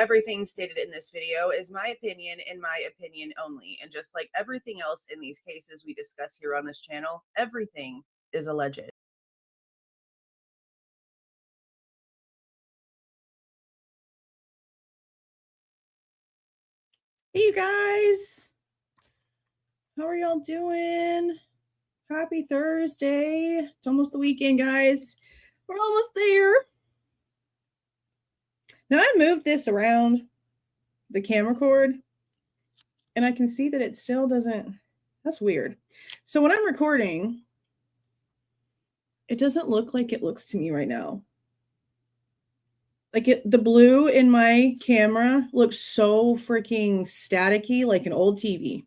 everything stated in this video is my opinion and my opinion only. And just like everything else in these cases we discuss here on this channel, everything is alleged. Hey, you guys. How are y'all doing? Happy Thursday. It's almost the weekend, guys. We're almost there. Now, I moved this around the camera cord, and I can see that it still doesn't. That's weird. So when I'm recording, it doesn't look like it looks to me right now. Like the blue in my camera looks so freaking staticky, like an old TV.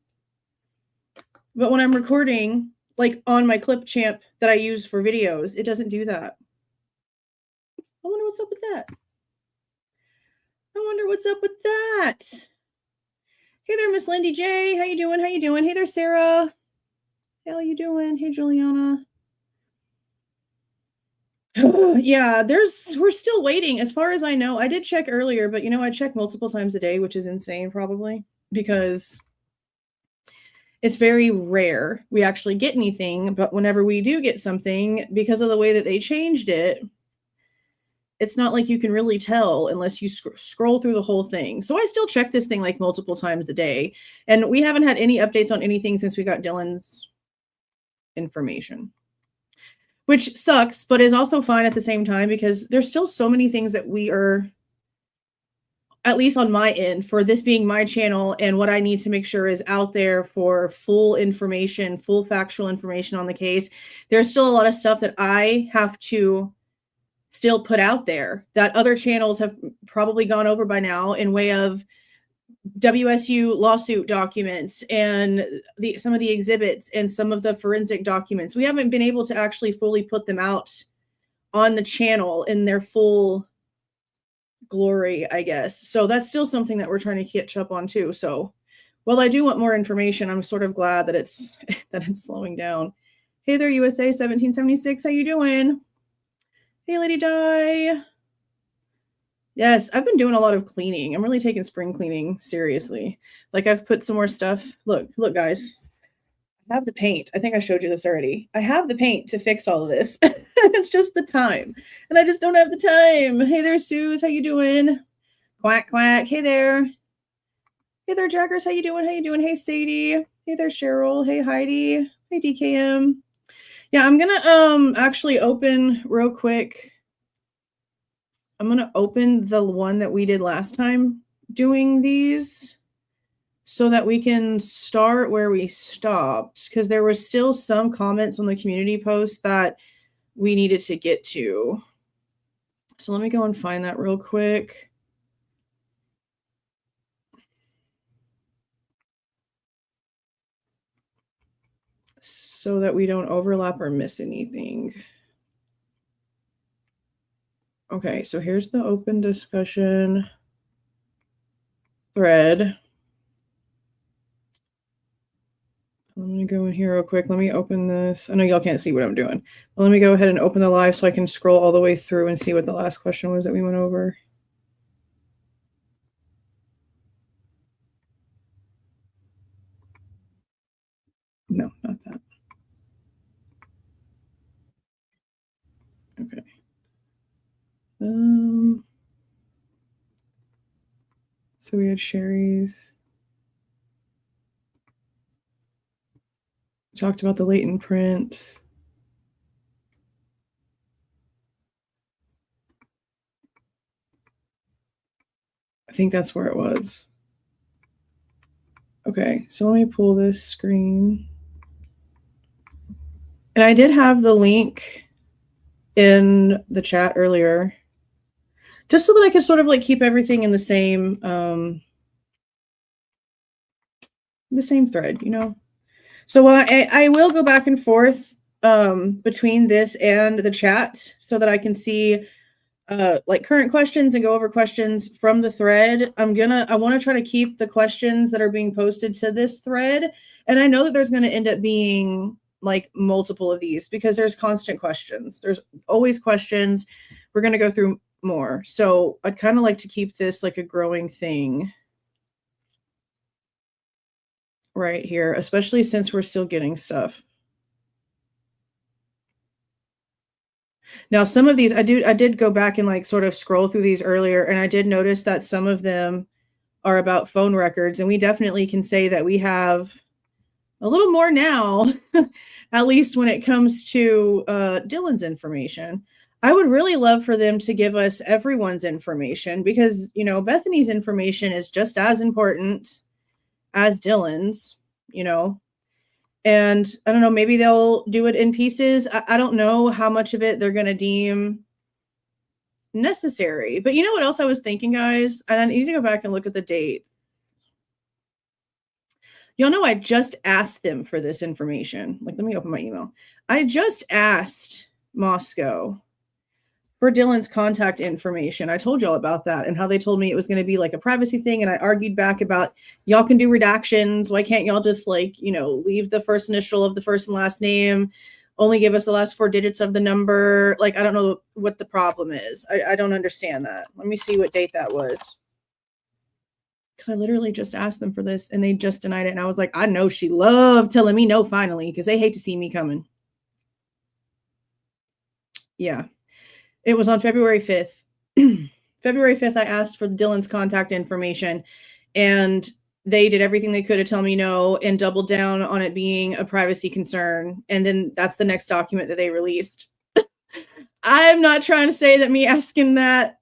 But when I'm recording, like on my clip champ that I use for videos, it doesn't do that. I wonder what's up with that. Hey there, Miss Lindy J. How you doing? Hey there, Sarah. How you doing? Hey, Juliana. Yeah, we're still waiting. As far as I know, I did check earlier, but I check multiple times a day, which is insane probably because it's very rare we actually get anything. But whenever we do get something, because of the way that they changed it, it's not like you can really tell unless you scroll through the whole thing. So I still check this thing like multiple times a day. And we haven't had any updates on anything since we got Dylan's information. Which sucks, but is also fine at the same time because there's still so many things that we are, at least on my end, for this being my channel and what I need to make sure is out there for full information, full factual information on the case. There's still a lot of stuff that I have to still put out there that other channels have probably gone over by now in way of WSU lawsuit documents and some of the exhibits and some of the forensic documents. We haven't been able to actually fully put them out on the channel in their full glory, I guess. So that's still something that we're trying to catch up on too. So while I do want more information, I'm sort of glad that it's slowing down. Hey there, USA 1776. How you doing? Hey, Lady Di. Yes, I've been doing a lot of cleaning. I'm really taking spring cleaning seriously. Like I've put some more stuff. Look, guys. I have the paint. I think I showed you this already. I have the paint to fix all of this. It's just the time. And I just don't have the time. Hey there, Suze. How you doing? Quack, quack. Hey there. Hey there, Jackers. How you doing? Hey, Sadie. Hey there, Cheryl. Hey, Heidi. Hey, DKM. Yeah, I'm going to actually open real quick. I'm going to open the one that we did last time doing these so that we can start where we stopped because there were still some comments on the community post that we needed to get to. So let me go and find that real quick. So that we don't overlap or miss anything. Okay, so here's the open discussion thread. I'm going to go in here real quick. Let me open this. I know y'all can't see what I'm doing. But let me go ahead and open the live so I can scroll all the way through and see what the last question was that we went over. No, not that. Okay. So we had Sherry's. We talked about the latent print. I think that's where it was. Okay, so let me pull this screen. And I did have the link in the chat earlier, just so that I could sort of like keep everything in the same thread, So I will go back and forth between this and the chat so that I can see like current questions and go over questions from the thread. I want to try to keep the questions that are being posted to this thread. And I know that there's going to end up being like multiple of these because there's constant questions. There's always questions. We're going to go through more. So I'd kind of like to keep this like a growing thing right here, especially since we're still getting stuff. Now, some of these, I did go back and like sort of scroll through these earlier, and I did notice that some of them are about phone records, and we definitely can say that we have a little more now, at least when it comes to Dylan's information. I would really love for them to give us everyone's information because, you know, Bethany's information is just as important as Dylan's, you know. And I don't know, maybe they'll do it in pieces. I don't know how much of it they're going to deem necessary. But you know what else I was thinking, guys? And I need to go back and look at the date. Y'all know I just asked them for this information. Like, let me open my email. I just asked Moscow for Dylan's contact information. I told y'all about that and how they told me it was going to be like a privacy thing. And I argued back about y'all can do redactions. Why can't y'all just like, you know, leave the first initial of the first and last name, only give us the last 4 digits of the number? Like, I don't know what the problem is. I don't understand that. Let me see what date that was. Because I literally just asked them for this and they just denied it. And I was like, I know she loved telling me no finally because they hate to see me coming. Yeah. It was on February 5th. February 5th, I asked for Dylan's contact information and they did everything they could to tell me no and doubled down on it being a privacy concern. And then that's the next document that they released. I'm not trying to say that me asking that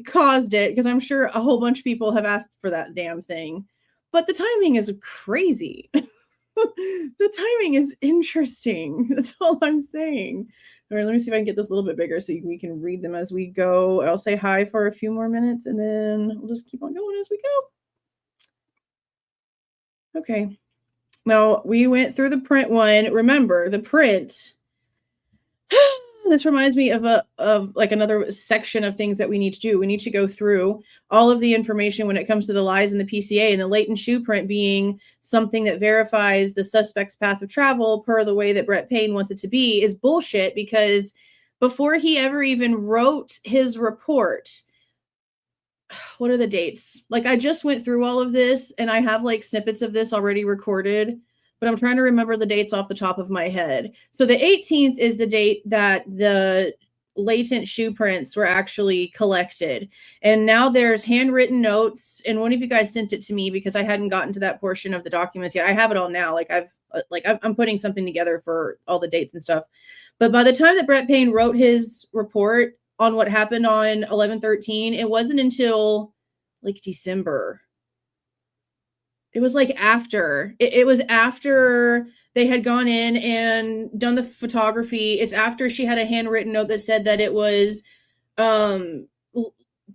caused it because I'm sure a whole bunch of people have asked for that damn thing. But the timing is crazy. The timing is interesting. That's all I'm saying. All right, let me see if I can get this a little bit bigger so we can read them as we go. I'll say hi for a few more minutes and then we'll just keep on going as we go. Okay. Now, we went through the print one. Remember, the print... This reminds me of like another section of things that we need to do. We need to go through all of the information when it comes to the lies in the PCA, and the latent shoe print being something that verifies the suspect's path of travel per the way that Brett Payne wants it to be is bullshit, because before he ever even wrote his report, what are the dates? Like, I just went through all of this and I have like snippets of this already recorded, but I'm trying to remember the dates off the top of my head. So the 18th is the date that the latent shoe prints were actually collected. And now there's handwritten notes, and one of you guys sent it to me because I hadn't gotten to that portion of the documents yet. I have it all now. I'm putting something together for all the dates and stuff. But by the time that Brett Payne wrote his report on what happened on 11/13, it wasn't until like December. It was like after. It was after they had gone in and done the photography. It's after she had a handwritten note that said that it was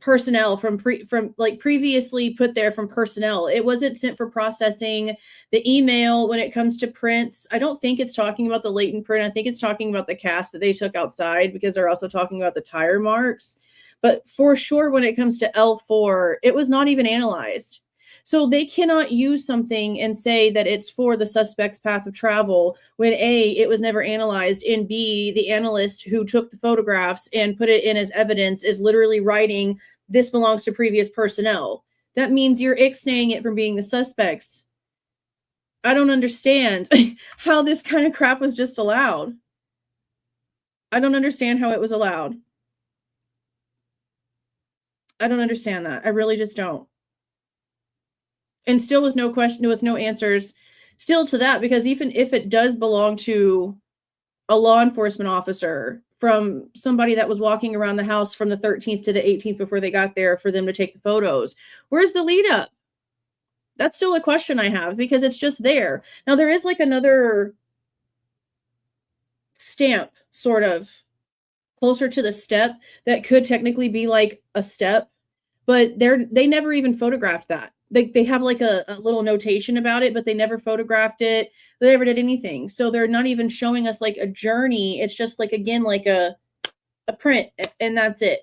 personnel from previously put there from personnel. It wasn't sent for processing. The email, when it comes to prints, I don't think it's talking about the latent print. I think it's talking about the cast that they took outside, because they're also talking about the tire marks. But for sure, when it comes to L4, it was not even analyzed. So they cannot use something and say that it's for the suspect's path of travel when A, it was never analyzed, and B, the analyst who took the photographs and put it in as evidence is literally writing, this belongs to previous personnel. That means you're ixnaying it from being the suspects. I don't understand how this kind of crap was just allowed. I don't understand how it was allowed. I don't understand that. I really just don't. And still with no question, with no answers, still to that, because even if it does belong to a law enforcement officer from somebody that was walking around the house from the 13th to the 18th before they got there for them to take the photos, where's the lead up? That's still a question I have, because it's just there. Now, there is like another stamp sort of closer to the step that could technically be like a step, but they never even photographed that. They have like a little notation about it, but they never photographed it. They never did anything. So they're not even showing us like a journey. It's just like, again, like a print, and that's it.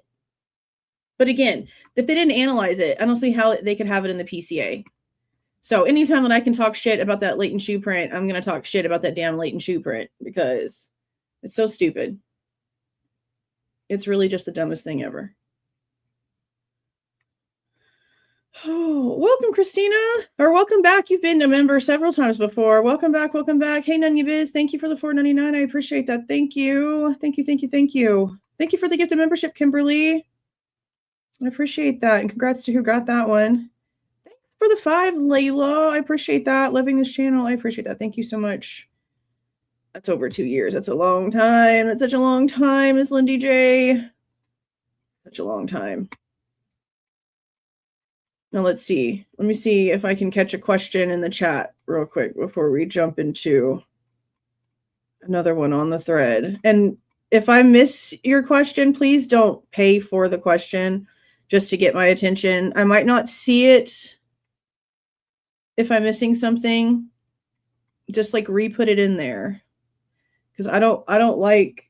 But again, if they didn't analyze it, I don't see how they could have it in the PCA. So anytime that I can talk shit about that latent shoe print, I'm going to talk shit about that damn latent shoe print, because it's so stupid. It's really just the dumbest thing ever. Oh, welcome, Christina, or welcome back. You've been a member several times before. Welcome back. Welcome back. Hey, None You Biz. Thank you for the $4.99. I appreciate that. Thank you. Thank you. Thank you. Thank you. Thank you for the gift of membership, Kimberly. I appreciate that. And congrats to who got that one. Thanks for the 5, Layla. I appreciate that. Loving this channel. I appreciate that. Thank you so much. That's over 2 years. That's a long time. That's such a long time, Miss Lindy J. Such a long time. Now let's see. Let me see if I can catch a question in the chat real quick before we jump into another one on the thread. And if I miss your question, please don't pay for the question just to get my attention. I might not see it if I'm missing something. Just like re-put it in there. Because I don't like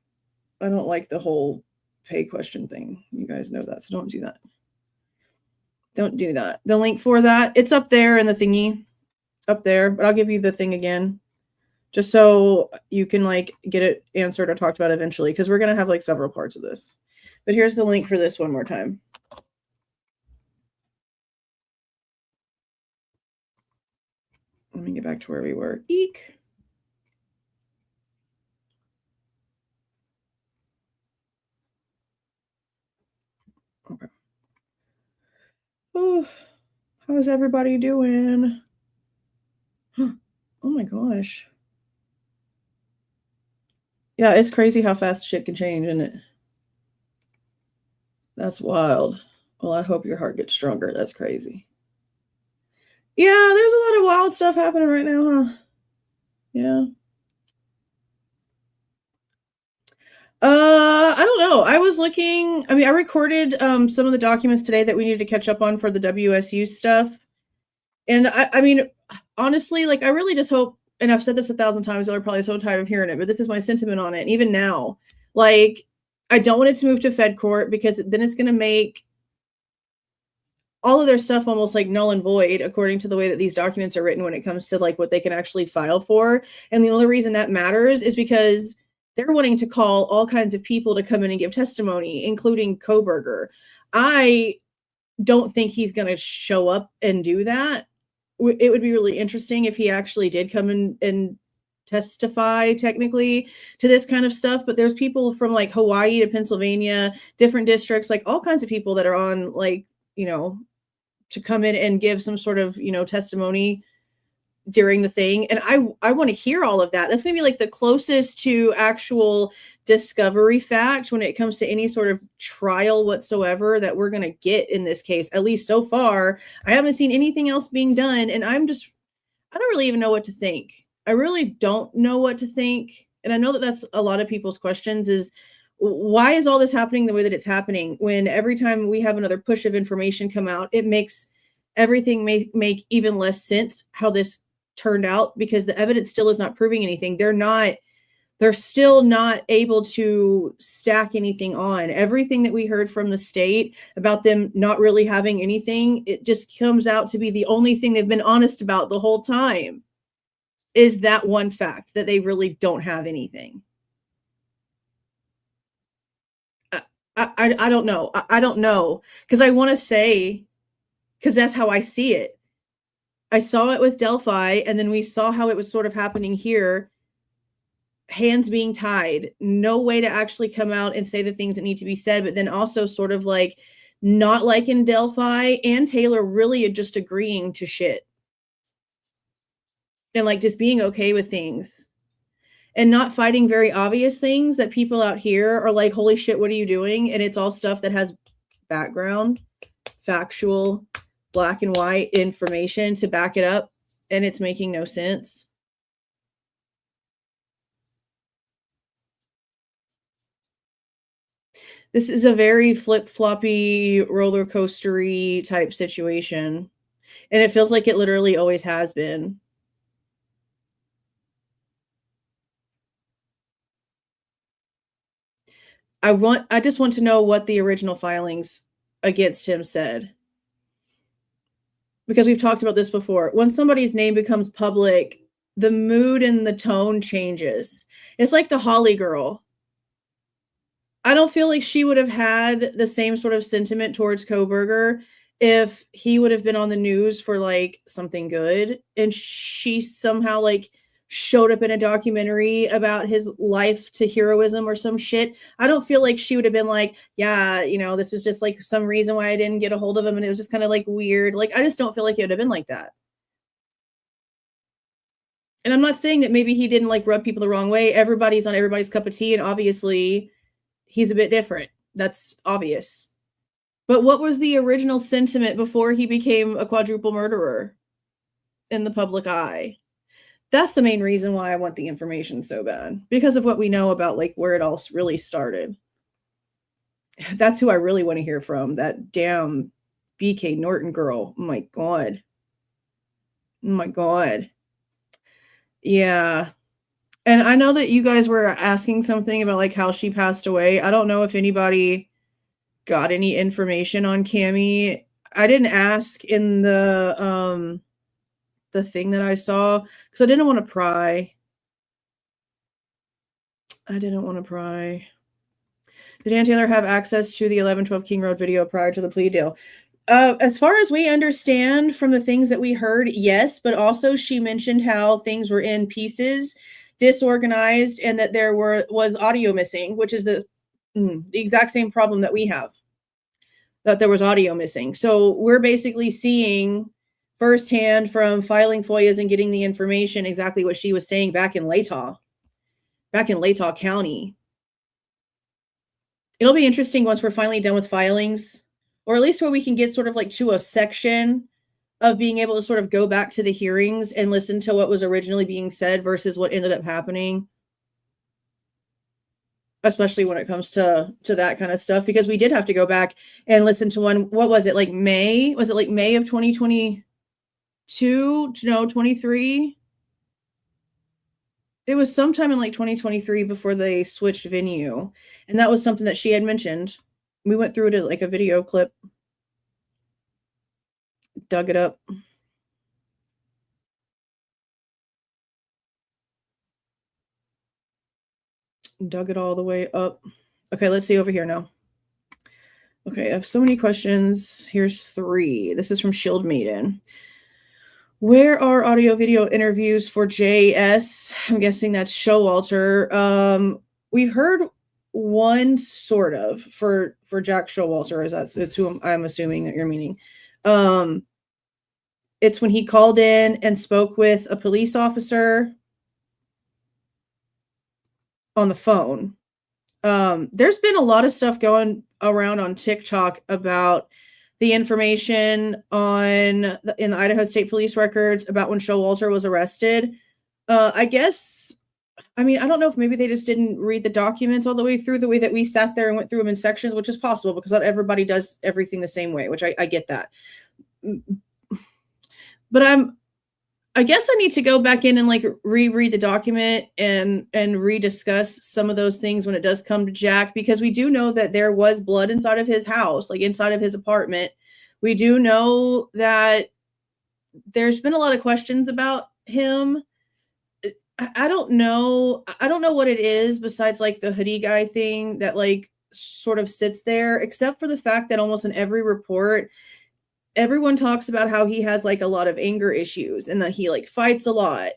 the whole pay question thing. You guys know that, so don't do that. Don't do that. The link for that, it's up there in the thingy. Up there, but I'll give you the thing again. Just so you can like get it answered or talked about eventually, because we're gonna have like several parts of this. But here's the link for this one more time. Let me get back to where we were. Eek. Okay. Oh, how is everybody doing? Oh my gosh. Yeah, it's crazy how fast shit can change, isn't it? That's wild. Well, I hope your heart gets stronger. That's crazy. Yeah, there's a lot of wild stuff happening right now, huh? Yeah. I don't know. I was looking. I mean, I recorded some of the documents today that we needed to catch up on for the WSU stuff. And I mean, honestly, like I really just hope, and I've said this 1,000 times, y'all are probably so tired of hearing it, but this is my sentiment on it. And even now, like, I don't want it to move to Fed court because then it's going to make all of their stuff almost like null and void according to the way that these documents are written when it comes to like what they can actually file for. And the only reason that matters is because they're wanting to call all kinds of people to come in and give testimony, including Kohberger. I don't think he's going to show up and do that. It would be really interesting if he actually did come in and testify technically to this kind of stuff. But there's people from like Hawaii to Pennsylvania, different districts, like all kinds of people that are on like, you know, to come in and give some sort of, you know, testimony during the thing. And I want to hear all of that. That's going to be like the closest to actual discovery fact when it comes to any sort of trial whatsoever that we're going to get in this case. At least so far, I haven't seen anything else being done. And I don't really even know what to think. I really don't know what to think. And I know that that's a lot of people's questions is, why is all this happening the way that it's happening when every time we have another push of information come out, it makes everything make even less sense how this turned out, because the evidence still is not proving anything. They're still not able to stack anything on. Everything that we heard from the state about them not really having anything, it just comes out to be the only thing they've been honest about the whole time is that one fact that they really don't have anything. I don't know. I don't know, because I want to say, because that's how I see it. I saw it with Delphi, and then we saw how it was sort of happening here. Hands being tied, no way to actually come out and say the things that need to be said, but then also sort of like not like in Delphi and Taylor really just agreeing to shit. And like just being okay with things. And not fighting very obvious things that people out here are like, holy shit, what are you doing? And it's all stuff that has background, factual, black and white information to back it up, and it's making no sense. This is a very flip-floppy, roller coastery type situation, and it feels like it literally always has been. I just want to know what the original filings against him said. Because we've talked about this before. When somebody's name becomes public, the mood and the tone changes. It's like the Holly girl. I don't feel like she would have had the same sort of sentiment towards Kohberger if he would have been on the news for like something good and she somehow like showed up in a documentary about his life to heroism or some shit. I don't feel like she would have been like, yeah, you know, this was just like some reason why I didn't get a hold of him and it was just kind of like weird. Like, I just don't feel like it would have been like that. And I'm not saying that maybe he didn't like rub people the wrong way. Everybody's on everybody's cup of tea, and obviously he's a bit different. That's obvious. But what was the original sentiment before he became a quadruple murderer in the public eye? That's the main reason why I want the information so bad, because of what we know about like where it all really started. That's who I really want to hear from. That damn BK Norton girl. Oh my God. Oh my God. Yeah. And I know that you guys were asking something about like how she passed away. I don't know if anybody got any information on Cammie. I didn't ask in the thing that I saw because I didn't want to pry. Did Ann Taylor have access to the 1112 King Road video prior to the plea deal? As far as we understand from the things that we heard, yes, but also she mentioned how things were in pieces, disorganized, and that there was audio missing, which is the exact same problem that we have, that there was audio missing. So we're basically seeing firsthand from filing FOIAs and getting the information exactly what she was saying back in Latah County. It'll be interesting once we're finally done with filings, or at least where we can get sort of like to a section of being able to sort of go back to the hearings and listen to what was originally being said versus what ended up happening. Especially when it comes to that kind of stuff, because we did have to go back and listen to one. What was it, like May? Was it like May of 2022? No, 23. It was sometime in like 2023 before they switched venue. And that was something that she had mentioned. We went through it like a video clip. Dug it up. Dug it all the way up. Okay, let's see over here now. Okay, I have so many questions. Here's 3. This is from Shield Maiden. Where are audio video interviews for JS? I'm guessing that's Showalter. We've heard one sort of for Jack Showalter, it's who I'm assuming that you're meaning. It's when he called in and spoke with a police officer on the phone. There's been a lot of stuff going around on TikTok about the information in the Idaho State Police records about when Showalter was arrested. I guess, I mean, I don't know if maybe they just didn't read the documents all the way through the way that we sat there and went through them in sections, which is possible because not everybody does everything the same way, which I get that. But I guess I need to go back in and like reread the document and rediscuss some of those things when it does come to Jack, because we do know that there was blood inside of his house, like inside of his apartment. We do know that there's been a lot of questions about him. I don't know what it is besides like the hoodie guy thing that like sort of sits there, except for the fact that almost in every report, everyone talks about how he has like a lot of anger issues and that he like fights a lot.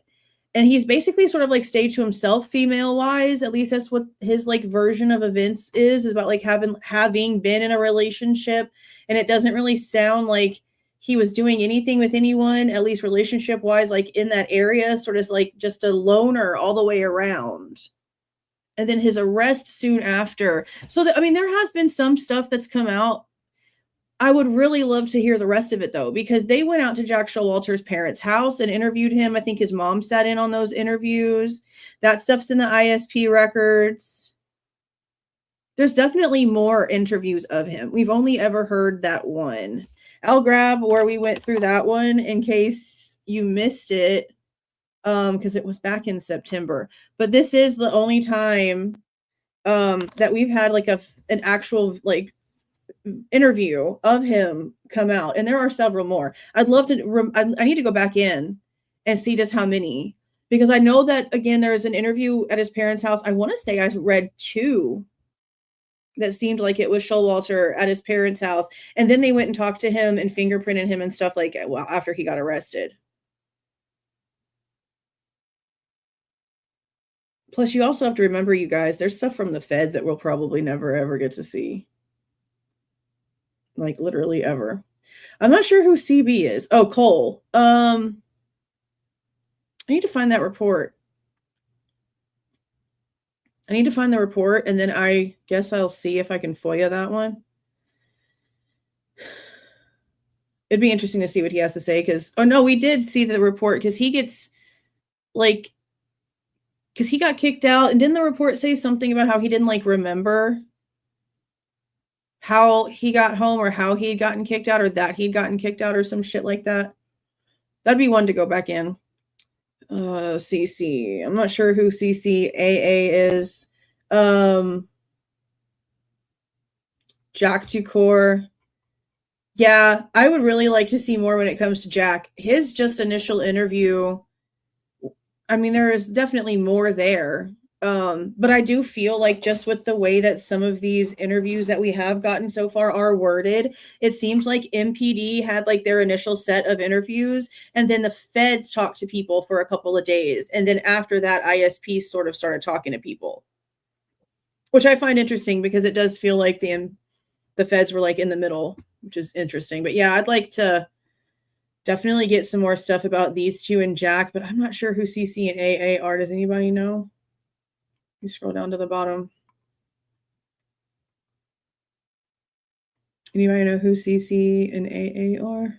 And he's basically sort of like stayed to himself female wise. At least that's what his like version of events is about, like having been in a relationship. And it doesn't really sound like he was doing anything with anyone, at least relationship wise, like in that area, sort of like just a loner all the way around. And then his arrest soon after. So I mean, there has been some stuff that's come out. I would really love to hear the rest of it, though, because they went out to Jack Showalter's parents' house and interviewed him. I think his mom sat in on those interviews. That stuff's in the ISP records. There's definitely more interviews of him. We've only ever heard that one. I'll grab where we went through that one in case you missed it, because it was back in September. But this is the only time that we've had like an actual like interview of him come out, and there are several more. I'd love to I need to go back in and see just how many, because I know that again there is an interview at his parents' house. I want to say I read 2 that seemed like it was Showalter at his parents' house. And then they went and talked to him and fingerprinted him and stuff like, well, after he got arrested. Plus, you also have to remember, you guys, there's stuff from the feds that we'll probably never, ever get to see. Like, literally ever. I'm not sure who CB is. Oh, Cole. I need to find that report. I need to find the report, and then I guess I'll see if I can FOIA that one. It'd be interesting to see what he has to say, because, oh no, we did see the report, because he gets, like, because he got kicked out, and didn't the report say something about how he didn't, like, remember how he got home, or how he had gotten kicked out, or that he'd gotten kicked out, or some shit like that? That'd be one to go back in. CC. I'm not sure who CCAA is. Jack Ducour. Yeah, I would really like to see more when it comes to Jack. His just initial interview, I mean, there is definitely more there. But I do feel like, just with the way that some of these interviews that we have gotten so far are worded, it seems like MPD had like their initial set of interviews, and then the feds talked to people for a couple of days. And then after that, ISP sort of started talking to people, which I find interesting, because it does feel like the feds were like in the middle, which is interesting. But yeah, I'd like to definitely get some more stuff about these two and Jack, but I'm not sure who CC and AA are. Does anybody know? You scroll down to the bottom. Anybody know who CC and AA are?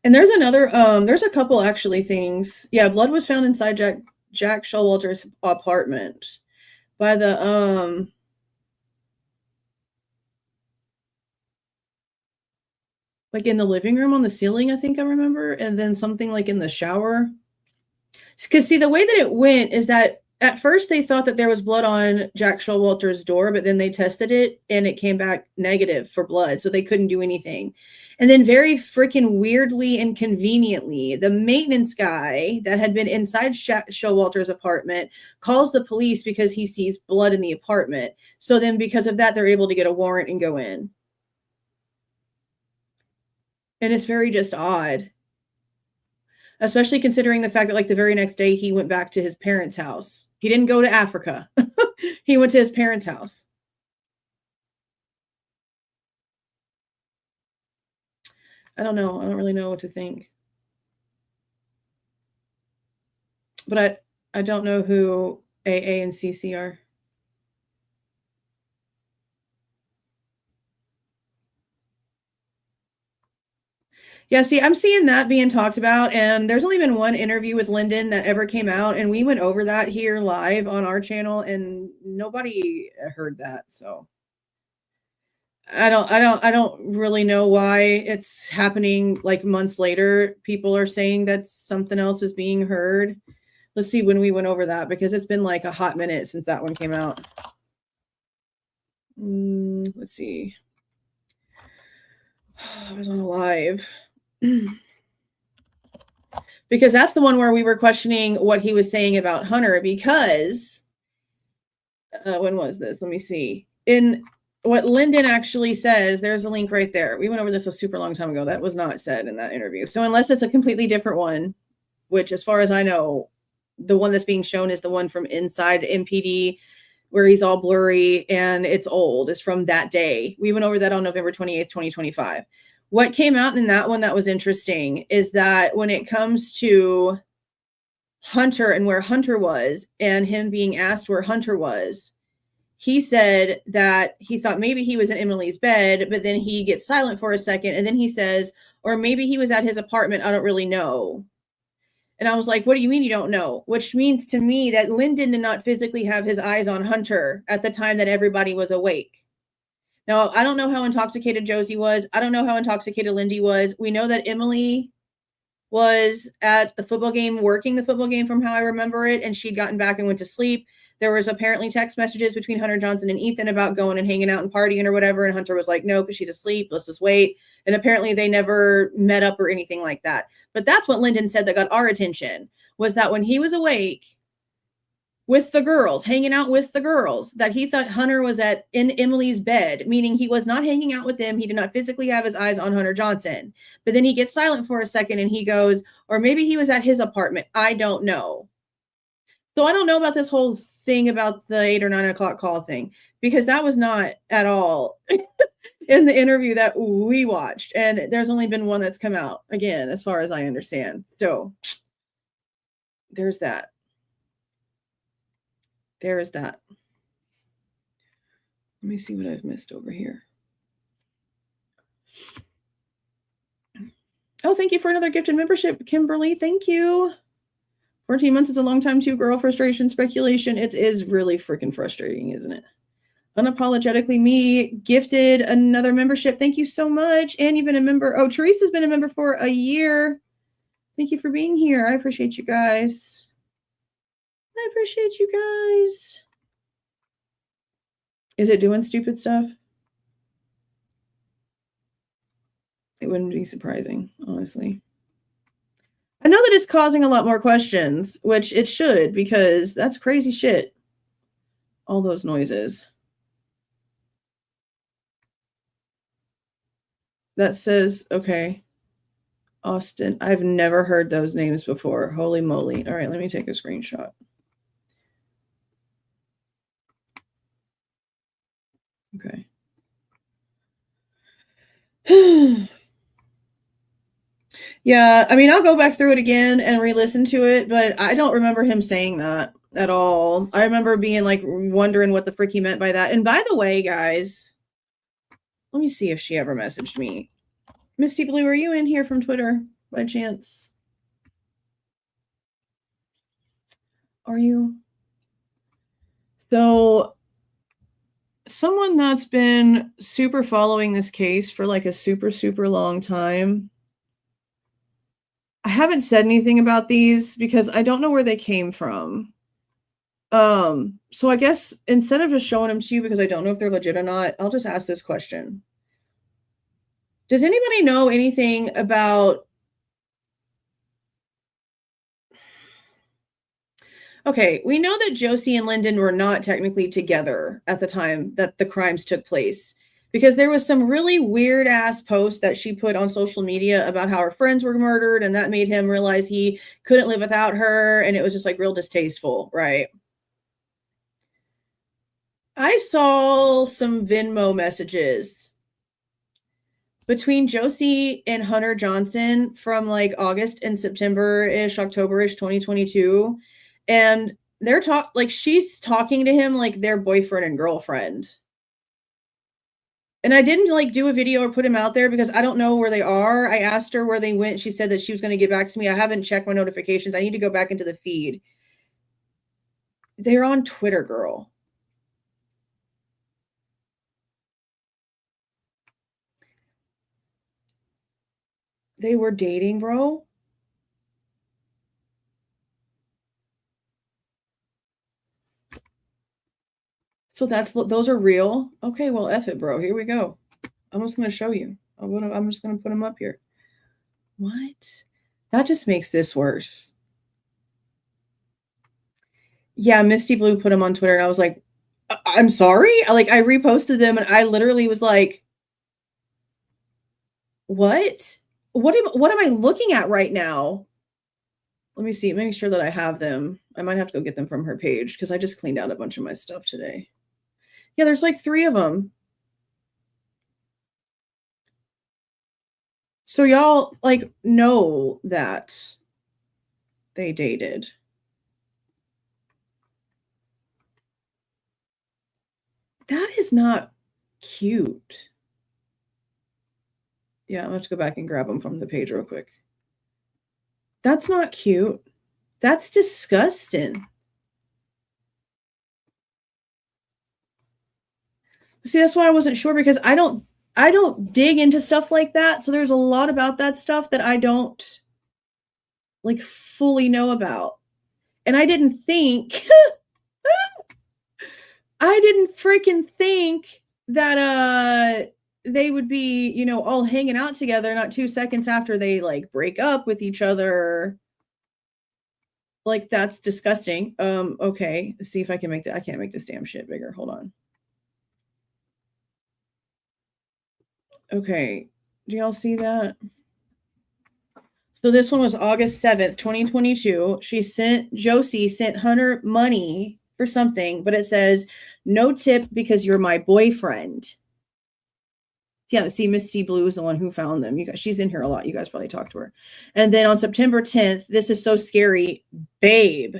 And there's another, there's a couple actually things. Yeah, blood was found inside Jack Showalter's apartment by the, like in the living room on the ceiling, I think I remember. And then something like in the shower. Because see, the way that it went is that at first they thought that there was blood on Jack Showalter's door, but then they tested it and it came back negative for blood. So they couldn't do anything. And then very freaking weirdly and conveniently, the maintenance guy that had been inside Showalter's apartment calls the police because he sees blood in the apartment. So then because of that, they're able to get a warrant and go in. And it's very just odd, especially considering the fact that like the very next day he went back to his parents' house. He didn't go to Africa. He went to his parents' house. I don't know. I don't really know what to think. But I don't know who AA and CC are. Yeah, see, I'm seeing that being talked about, and there's only been one interview with Lyndon that ever came out, and we went over that here live on our channel, and nobody heard that. So I don't really know why it's happening like months later. People are saying that something else is being heard. Let's see when we went over that, because it's been like a hot minute since that one came out. Let's see. I was on a live. Because that's the one where we were questioning what he was saying about Hunter, because when was this? Let me see. In what Lyndon actually says, there's a link right there. We went over this a super long time ago. That was not said in that interview. So unless it's a completely different one, which as far as I know, the one that's being shown is the one from inside MPD, where he's all blurry and it's old. It's from that day. We went over that on November 28th, 2025. What came out in that one that was interesting is that when it comes to Hunter and where Hunter was, and him being asked where Hunter was, he said that he thought maybe he was in Emily's bed, but then he gets silent for a second, and then he says, or maybe he was at his apartment, I don't really know. And I was like, what do you mean you don't know? Which means to me that Lyndon did not physically have his eyes on Hunter at the time that everybody was awake. Now, I don't know how intoxicated Josie was. I don't know how intoxicated Lindy was. We know that Emily was at the football game, working the football game from how I remember it, and she'd gotten back and went to sleep. There was apparently text messages between Hunter Johnson and Ethan about going and hanging out and partying or whatever, and Hunter was like, no, because she's asleep. Let's just wait. And apparently they never met up or anything like that. But that's what Lyndon said that got our attention, was that when he was awake, with the girls, hanging out with the girls, that he thought Hunter was in Emily's bed, meaning he was not hanging out with them. He did not physically have his eyes on Hunter Johnson. But then he gets silent for a second and he goes, or maybe he was at his apartment. I don't know. So I don't know about this whole thing about the 8 or 9 o'clock call thing, because that was not at all in the interview that we watched. And there's only been one that's come out, again, as far as I understand. So there's that. There is that. Let me see what I've missed over here. Oh, thank you for another gifted membership, Kimberly. Thank you. 14 months is a long time too, girl. Frustration, speculation. It is really freaking frustrating, isn't it? Unapologetically me gifted another membership. Thank you so much. And you've been a member. Oh, Teresa's been a member for a year. Thank you for being here. I appreciate you guys. I appreciate you guys. Is it doing stupid stuff? It wouldn't be surprising, honestly. I know that it's causing a lot more questions, which it should, because that's crazy shit. All those noises. That says, okay, Austin. I've never heard those names before. Holy moly. All right, let me take a screenshot. Okay. Yeah, I mean, I'll go back through it again and re-listen to it, but I don't remember him saying that at all. I remember being like wondering what the frick he meant by that. And by the way, guys, let me see if she ever messaged me. Misty Blue, are you in here from Twitter by chance? Are you? So someone that's been super following this case for like a super, super long time. I haven't said anything about these because I don't know where they came from. So I guess instead of just showing them to you because I don't know if they're legit or not, I'll just ask this question. Does anybody know anything about... Okay, we know that Josie and Lyndon were not technically together at the time that the crimes took place, because there was some really weird ass post that she put on social media about how her friends were murdered, and that made him realize he couldn't live without her, and it was just like real distasteful, right? I saw some Venmo messages between Josie and Hunter Johnson from like August and September-ish, October-ish 2022. And they're she's talking to him like their boyfriend and girlfriend. And I didn't like do a video or put him out there because I don't know where they are. I asked her where they went. She said that she was going to get back to me. I haven't checked my notifications. I need to go back into the feed. They're on Twitter, girl. They were dating, bro. So those are real. Okay, well, F it, bro. Here we go. I'm just going to show you. I'm just going to put them up here. What? That just makes this worse. Yeah, Misty Blue put them on Twitter, and I was like, I'm sorry? I reposted them, and I literally was like, what? What am I looking at right now? Let me see. Make sure that I have them. I might have to go get them from her page because I just cleaned out a bunch of my stuff today. Yeah, there's like 3 of them. So y'all like know that they dated. That is not cute. Yeah, I'm gonna have to go back and grab them from the page real quick. That's not cute. That's disgusting. See, that's why I wasn't sure, because I don't dig into stuff like that. So there's a lot about that stuff that I don't like fully know about. And I didn't think I didn't freaking think that they would be, you know, all hanging out together not 2 seconds after they like break up with each other. Like, that's disgusting. Okay. Let's see if I can make that. I can't make this damn shit bigger. Hold on. Okay. Do y'all see that? So this one was August 7th, 2022. Josie sent Hunter money for something, but it says no tip because you're my boyfriend. Yeah, see, Misty Blue is the one who found them. She's in here a lot. You guys probably talked to her. And then on September 10th, this is so scary, babe.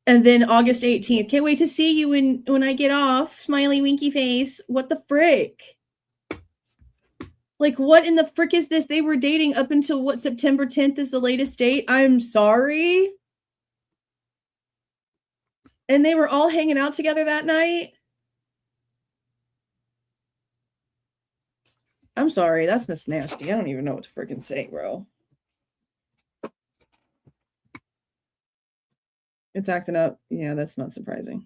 And then August 18th, can't wait to see you when I get off. Smiley winky face. What the frick? Like, what in the frick is this? They were dating up until what? September 10th is the latest date. I'm sorry. And they were all hanging out together that night. I'm sorry. That's just nasty. I don't even know what to freaking say, bro. It's acting up. Yeah, that's not surprising.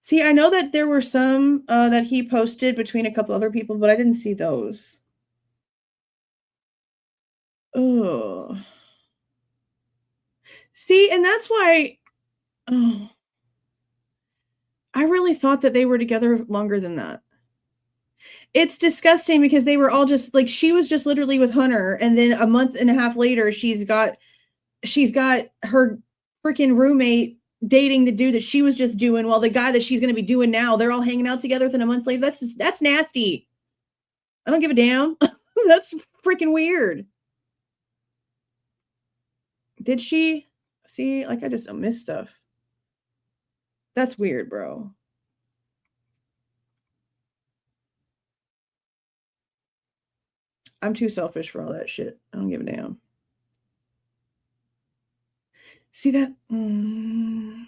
See, I know that there were some that he posted between a couple other people, but I didn't see those. Oh. See, and that's why I really thought that they were together longer than that. It's disgusting because they were all just like, she was just literally with Hunter, and then a month and a half later, she's got her freaking roommate dating the dude that she was just doing, while the guy that she's going to be doing now, they're all hanging out together within a month later. That's nasty. I don't give a damn. That's freaking weird. Did she see? Like, I just missed stuff. That's weird, bro. I'm too selfish for all that shit. I don't give a damn. See that? And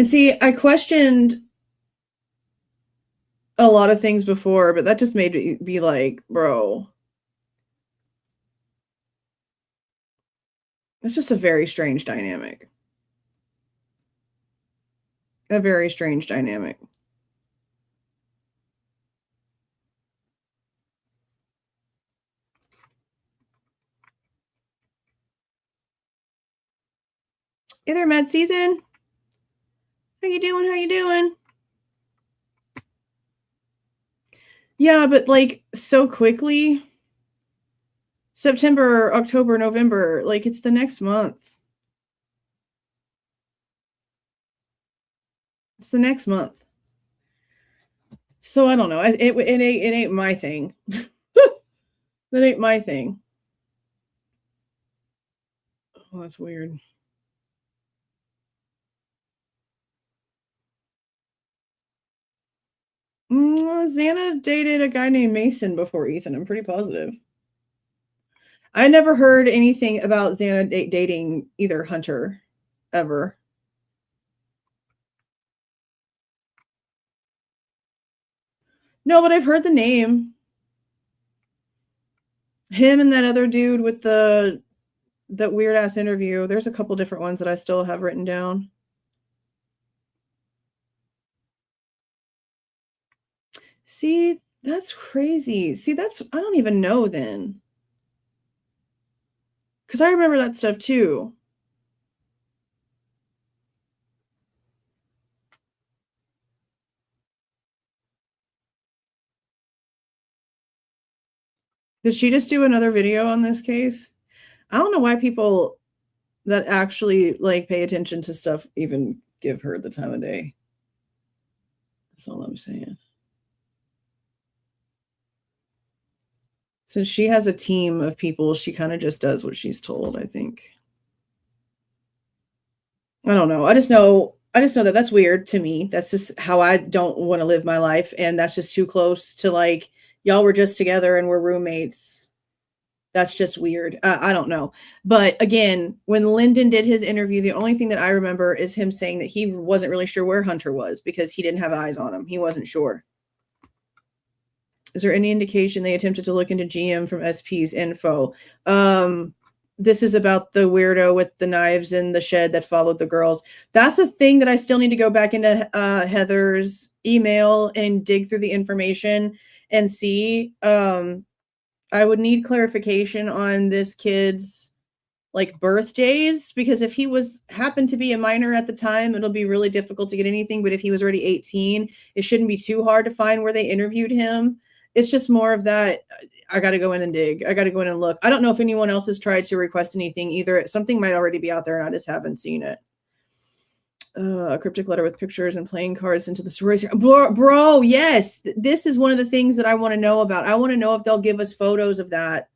see, I questioned a lot of things before, but that just made me be like, bro, it's just a very strange dynamic. A very strange dynamic. Hey there, Mad Season. How you doing? How you doing? Yeah, but like so quickly. September, October, November, like it's the next month. It's the next month. So I don't know. It ain't my thing. That ain't my thing. Oh, that's weird. Xana dated a guy named Mason before Ethan. I'm pretty positive. I never heard anything about Xana dating either Hunter ever. No, but I've heard the name. Him and that other dude with that weird ass interview. There's a couple different ones that I still have written down. See, that's crazy. See, I don't even know then. Because I remember that stuff too. Did she just do another video on this case? I don't know why people that actually like pay attention to stuff even give her the time of day. That's all I'm saying. Since she has a team of people, she kind of just does what she's told, I think. I don't know. I just know that that's weird to me. That's just how I don't want to live my life. And that's just too close to like, y'all were just together and we're roommates. That's just weird. I don't know. But again, when Lyndon did his interview, the only thing that I remember is him saying that he wasn't really sure where Hunter was because he didn't have eyes on him. He wasn't sure. Is there any indication they attempted to look into GM from SP's info? this is about the weirdo with the knives in the shed that followed the girls. That's the thing that I still need to go back into Heather's email and dig through the information and see. I would need clarification on this kid's like birthdays, because if he happened to be a minor at the time, it'll be really difficult to get anything. But if he was already 18, it shouldn't be too hard to find where they interviewed him. It's just more of that. I got to go in and dig. I got to go in and look. I don't know if anyone else has tried to request anything either. Something might already be out there and I just haven't seen it. A cryptic letter with pictures and playing cards into the sorority. Bro, yes. This is one of the things that I want to know about. I want to know if they'll give us photos of that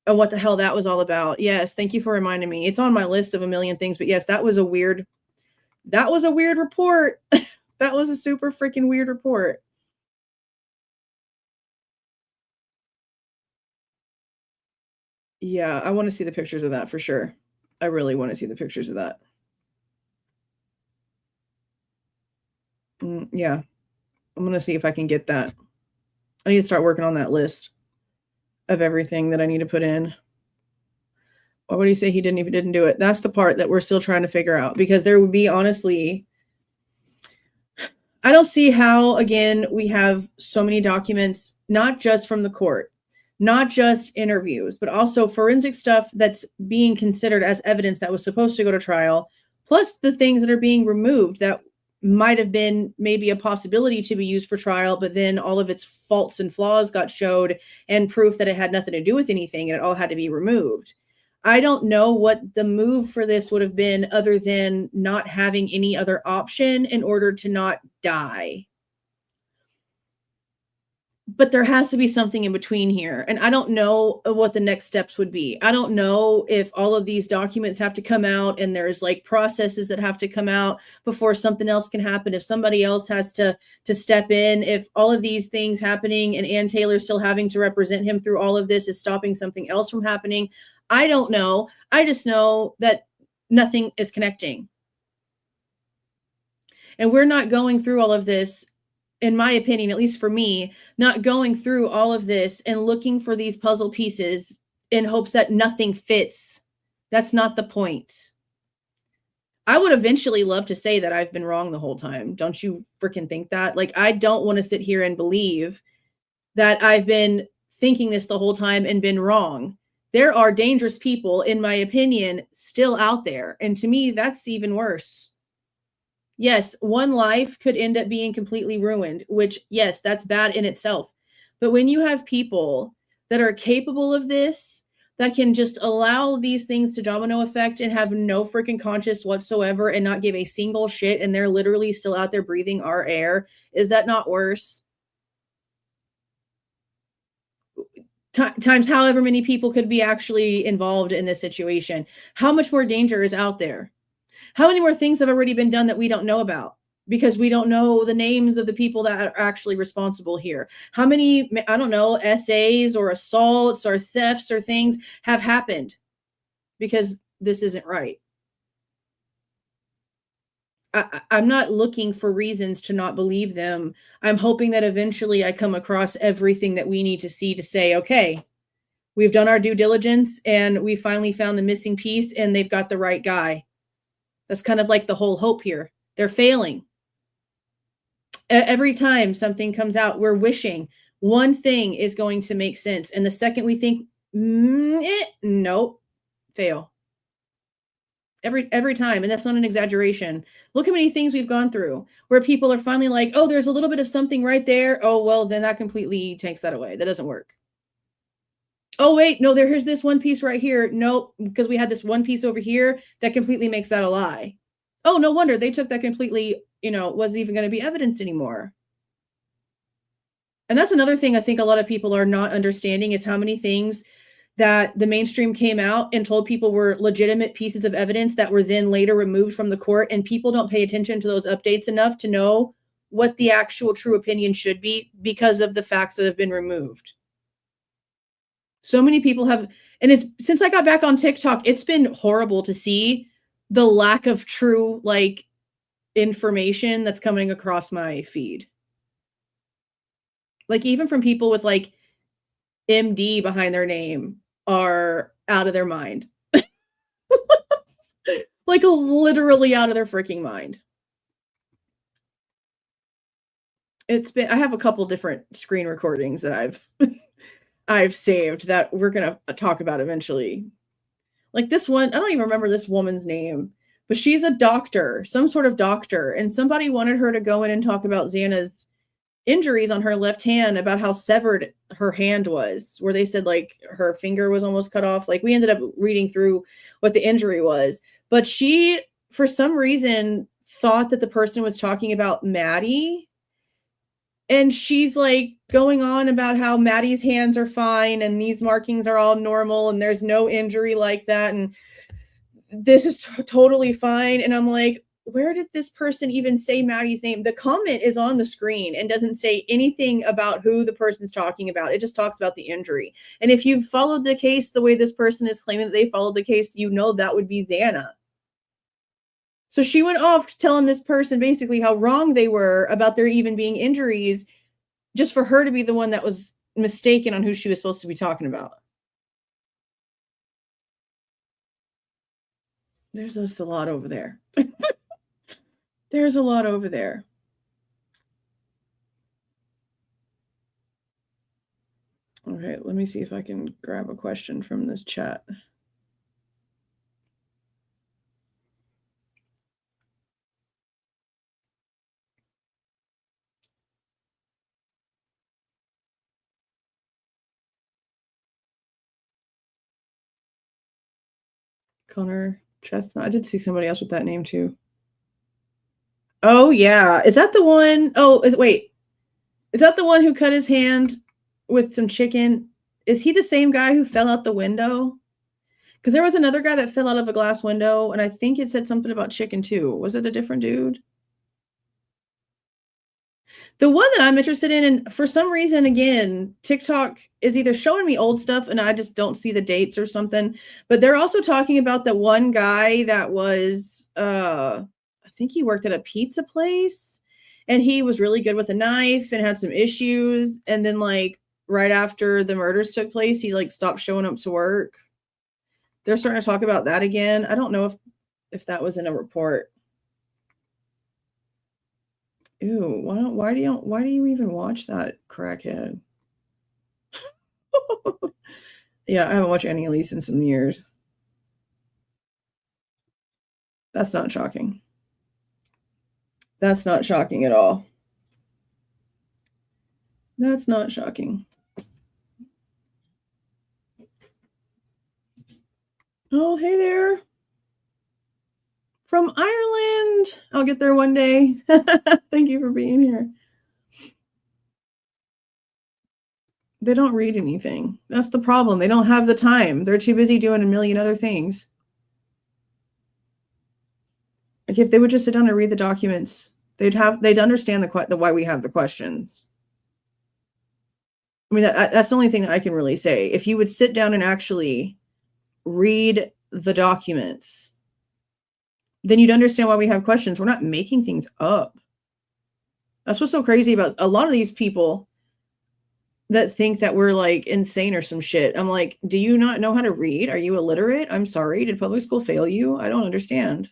and what the hell that was all about. Yes, thank you for reminding me. It's on my list of a million things, but yes, that was a weird report. That was a super freaking weird report. Yeah, I want to see the pictures of that for sure. I really want to see the pictures of that. Yeah, I'm going to see if I can get that. I need to start working on that list of everything that I need to put in. Why would he say he didn't do it? That's the part that we're still trying to figure out, because there would be, honestly, I don't see how, again, we have so many documents, not just from the court, not just interviews, but also forensic stuff that's being considered as evidence that was supposed to go to trial, plus the things that are being removed that might have been maybe a possibility to be used for trial, but then all of its faults and flaws got showed and proof that it had nothing to do with anything and it all had to be removed. I don't know what the move for this would have been other than not having any other option in order to not die. But there has to be something in between here. And I don't know what the next steps would be. I don't know if all of these documents have to come out and there's like processes that have to come out before something else can happen. If somebody else has to step in, if all of these things happening and Ann Taylor still having to represent him through all of this is stopping something else from happening. I don't know. I just know that nothing is connecting. And we're not going through all of this, in my opinion, at least for me, not going through all of this and looking for these puzzle pieces in hopes that nothing fits. That's not the point. I would eventually love to say that I've been wrong the whole time. Don't you freaking think that? Like, I don't want to sit here and believe that I've been thinking this the whole time and been wrong. There are dangerous people, in my opinion, still out there. And to me, that's even worse. Yes, one life could end up being completely ruined, which, yes, that's bad in itself. But when you have people that are capable of this, that can just allow these things to domino effect and have no freaking conscience whatsoever and not give a single shit, and they're literally still out there breathing our air, is that not worse? Times however many people could be actually involved in this situation. How much more danger is out there? How many more things have already been done that we don't know about because we don't know the names of the people that are actually responsible here? How many, I don't know, essays or assaults or thefts or things have happened because this isn't right? I'm not looking for reasons to not believe them. I'm hoping that eventually I come across everything that we need to see to say, okay, we've done our due diligence and we finally found the missing piece and they've got the right guy. That's kind of like the whole hope here. They're failing. Every time something comes out, we're wishing one thing is going to make sense. And the second we think, nope, fail. Every time. And that's not an exaggeration. Look how many things we've gone through where people are finally like, oh, there's a little bit of something right there. Oh, well, then that completely takes that away. That doesn't work. Oh, wait, no, here's this one piece right here. Nope, because we had this one piece over here that completely makes that a lie. Oh, no wonder they took that completely, wasn't even going to be evidence anymore. And that's another thing I think a lot of people are not understanding is how many things that the mainstream came out and told people were legitimate pieces of evidence that were then later removed from the court. And people don't pay attention to those updates enough to know what the actual true opinion should be because of the facts that have been removed. So many people have, and it's since I got back on TikTok, it's been horrible to see the lack of true information that's coming across my feed. Like even from people with MD behind their name are out of their mind. Like literally out of their freaking mind. I have a couple different screen recordings that I've saved that we're going to talk about eventually. Like this one, I don't even remember this woman's name, but she's a doctor, some sort of doctor, and somebody wanted her to go in and talk about Xana's injuries on her left hand, about how severed her hand was, where they said like her finger was almost cut off. Like we ended up reading through what the injury was, but she, for some reason, thought that the person was talking about Maddie. And she's like going on about how Maddie's hands are fine and these markings are all normal and there's no injury like that. And this is totally fine. And I'm like, where did this person even say Maddie's name? The comment is on the screen and doesn't say anything about who the person's talking about. It just talks about the injury. And if you've followed the case the way this person is claiming that they followed the case, you know that would be Xana. So she went off telling this person basically how wrong they were about there even being injuries, just for her to be the one that was mistaken on who she was supposed to be talking about. There's just a lot over there. There's a lot over there. Okay, let me see if I can grab a question from this chat. Connor Chestnut. I did see somebody else with that name too. Oh yeah, is that the one? Oh, wait, is that the one who cut his hand with some chicken? Is he the same guy who fell out the window? Because there was another guy that fell out of a glass window, and I think it said something about chicken too. Was it a different dude? The one that I'm interested in, and for some reason, again, TikTok is either showing me old stuff and I just don't see the dates or something, but they're also talking about the one guy that was, I think he worked at a pizza place and he was really good with a knife and had some issues. And then like right after the murders took place, he like stopped showing up to work. They're starting to talk about that again. I don't know if that was in a report. Ew, why do you even watch that, crackhead? Yeah, I haven't watched any of these in some years. That's not shocking. That's not shocking at all. That's not shocking. Oh, hey there. From Ireland. I'll get there one day. Thank you for being here. They don't read anything. That's the problem. They don't have the time. They're too busy doing a million other things. Like if they would just sit down and read the documents, they'd understand the why we have the questions. I mean, that's the only thing that I can really say. If you would sit down and actually read the documents, then you'd understand why we have questions. We're not making things up. That's what's so crazy about a lot of these people that think that we're like insane or some shit. I'm like, do you not know how to read? Are you illiterate? I'm sorry. Did public school fail you? I don't understand.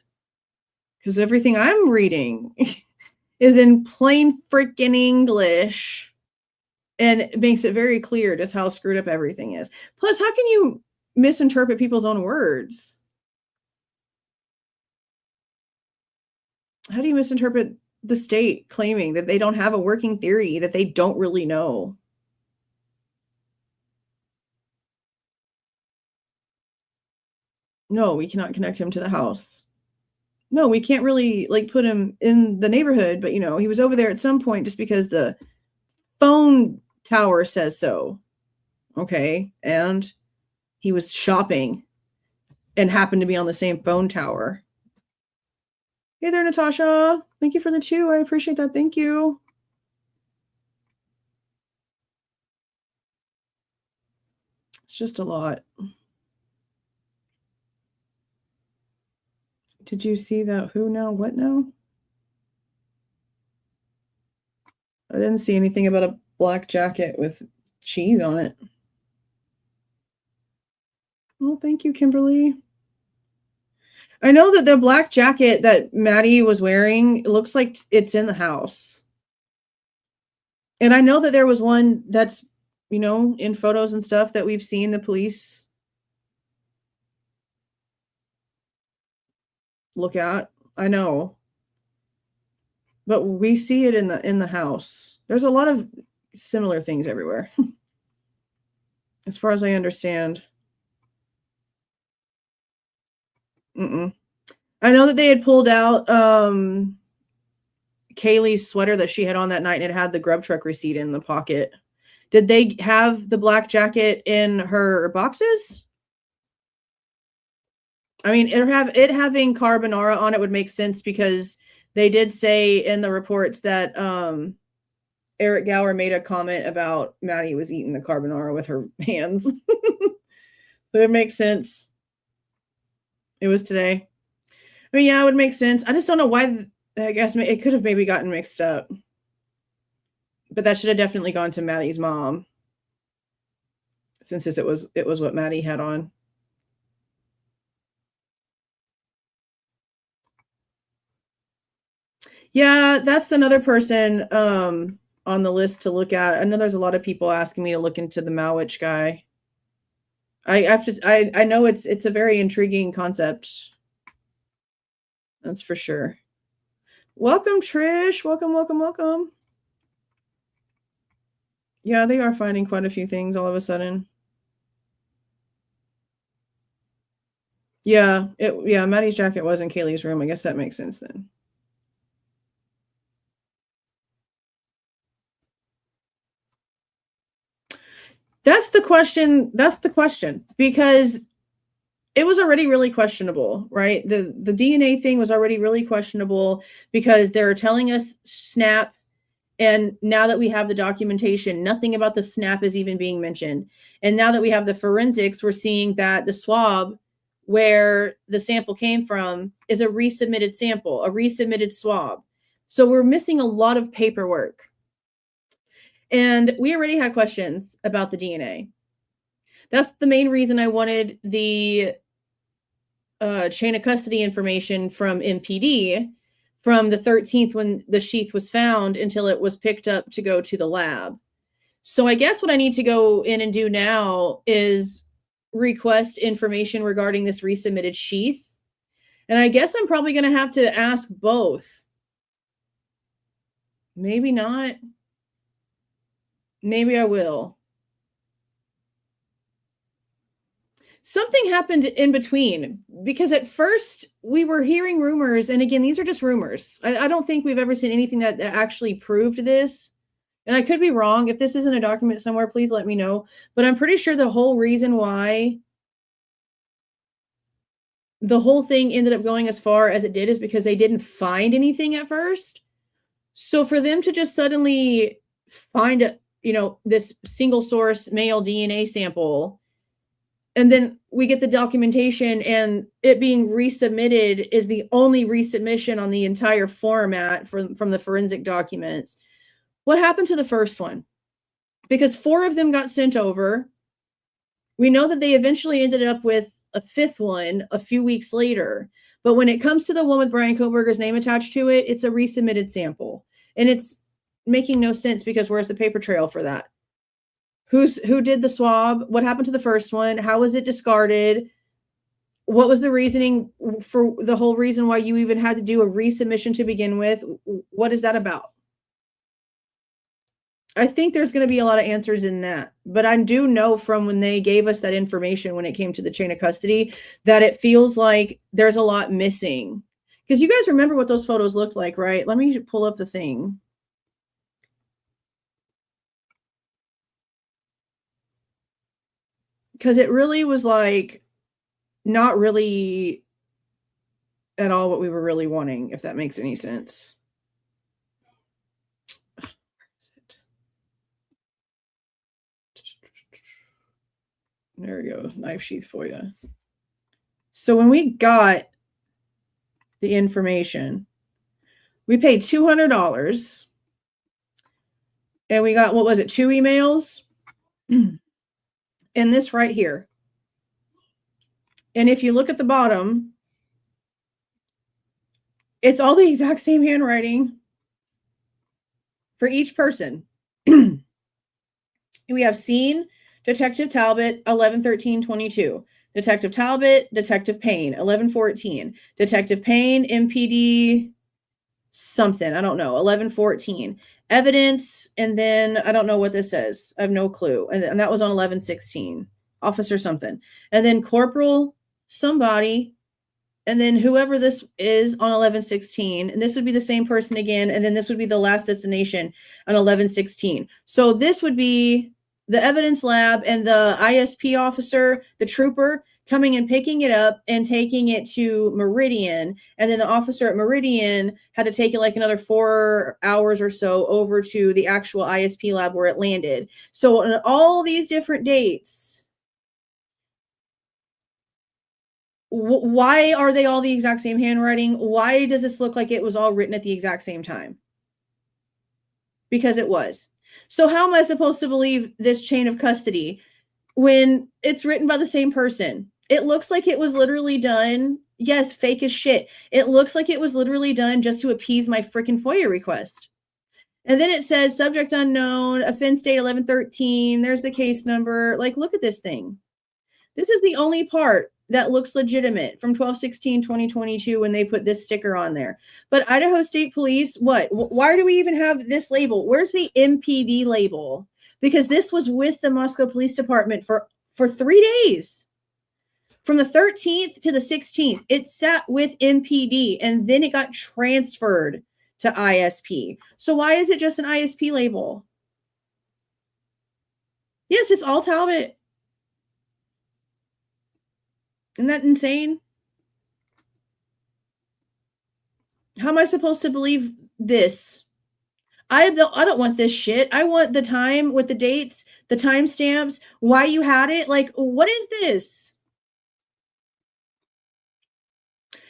Because everything I'm reading is in plain freaking English. And it makes it very clear just how screwed up everything is. Plus, how can you misinterpret people's own words? How do you misinterpret the state claiming that they don't have a working theory, that they don't really know? No, we cannot connect him to the house. No, we can't really like put him in the neighborhood, but you know, he was over there at some point just because the phone tower says so. Okay. And he was shopping and happened to be on the same phone tower. Hey there, Natasha. Thank you for the 2. I appreciate that. Thank you. It's just a lot. Did you see that who now, what now? I didn't see anything about a black jacket with cheese on it. Oh, thank you, Kimberly. I know that the black jacket that Maddie was wearing, it looks like it's in the house. And I know that there was one that's, in photos and stuff that we've seen the police look at. I know. But we see it in the house. There's a lot of similar things everywhere. As far as I understand. I know that they had pulled out Kaylee's sweater that she had on that night, and it had the grub truck receipt in the pocket. Did they have the black jacket in her boxes? I mean, it having carbonara on it would make sense because they did say in the reports that Eric Gower made a comment about Maddie was eating the carbonara with her hands. So it makes sense. It was today. I mean, yeah, it would make sense. I just don't know why. I guess it could have maybe gotten mixed up. But that should have definitely gone to Maddie's mom. Since it was what Maddie had on. Yeah, that's another person on the list to look at. I know there's a lot of people asking me to look into the Malwich guy. I know it's a very intriguing concept. That's for sure. Welcome, Trish. Welcome. Yeah, they are finding quite a few things all of a sudden. Yeah, Maddie's jacket was in Kaylee's room. I guess that makes sense then. That's the question, because it was already really questionable, right? The DNA thing was already really questionable because they're telling us snap, and now that we have the documentation, nothing about the snap is even being mentioned. And now that we have the forensics, we're seeing that the swab where the sample came from is a resubmitted sample, a resubmitted swab. So we're missing a lot of paperwork. And we already had questions about the DNA. That's the main reason I wanted the chain of custody information from MPD from the 13th when the sheath was found until it was picked up to go to the lab. So I guess what I need to go in and do now is request information regarding this resubmitted sheath. And I guess I'm probably going to have to ask both. Maybe not. Maybe I will. Something happened in between, because at first we were hearing rumors. And again, these are just rumors. I don't think we've ever seen anything that actually proved this. And I could be wrong. If this isn't a document somewhere, please let me know. But I'm pretty sure the whole reason why the whole thing ended up going as far as it did is because they didn't find anything at first. So for them to just suddenly find this single source male DNA sample, and then we get the documentation and it being resubmitted is the only resubmission on the entire format from the forensic documents. What happened to the first one? Because 4 of them got sent over. We know that they eventually ended up with a 5th one a few weeks later. But when it comes to the one with Bryan Kohberger's name attached to it, it's a resubmitted sample. And it's making no sense because where's the paper trail for that? Who did the swab? What happened to the first one? How was it discarded? What was the reasoning for the whole reason why you even had to do a resubmission to begin with? What is that about? I think there's going to be a lot of answers in that. But I do know from when they gave us that information when it came to the chain of custody that it feels like there's a lot missing. Because you guys remember what those photos looked like, right? Let me pull up the thing. Because it really was like not really at all what we were really wanting, if that makes any sense. Where is it? There we go. Knife sheath for you. So when we got the information, we paid $200 and we got, what was it, 2 emails? And this right here. And if you look at the bottom, It's all the exact same handwriting for each person. We have scene, Detective Talbot, 11/13/22. Detective Talbot, Detective Payne, 11/14. Detective Payne, MPD something, I don't know, 11/14. Evidence, and then I don't know what this says. I have no clue. And that was on 11/16. Officer something. And then Corporal somebody, and then whoever this is on 11/16, and this would be the same person again, and then this would be the last destination on 11/16. So this would be the evidence lab and the ISP officer, the trooper, coming and picking it up and taking it to Meridian, and then the officer at Meridian had to take it like another 4 hours or so over to the actual ISP lab where it landed. So on all these different dates, why are they all the exact same handwriting? Why does this look like it was all written at the exact same time? Because it was. So how am I supposed to believe this chain of custody when it's written by the same person? It looks like it was literally done. Yes, fake as shit. It looks like it was literally done just to appease my freaking FOIA request. And then it says subject unknown, offense date 11/13. There's the case number. Like, look at this thing. This is the only part that looks legitimate from 12/16/2022 when they put this sticker on there. But Idaho State Police, what? Why do we even have this label? Where's the MPD label? Because this was with the Moscow Police Department for 3 days. From the 13th to the 16th, it sat with MPD, and then it got transferred to ISP. So why is it just an ISP label? Yes, it's all Talbot. Isn't that insane? How am I supposed to believe this? I don't want this shit. I want the time with the dates, the timestamps, why you had it. Like, what is this?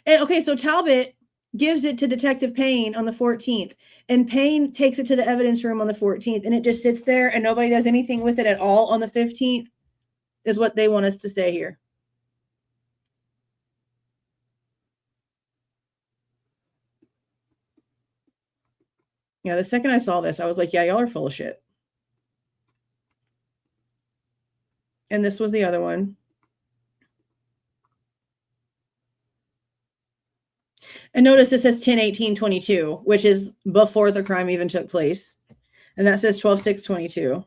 And okay, so Talbot gives it to Detective Payne on the 14th, and Payne takes it to the evidence room on the 14th, and it just sits there and nobody does anything with it at all on the 15th, is what they want us to stay here. Yeah, the second I saw this, I was like, yeah, y'all are full of shit. And this was the other one. And notice this says 10/18/22, which is before the crime even took place. And that says 12/6/22.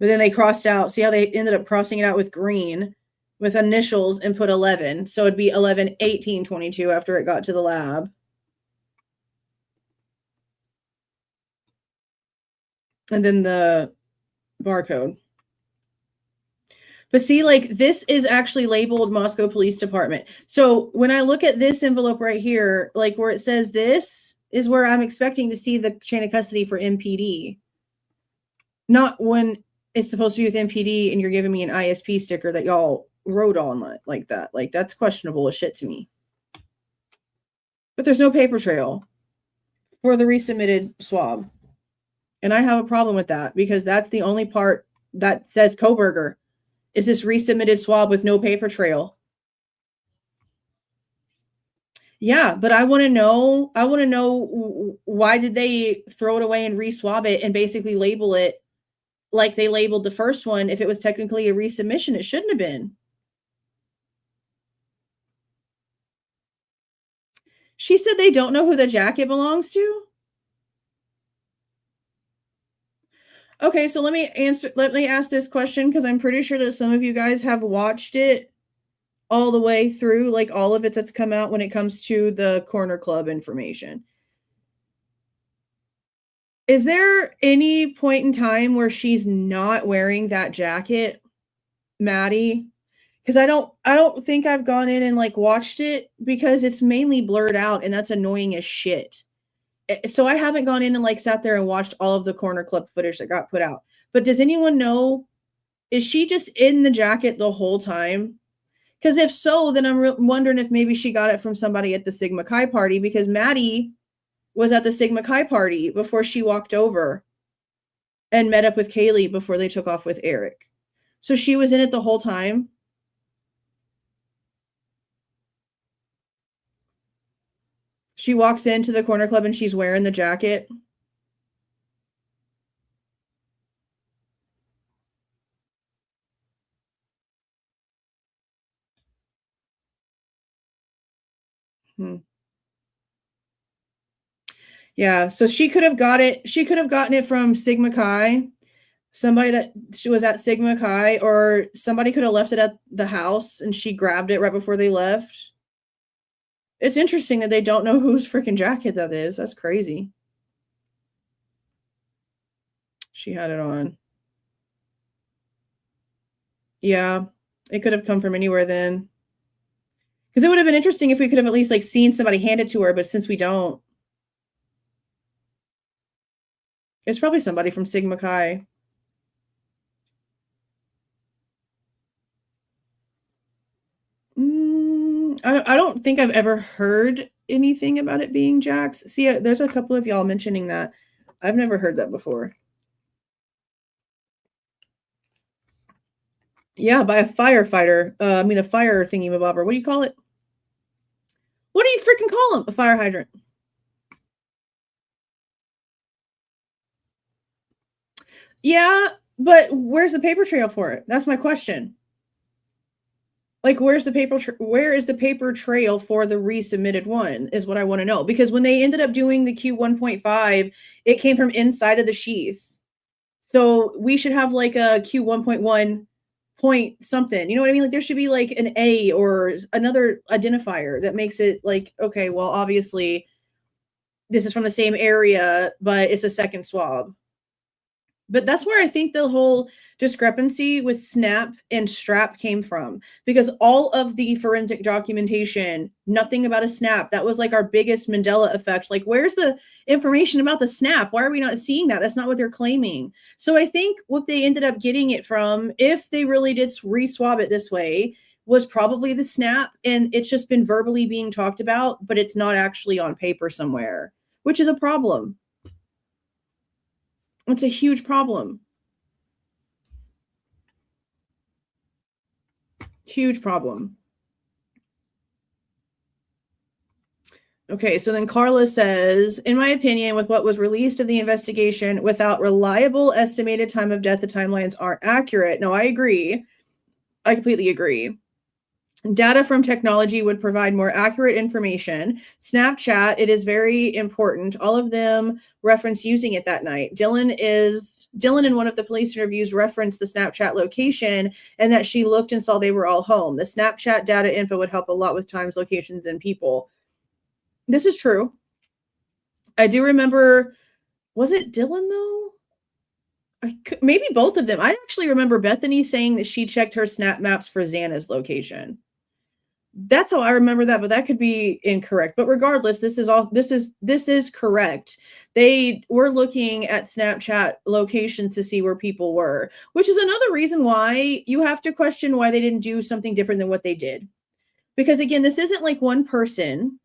But then they crossed out. See how they ended up crossing it out with green with initials and put 11. So it'd be 11/18/22 after it got to the lab. And then the barcode. But see, like, this is actually labeled Moscow Police Department. So when I look at this envelope right here, like where it says this is where I'm expecting to see the chain of custody for MPD. Not when it's supposed to be with MPD and you're giving me an ISP sticker that y'all wrote on like that. Like, that's questionable as shit to me. But there's no paper trail for the resubmitted swab. And I have a problem with that because that's the only part that says Kohberger. Is this resubmitted swab with no paper trail? Yeah, but I want to know why did they throw it away and reswab it and basically label it like they labeled the first one? If it was technically a resubmission, it shouldn't have been. She said they don't know who the jacket belongs to. Okay, so let me ask this question because I'm pretty sure that some of you guys have watched it all the way through, like all of it that's come out when it comes to the Corner Club information. Is there any point in time where she's not wearing that jacket, Maddie? Because I don't think I've gone in and like watched it because it's mainly blurred out and that's annoying as shit. So I haven't gone in and like sat there and watched all of the Corner Club footage that got put out. But does anyone know, is she just in the jacket the whole time? Because if so, then I'm wondering if maybe she got it from somebody at the Sigma Chi party, because Maddie was at the Sigma Chi party before she walked over and met up with Kaylee before they took off with Eric. So she was in it the whole time. She walks into the corner club and she's wearing the jacket. Hmm. Yeah, so she could have gotten it from Sigma Chi, somebody that she was at Sigma Chi, or somebody could have left it at the house and she grabbed it right before they left. It's interesting that they don't know whose freaking jacket that is. That's crazy. She had it on. Yeah, it could have come from anywhere then. Because it would have been interesting if we could have at least like seen somebody hand it to her, but since we don't, it's probably somebody from Sigma Chi. I don't think I've ever heard anything about it being Jax. See, there's a couple of y'all mentioning that. I've never heard that before. Yeah, by a firefighter. A fire thingy-mabobber. What do you call it? What do you freaking call them? A fire hydrant. Yeah, but where's the paper trail for it? That's my question. Like, where is the paper trail for the resubmitted one is what I want to know. Because when they ended up doing the Q1.5, it came from inside of the sheath. So we should have like a Q1.1 point something. You know what I mean? Like there should be like an A or another identifier that makes it like, okay, well, obviously this is from the same area, but it's a second swab. But that's where I think the whole discrepancy with SNAP and STRAP came from, because all of the forensic documentation, nothing about a SNAP. That was like our biggest Mandela effect. Like, where's the information about the SNAP? Why are we not seeing that? That's not what they're claiming. So I think what they ended up getting it from, if they really did re-swab it this way, was probably the SNAP. And it's just been verbally being talked about, but it's not actually on paper somewhere, which is a problem. It's a huge problem. Huge problem. Okay, so then Carla says, in my opinion, with what was released of the investigation, without reliable estimated time of death, the timelines aren't accurate. No, I agree. I completely agree. Data from technology would provide more accurate information. Snapchat, it is very important. All of them reference using it that night. Dylan in one of the police interviews referenced the Snapchat location and that she looked and saw they were all home. The Snapchat data info would help a lot with times, locations, and people. This is true. I do remember, was it Dylan though? Maybe both of them. I actually remember Bethany saying that she checked her snap maps for Xana's location. That's how I remember that, but that could be incorrect. But regardless, this is correct. They were looking at Snapchat locations to see where people were, which is another reason why you have to question why they didn't do something different than what they did. Because again, this isn't like one person.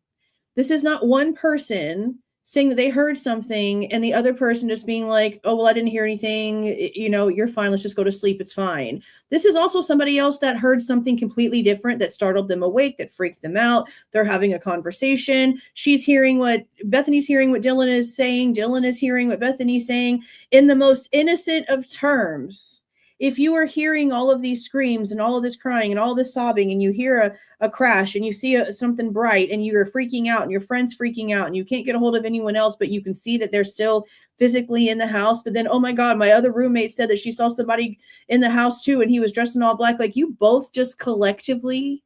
This is not one person saying that they heard something and the other person just being like, oh, well, I didn't hear anything. You're fine. Let's just go to sleep. It's fine. This is also somebody else that heard something completely different that startled them awake, that freaked them out. They're having a conversation. Bethany's hearing what Dylan is saying. Dylan is hearing what Bethany's saying in the most innocent of terms. If you are hearing all of these screams and all of this crying and all this sobbing, and you hear a crash and you see something bright and you're freaking out and your friend's freaking out and you can't get a hold of anyone else, but you can see that they're still physically in the house. But then, oh my God, my other roommate said that she saw somebody in the house too, and he was dressed in all black. Like, you both just collectively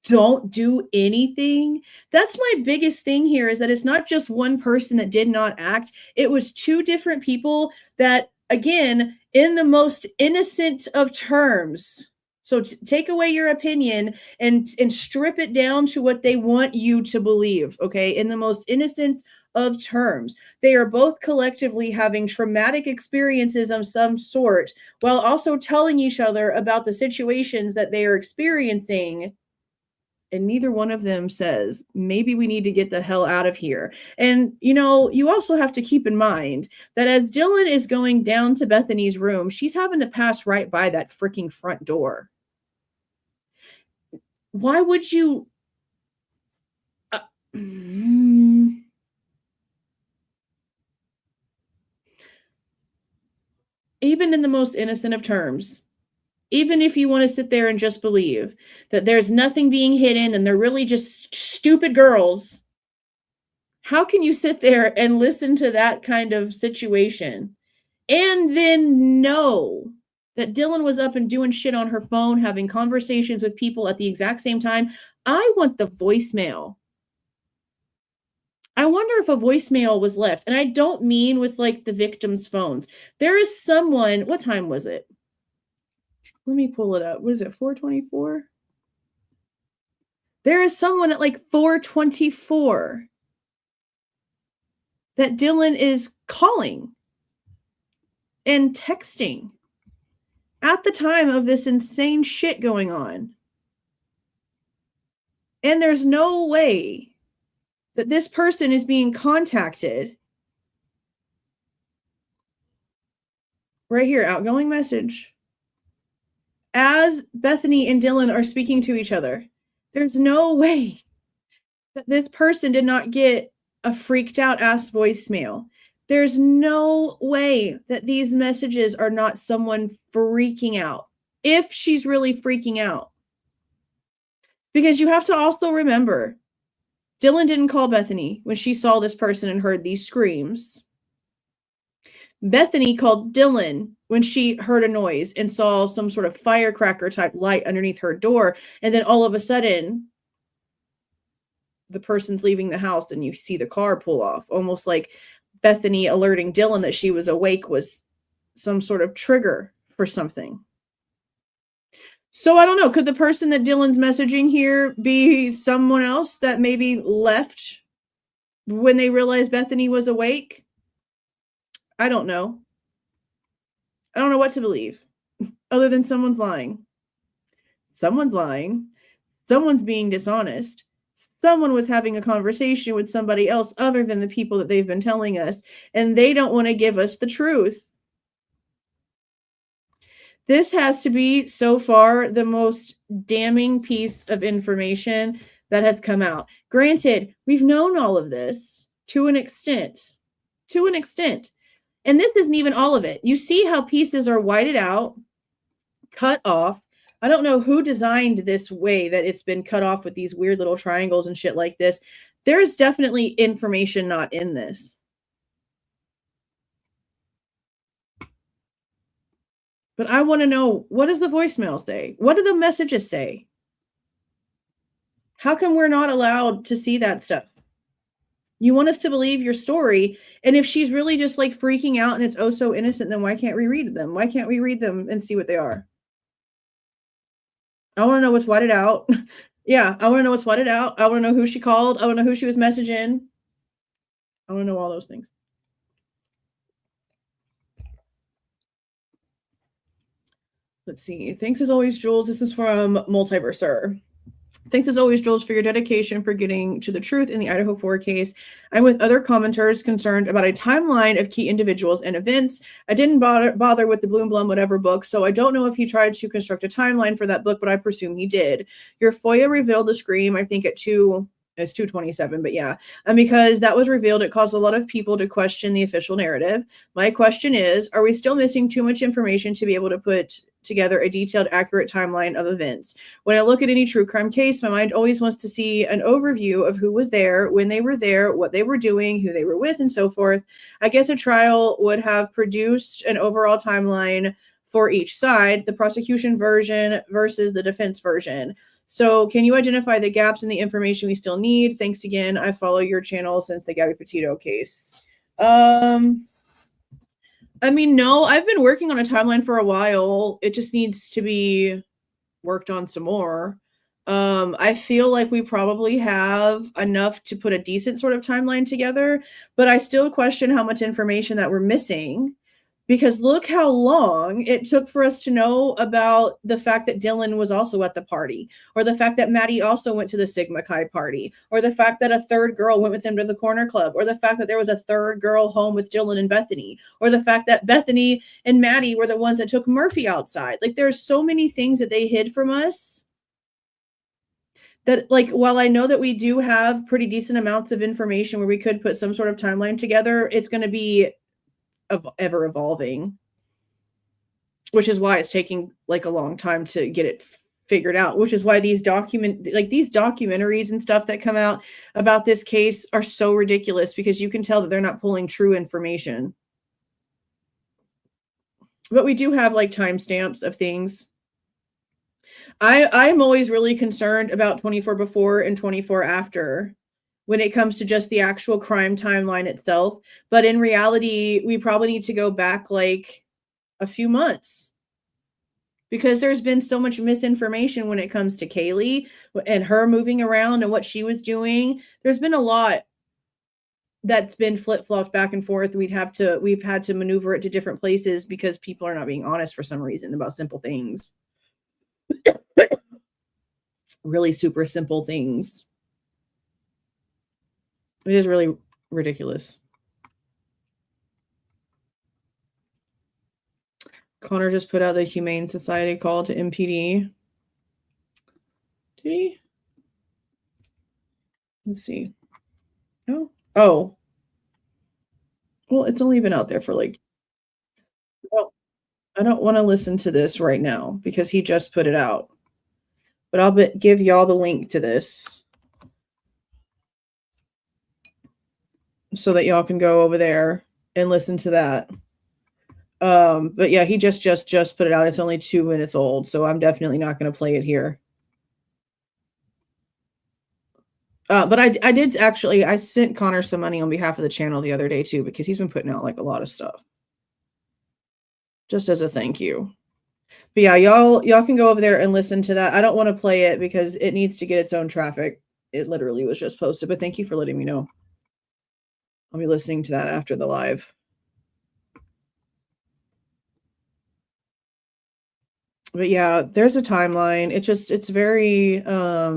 don't do anything. That's my biggest thing here, is that it's not just one person that did not act. It was two different people that, again, in the most innocent of terms. So take away your opinion and strip it down to what they want you to believe, okay? In the most innocent of terms. They are both collectively having traumatic experiences of some sort while also telling each other about the situations that they are experiencing. And neither one of them says, maybe we need to get the hell out of here. And, you also have to keep in mind that as Dylan is going down to Bethany's room, she's having to pass right by that freaking front door. Why would you? Even in the most innocent of terms, even if you want to sit there and just believe that there's nothing being hidden and they're really just stupid girls, how can you sit there and listen to that kind of situation and then know that Dylan was up and doing shit on her phone, having conversations with people at the exact same time? I want the voicemail. I wonder if a voicemail was left. And I don't mean with like the victim's phones. There is someone, what time was it? Let me pull it up. What is it, 4:24? There is someone at like 4:24 that Dylan is calling and texting at the time of this insane shit going on. And there's no way that this person is being contacted. Right here, outgoing message. As Bethany and Dylan are speaking to each other, there's no way that this person did not get a freaked out ass voicemail. There's no way that these messages are not someone freaking out, if she's really freaking out. Because you have to also remember, Dylan didn't call Bethany when she saw this person and heard these screams. Bethany called Dylan when she heard a noise and saw some sort of firecracker type light underneath her door. And then all of a sudden, the person's leaving the house and you see the car pull off, almost like Bethany alerting Dylan that she was awake was some sort of trigger for something. So I don't know. Could the person that Dylan's messaging here be someone else that maybe left when they realized Bethany was awake? I don't know. I don't know what to believe other than someone's lying. Someone's lying. Someone's being dishonest. Someone was having a conversation with somebody else other than the people that they've been telling us, and they don't want to give us the truth. This has to be, so far, the most damning piece of information that has come out. Granted, we've known all of this to an extent. To an extent. And this isn't even all of it. You see how pieces are whited out, cut off. I don't know who designed this way that it's been cut off with these weird little triangles and shit like this. There is definitely information not in this. But I want to know, what does the voicemail say? What do the messages say? How come we're not allowed to see that stuff? You want us to believe your story, and if she's really just like freaking out and it's oh so innocent, then why can't we read them? Why can't we read them and see what they are? I want to know what's whited out. Yeah, I want to know what's whited out. I want to know who she called. I want to know who she was messaging. I want to know all those things. Let's see. Thanks as always, Jules. This is from Multiverser. Thanks as always, Jules, for your dedication for getting to the truth in the Idaho 4 case. I'm with other commenters concerned about a timeline of key individuals and events. I didn't bother with the Bloom Blum whatever book, so I don't know if he tried to construct a timeline for that book, but I presume he did. Your FOIA revealed the scream, I think, at 2:27, but yeah. And because that was revealed, it caused a lot of people to question the official narrative. My question is, are we still missing too much information to be able to put together a detailed, accurate timeline of events? When I look at any true crime case, my mind always wants to see an overview of who was there, when they were there, what they were doing, who they were with, and so forth. I guess a trial would have produced an overall timeline for each side, the prosecution version versus the defense version. So can you identify the gaps in the information we still need? Thanks again. I follow your channel since the Gabby Petito case. I mean, no, I've been working on a timeline for a while. It just needs to be worked on some more. I feel like we probably have enough to put a decent sort of timeline together, but I still question how much information that we're missing. Because look how long it took for us to know about the fact that Dylan was also at the party, or the fact that Maddie also went to the Sigma Chi party, or the fact that a third girl went with him to the corner club, or the fact that there was a third girl home with Dylan and Bethany, or the fact that Bethany and Maddie were the ones that took Murphy outside. Like, there's so many things that they hid from us that, like, while I know that we do have pretty decent amounts of information where we could put some sort of timeline together, it's going to be ever evolving, which is why it's taking like a long time to get it figured out, which is why these documentaries and stuff that come out about this case are so ridiculous, because you can tell that they're not pulling true information. But we do have like timestamps of things. I'm always really concerned about 24 before and 24 after when it comes to just the actual crime timeline itself. But in reality, we probably need to go back like a few months, because there's been so much misinformation when it comes to Kaylee and her moving around and what she was doing. There's been a lot that's been flip-flopped back and forth. We've had to maneuver it to different places because people are not being honest for some reason about simple things. Really super simple things. It is really ridiculous. Connor just put out the Humane Society call to MPD. Did he? Let's see. Oh. Well, it's only been out there for like... Well, I don't want to listen to this right now because he just put it out. But I'll give y'all the link to this so that y'all can go over there and listen to that. But yeah, he just put it out. It's only 2 minutes old, so I'm definitely not going to play it here. But I did actually, I sent Connor some money on behalf of the channel the other day too, because he's been putting out like a lot of stuff just as a thank you. But yeah, y'all can go over there and listen to that. I don't want to play it because it needs to get its own traffic. It literally was just posted, but thank you for letting me know. I'll be listening to that after the live. But yeah, there's a timeline. It's very, I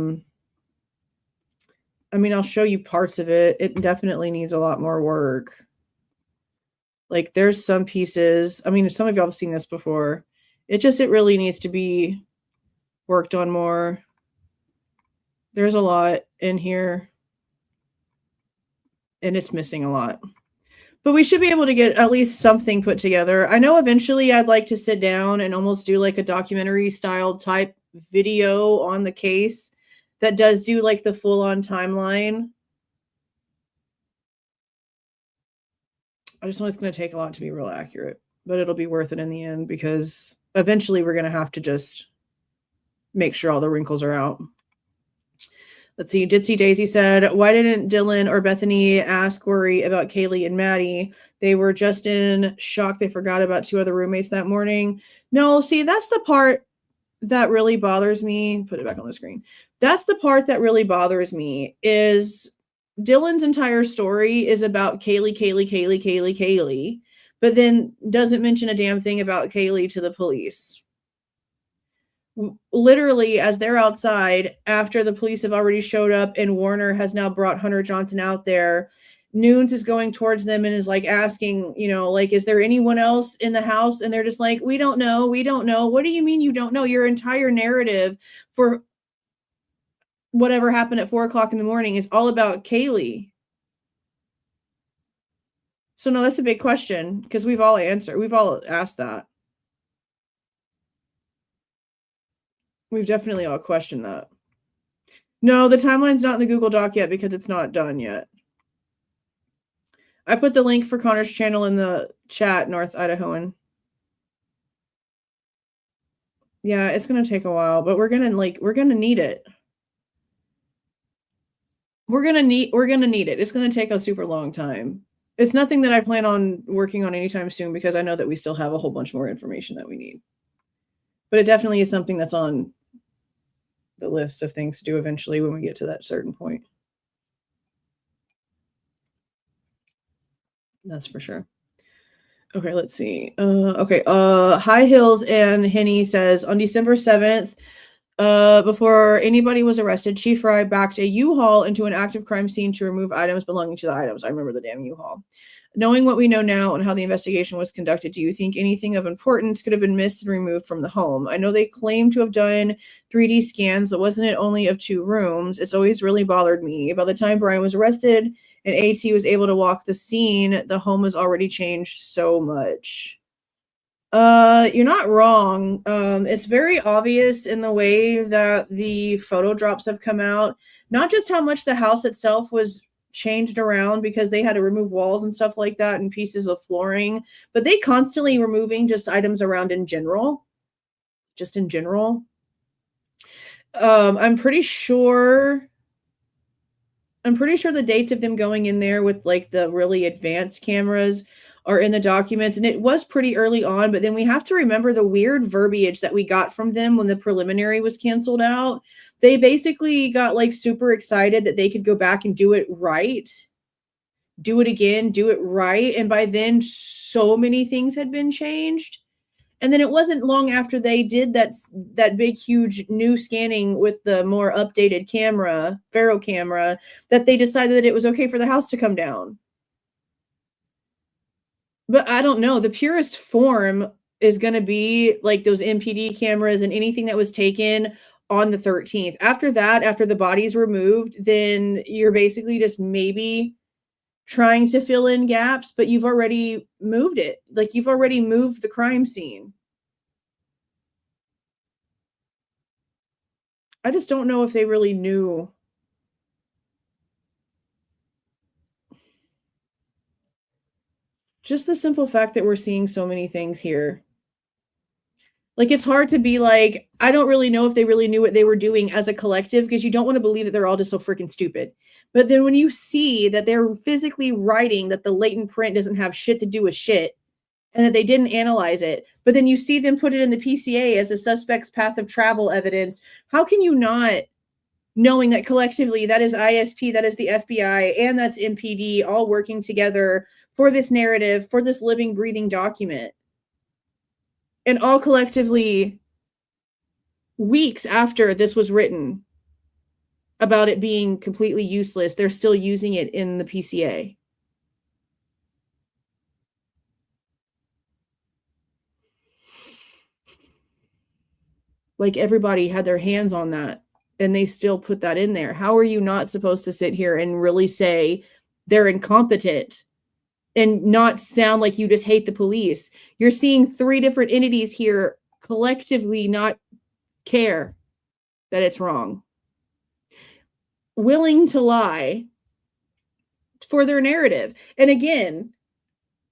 mean, I'll show you parts of it. It definitely needs a lot more work. Like there's some pieces. I mean, some of y'all have seen this before. It really needs to be worked on more. There's a lot in here and it's missing a lot. But we should be able to get at least something put together. I know eventually I'd like to sit down and almost do like a documentary style type video on the case that does do like the full on timeline. I just know it's going to take a lot to be real accurate, but it'll be worth it in the end because eventually we're going to have to just make sure all the wrinkles are out. Let's see. Ditsy Daisy said, why didn't Dylan or Bethany ask Worry about Kaylee and Maddie? They were just in shock. They forgot about 2 other roommates that morning. No, see, that's the part that really bothers me. Put it back on the screen. That's the part that really bothers me is Dylan's entire story is about Kaylee, but then doesn't mention a damn thing about Kaylee to the police. Literally, as they're outside, after the police have already showed up and Warner has now brought Hunter Johnson out there, Nunes is going towards them and is like asking, you know, like, is there anyone else in the house? And they're just like, we don't know. What do you mean you don't know? Your entire narrative for whatever happened at 4 o'clock in the morning is all about Kaylee. So no, that's a big question because we've all asked that. We've definitely all questioned that. No, the timeline's not in the Google Doc yet because it's not done yet. I put the link for Connor's channel in the chat, North Idahoan. Yeah, it's going to take a while, but we're going to need it. We're going to need it. It's going to take a super long time. It's nothing that I plan on working on anytime soon because I know that we still have a whole bunch more information that we need. But it definitely is something that's on the list of things to do eventually when we get to that certain point. That's for sure. Okay, let's see. High Hills and Henny says on December 7th, Before anybody was arrested, Chief Fry backed a U-Haul into an active crime scene to remove items belonging to the items. I remember the damn U-Haul. Knowing what we know now and how the investigation was conducted, do you think anything of importance could have been missed and removed from the home? I know they claim to have done 3D scans, but wasn't it only of 2 rooms? It's always really bothered me. By the time Bryan was arrested and AT was able to walk the scene, the home was already changed so much. You're not wrong. It's very obvious in the way that the photo drops have come out, not just how much the house itself was changed around because they had to remove walls and stuff like that and pieces of flooring, but they constantly removing just items around in general, just in general. I'm pretty sure the dates of them going in there with like the really advanced cameras are in the documents, and it was pretty early on, but then we have to remember the weird verbiage that we got from them when the preliminary was canceled out. They basically got like super excited that they could go back and do it right, do it again, do it right, and by then so many things had been changed. And then it wasn't long after they did that big, huge new scanning with the more updated camera, Faro camera, that they decided that it was okay for the house to come down. But I don't know. The purest form is going to be like those MPD cameras and anything that was taken on the 13th. After that, after the body's removed, then you're basically just maybe trying to fill in gaps, but you've already moved it. Like you've already moved the crime scene. I just don't know if they really knew. Just the simple fact that we're seeing so many things here. Like, it's hard to be like, I don't really know if they really knew what they were doing as a collective, because you don't want to believe that they're all just so freaking stupid. But then when you see that they're physically writing that the latent print doesn't have shit to do with shit, and that they didn't analyze it, but then you see them put it in the PCA as a suspect's path of travel evidence, how can you not, knowing that collectively that is ISP, that is the FBI, and that's MPD all working together for this narrative, for this living, breathing document? And all collectively, weeks after this was written about it being completely useless, they're still using it in the PCA. Like, everybody had their hands on that, and they still put that in there. How are you not supposed to sit here and really say they're incompetent and not sound like you just hate the police? You're seeing 3 different entities here collectively not care that it's wrong, willing to lie for their narrative. And again,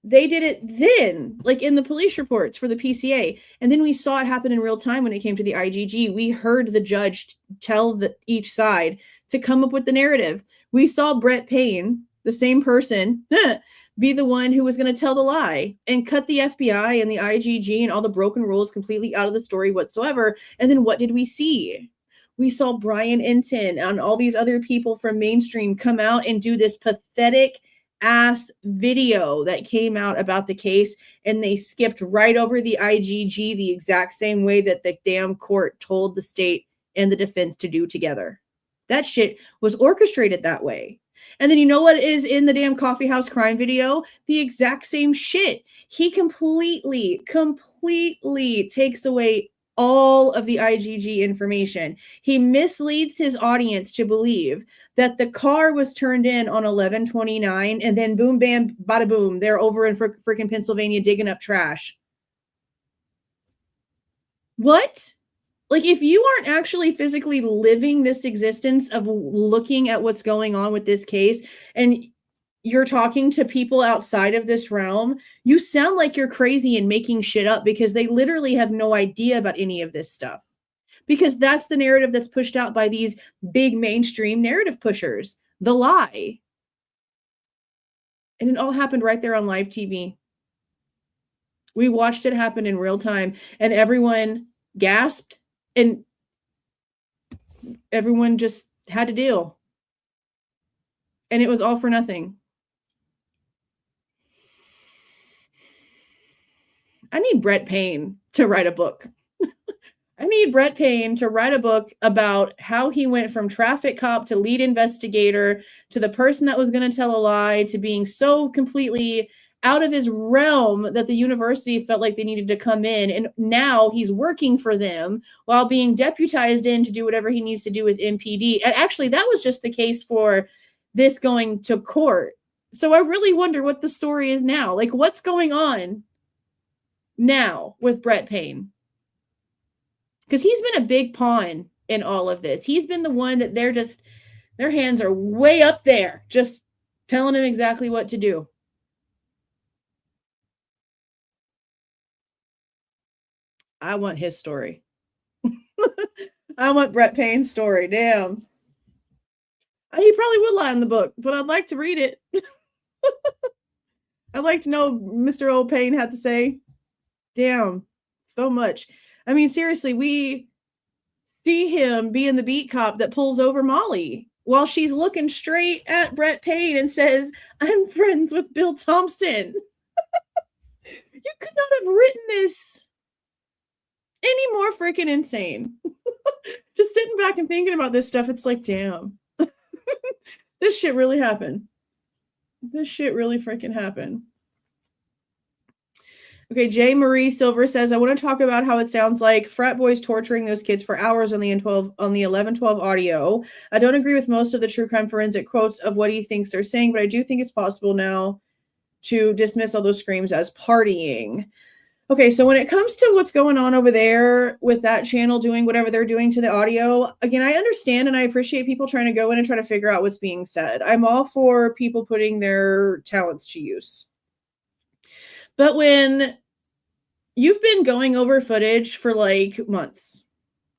they did it then, like in the police reports for the PCA. And then we saw it happen in real time when it came to the IGG. We heard the judge tell each side to come up with the narrative. We saw Brett Payne, the same person, be the one who was going to tell the lie and cut the FBI and the IGG and all the broken rules completely out of the story whatsoever. And then what did we see? We saw Brian Enton and all these other people from mainstream come out and do this pathetic ass video that came out about the case, and they skipped right over the IGG the exact same way that the damn court told the state and the defense to do together. That shit was orchestrated that way. And then you know what is in the damn coffee house crime video? The exact same shit. He completely takes away all of the IGG information. He misleads his audience to believe that the car was turned in on 11/29, and then boom, bam, bada boom, they're over in freaking Pennsylvania digging up trash. What? Like, if you aren't actually physically living this existence of looking at what's going on with this case, and you're talking to people outside of this realm, you sound like you're crazy and making shit up, because they literally have no idea about any of this stuff. Because that's the narrative that's pushed out by these big mainstream narrative pushers, the lie. And it all happened right there on live TV. We watched it happen in real time, and everyone gasped, and everyone just had to deal. And it was all for nothing. I need Brett Payne to write a book. I need Brett Payne to write a book about how he went from traffic cop to lead investigator to the person that was going to tell a lie to being so completely out of his realm that the university felt like they needed to come in. And now he's working for them while being deputized in to do whatever he needs to do with MPD. And actually, that was just the case for this going to court. So I really wonder what the story is now. Like, what's going on now with Brett Payne? Because he's been a big pawn in all of this. He's been the one that their hands are way up there, just telling him exactly what to do. I want his story. I want Brett Payne's story. Damn. He probably would lie in the book, but I'd like to read it. I'd like to know what Mr. Old Payne had to say. Damn, so much. I mean, seriously, we see him being the beat cop that pulls over Molly while she's looking straight at Brett Payne and says, "I'm friends with Bill Thompson." You could not have written this any more freaking insane. Just sitting back and thinking about this stuff, it's like, damn. This shit really happened. This shit really freaking happened. Okay, J. Marie Silver says, I want to talk about how it sounds like frat boys torturing those kids for hours on the 1112 audio. I don't agree with most of the true crime forensic quotes of what he thinks they're saying, but I do think it's possible now to dismiss all those screams as partying. Okay, so when it comes to what's going on over there with that channel doing whatever they're doing to the audio, again, I understand and I appreciate people trying to go in and try to figure out what's being said. I'm all for people putting their talents to use. But when you've been going over footage for like months,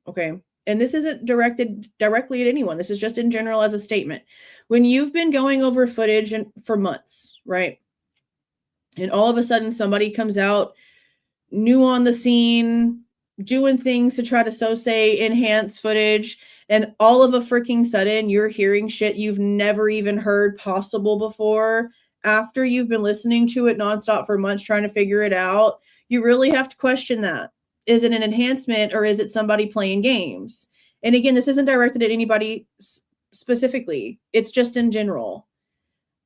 okay, and this isn't directed directly at anyone, this is just in general as a statement. When you've been going over footage for months, right, and all of a sudden somebody comes out new on the scene, doing things to try to say enhance footage, and all of a freaking sudden you're hearing shit you've never even heard possible before after you've been listening to it nonstop for months trying to figure it out, you really have to question that. Is it an enhancement or is it somebody playing games? And again, this isn't directed at anybody specifically. It's just in general.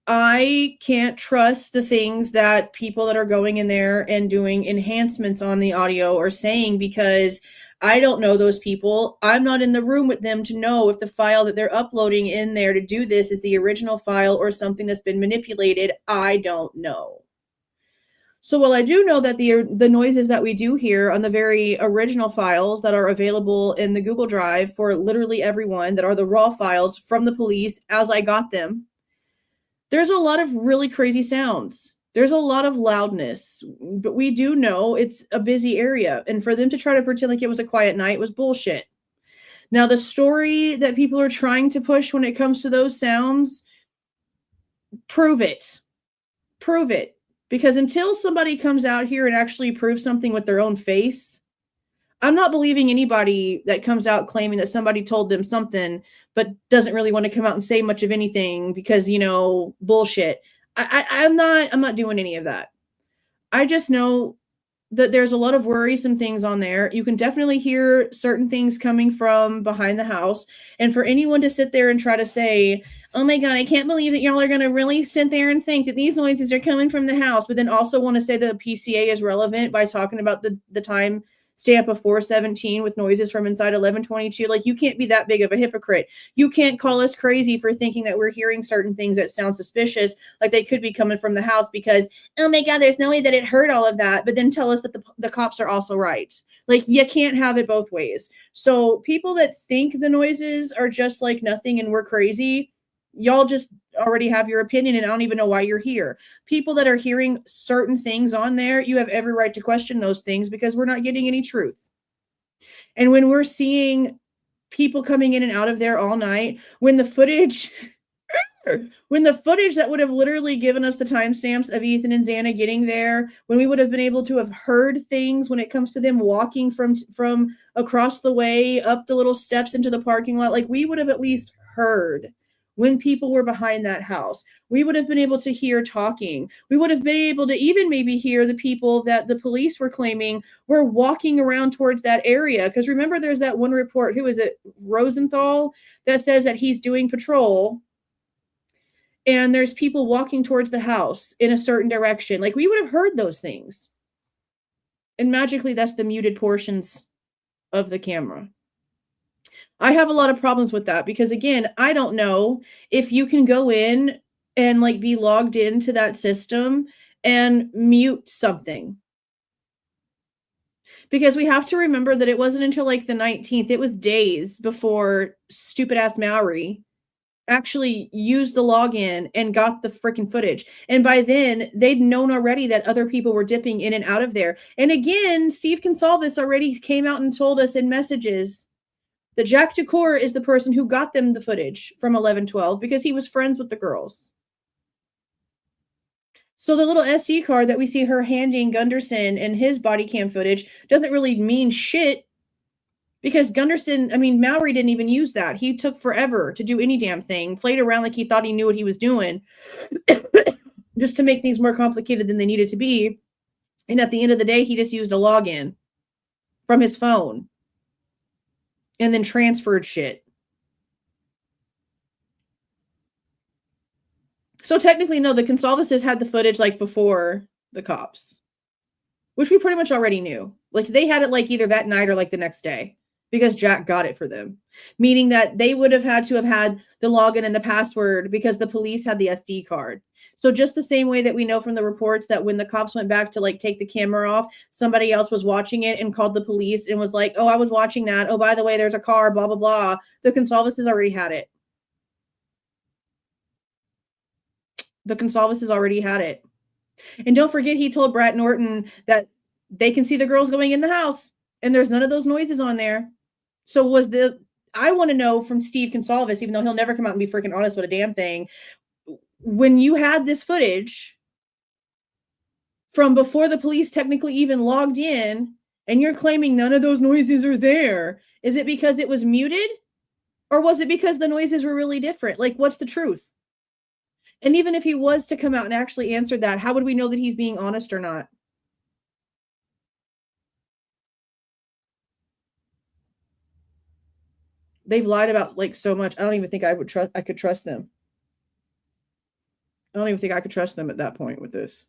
I can't trust the things that people that are going in there and doing enhancements on the audio are saying because I don't know those people. I'm not in the room with them to know if the file that they're uploading in there to do this is the original file or something that's been manipulated. I don't know. So while I do know that the noises that we do hear on the very original files that are available in the Google Drive for literally everyone that are the raw files from the police as I got them, there's a lot of really crazy sounds. There's a lot of loudness, but we do know it's a busy area. And for them to try to pretend like it was a quiet night was bullshit. Now, the story that people are trying to push when it comes to those sounds, prove it. Prove it. Because until somebody comes out here and actually proves something with their own face, I'm not believing anybody that comes out claiming that somebody told them something, but doesn't really want to come out and say much of anything because, bullshit. I'm not doing any of that. I just know that there's a lot of worrisome things on there. You can definitely hear certain things coming from behind the house. And for anyone to sit there and try to say, oh my God, I can't believe that y'all are going to really sit there and think that these noises are coming from the house, but then also want to say that the PCA is relevant by talking about the time stamp of 417 with noises from inside 1122. Like, you can't be that big of a hypocrite. You can't call us crazy for thinking that we're hearing certain things that sound suspicious, like they could be coming from the house because, oh my God, there's no way that it heard all of that, but then tell us that the cops are also right. Like, you can't have it both ways. So people that think the noises are just like nothing and we're crazy, y'all just already have your opinion and I don't even know why you're here. People that are hearing certain things on there, you have every right to question those things because we're not getting any truth. And when we're seeing people coming in and out of there all night, when the footage that would have literally given us the timestamps of Ethan and Xana getting there, when we would have been able to have heard things when it comes to them walking from across the way up the little steps into the parking lot, like we would have at least heard when people were behind that house. We would have been able to hear talking. We would have been able to even maybe hear the people that the police were claiming were walking around towards that area. Because remember, there's that one report, who is it, Rosenthal, that says that he's doing patrol and there's people walking towards the house in a certain direction. Like, we would have heard those things. And magically, that's the muted portions of the camera. I have a lot of problems with that because, again, I don't know if you can go in and like be logged into that system and mute something. Because we have to remember that it wasn't until like the 19th, it was days before stupid ass Maori actually used the login and got the freaking footage. And by then, they'd known already that other people were dipping in and out of there. And again, Steve Goncalves already came out and told us in messages that Jack Ducour is the person who got them the footage from 11/12 because he was friends with the girls. So the little SD card that we see her handing Gunderson and his body cam footage doesn't really mean shit because Gunderson, I mean, Mallory didn't even use that. He took forever to do any damn thing, played around like he thought he knew what he was doing just to make things more complicated than they needed to be. And at the end of the day, he just used a login from his phone and then transferred shit. So technically, no, the Goncalveses had the footage like before the cops, which we pretty much already knew. Like, they had it like either that night or like the next day because Jack got it for them, meaning that they would have had to have had the login and the password because the police had the SD card. So just the same way that we know from the reports that when the cops went back to like take the camera off, somebody else was watching it and called the police and was like, oh, I was watching that. Oh, by the way, there's a car, blah, blah, blah. The Goncalveses already had it. The Goncalveses already had it. And don't forget, he told Brett Norton that they can see the girls going in the house and there's none of those noises on there. So I want to know from Steve Goncalves, even though he'll never come out and be freaking honest with a damn thing, when you had this footage from before the police technically even logged in and you're claiming none of those noises are there, is it because it was muted or was it because the noises were really different? Like, what's the truth? And even if he was to come out and actually answer that, how would we know that he's being honest or not? They've lied about like so much. I don't even think I could trust them. I don't even think I could trust them at that point with this.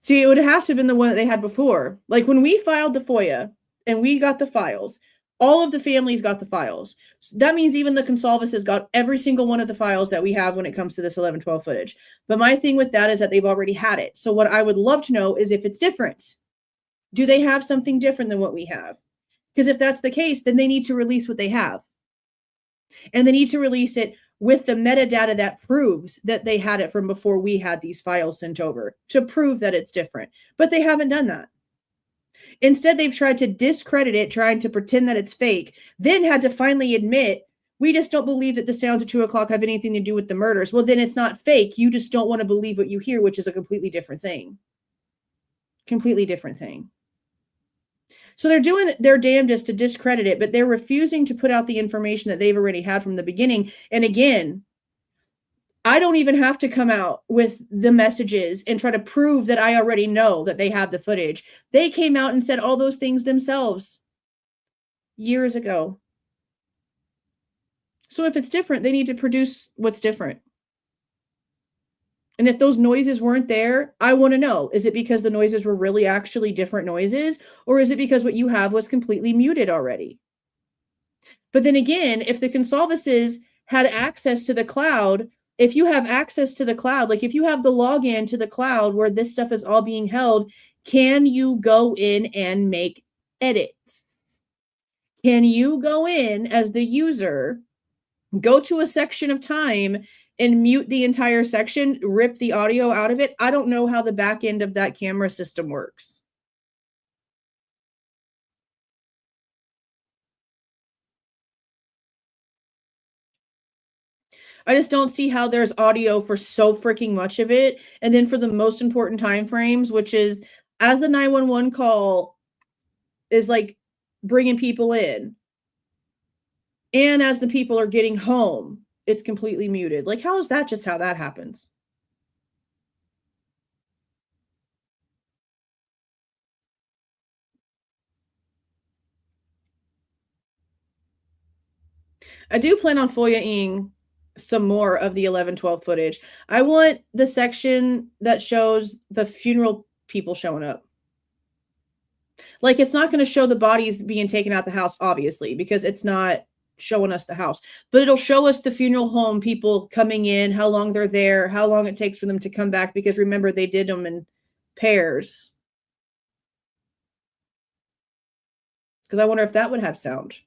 See, it would have to have been the one that they had before. Like when we filed the FOIA and we got the files, all of the families got the files. So that means even the Goncalveses got every single one of the files that we have when it comes to this 11/12 footage. But my thing with that is that they've already had it. So what I would love to know is if it's different. Do they have something different than what we have? Because if that's the case, then they need to release what they have. And they need to release it with the metadata that proves that they had it from before we had these files sent over to prove that it's different. But they haven't done that. Instead, they've tried to discredit it, trying to pretend that it's fake, then had to finally admit, we just don't believe that the sounds at 2:00 have anything to do with the murders. Well, then it's not fake. You just don't want to believe what you hear, which is a completely different thing. Completely different thing. So they're doing their damnedest to discredit it, but they're refusing to put out the information that they've already had from the beginning. And again, I don't even have to come out with the messages and try to prove that I already know that they have the footage. They came out and said all those things themselves years ago. So if it's different, they need to produce what's different. And if those noises weren't there, I want to know, is it because the noises were really actually different noises? Or is it because what you have was completely muted already? But then again, if the Goncalveses had access to the cloud, if you have access to the cloud, like if you have the login to the cloud where this stuff is all being held, can you go in and make edits? Can you go in as the user, go to a section of time and mute the entire section, rip the audio out of it? I don't know how the back end of that camera system works. I just don't see how there's audio for so freaking much of it. And then for the most important time frames, which is as the 911 call is like bringing people in And as the people are getting home, it's completely muted. Like, how is that just how that happens? I do plan on FOIA-ing some more of the 11/12 footage. I want the section that shows the funeral people showing up. Like, it's not going to show the bodies being taken out the house, obviously, because it's not showing us the house, but it'll show us the funeral home people coming in, how long they're there, how long it takes for them to come back, because remember, they did them in pairs. Because I wonder if that would have sound.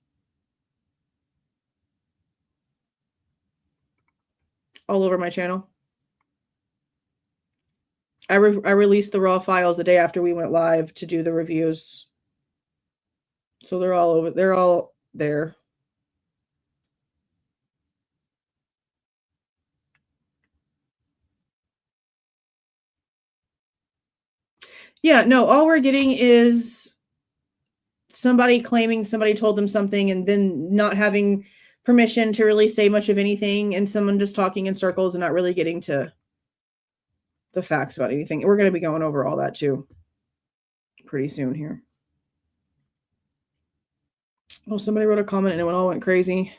All over my channel. I released the raw files the day after we went live to do the reviews. So they're all over. They're all there. Yeah, no, all we're getting is somebody claiming somebody told them something and then not having permission to really say much of anything, and someone just talking in circles and not really getting to the facts about anything. We're going to be going over all that too pretty soon here. Oh, somebody wrote a comment and it all went crazy.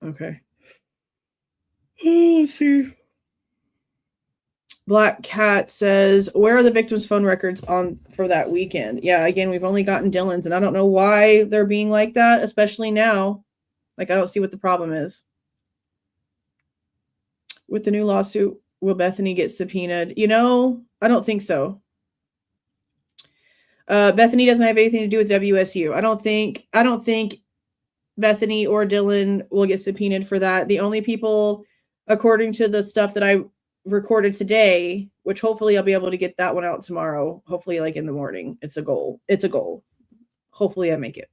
Okay. Let's see. Black Cat says, where are the victims' phone records on for that weekend? Yeah, again, we've only gotten Dylan's, and I don't know why they're being like that, especially now. Like, I don't see what the problem is. With the new lawsuit, will Bethany get subpoenaed? You know, I don't think so. Bethany doesn't have anything to do with WSU. I don't think Bethany or Dylan will get subpoenaed for that. The only people, according to the stuff that I recorded today, which hopefully I'll be able to get that one out tomorrow, hopefully like in the morning. It's a goal. Hopefully I make it.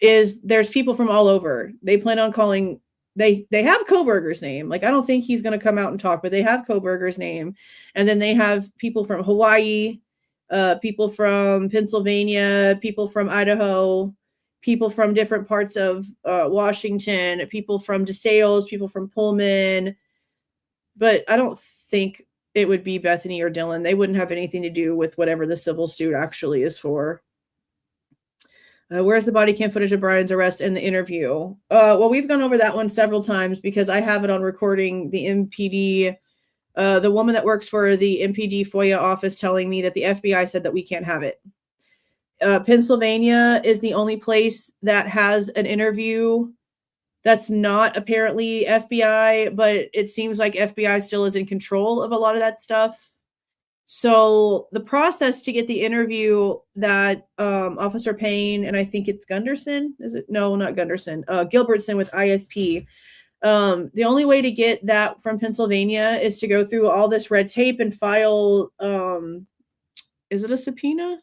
Is there's people from all over. They plan on calling. They have Kohberger's name. Like, I don't think he's going to come out and talk, but they have Kohberger's name. And then they have people from Hawaii, people from Pennsylvania, people from Idaho, people from different parts of Washington, people from DeSales, people from Pullman. But I don't think it would be Bethany or Dylan. They wouldn't have anything to do with whatever the civil suit actually is for. Where's the body cam footage of Bryan's arrest and the interview? Well, we've gone over that one several times because I have it on recording. The MPD, the woman that works for the MPD FOIA office telling me that the FBI said that we can't have it. Pennsylvania is the only place that has an interview that's not apparently FBI, but it seems like FBI still is in control of a lot of that stuff. So the process to get the interview that Officer Payne, and I think it's Gunderson, is it? No, not Gunderson. Gilbertson with ISP. The only way to get that from Pennsylvania is to go through all this red tape and file, is it a subpoena?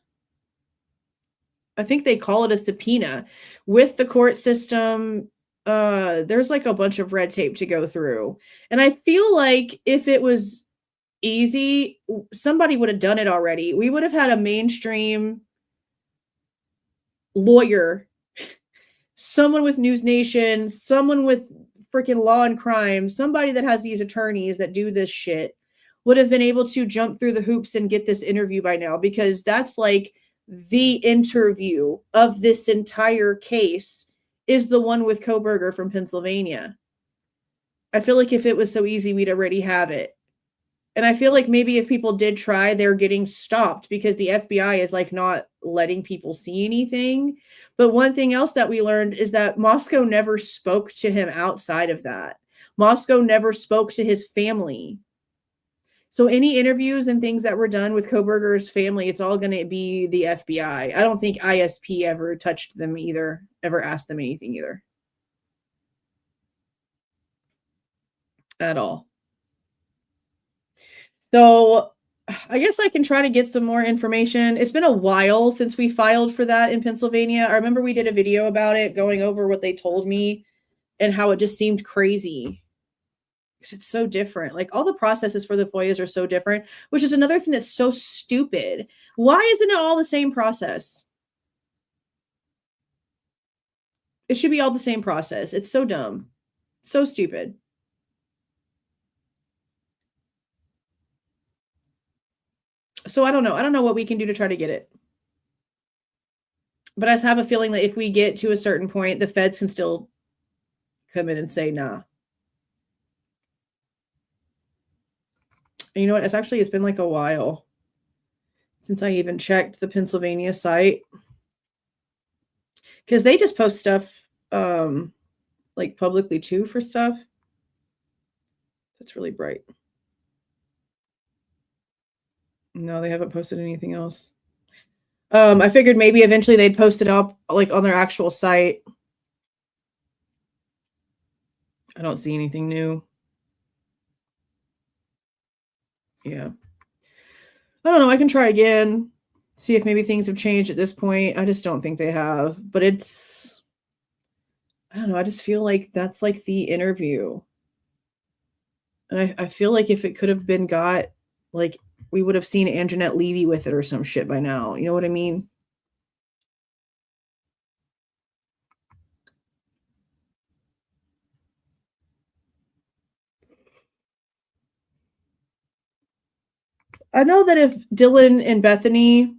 I think they call it a subpoena with the court system. There's like a bunch of red tape to go through. And I feel like if it was easy, somebody would have done it already. We would have had a mainstream lawyer, someone with News Nation, someone with freaking Law and Crime, somebody that has these attorneys that do this shit would have been able to jump through the hoops and get this interview by now, because that's like the interview of this entire case is the one with Kohberger from Pennsylvania. I feel like if it was so easy, we'd already have it. And I feel like maybe if people did try, they're getting stopped because the FBI is like not letting people see anything. But one thing else that we learned is that Moscow never spoke to him outside of that. Moscow never spoke to his family. So any interviews and things that were done with Kohberger's family, it's all going to be the FBI. I don't think ISP ever touched them either, ever asked them anything either. At all. So I guess I can try to get some more information. It's been a while since we filed for that in Pennsylvania. I remember we did a video about it, going over what they told me and how it just seemed crazy. Because it's so different. Like, all the processes for the FOIAs are so different, which is another thing that's so stupid. Why isn't it all the same process? It should be all the same process. It's so dumb. So stupid. So I don't know. I don't know what we can do to try to get it. But I just have a feeling that if we get to a certain point, the feds can still come in and say, nah. And you know what? It's been like a while since I even checked the Pennsylvania site. Because they just post stuff like publicly too for stuff. That's really bright. No, they haven't posted anything else. I figured maybe eventually they'd post it up like on their actual site. I don't see anything new. Yeah. I don't know. I can try again, see if maybe things have changed at this point. I just don't think they have. But I don't know. I just feel like that's like the interview. And I feel like if it could have been got, like, we would have seen Anjanette Levy with it or some shit by now. You know what I mean? I know that if Dylan and Bethany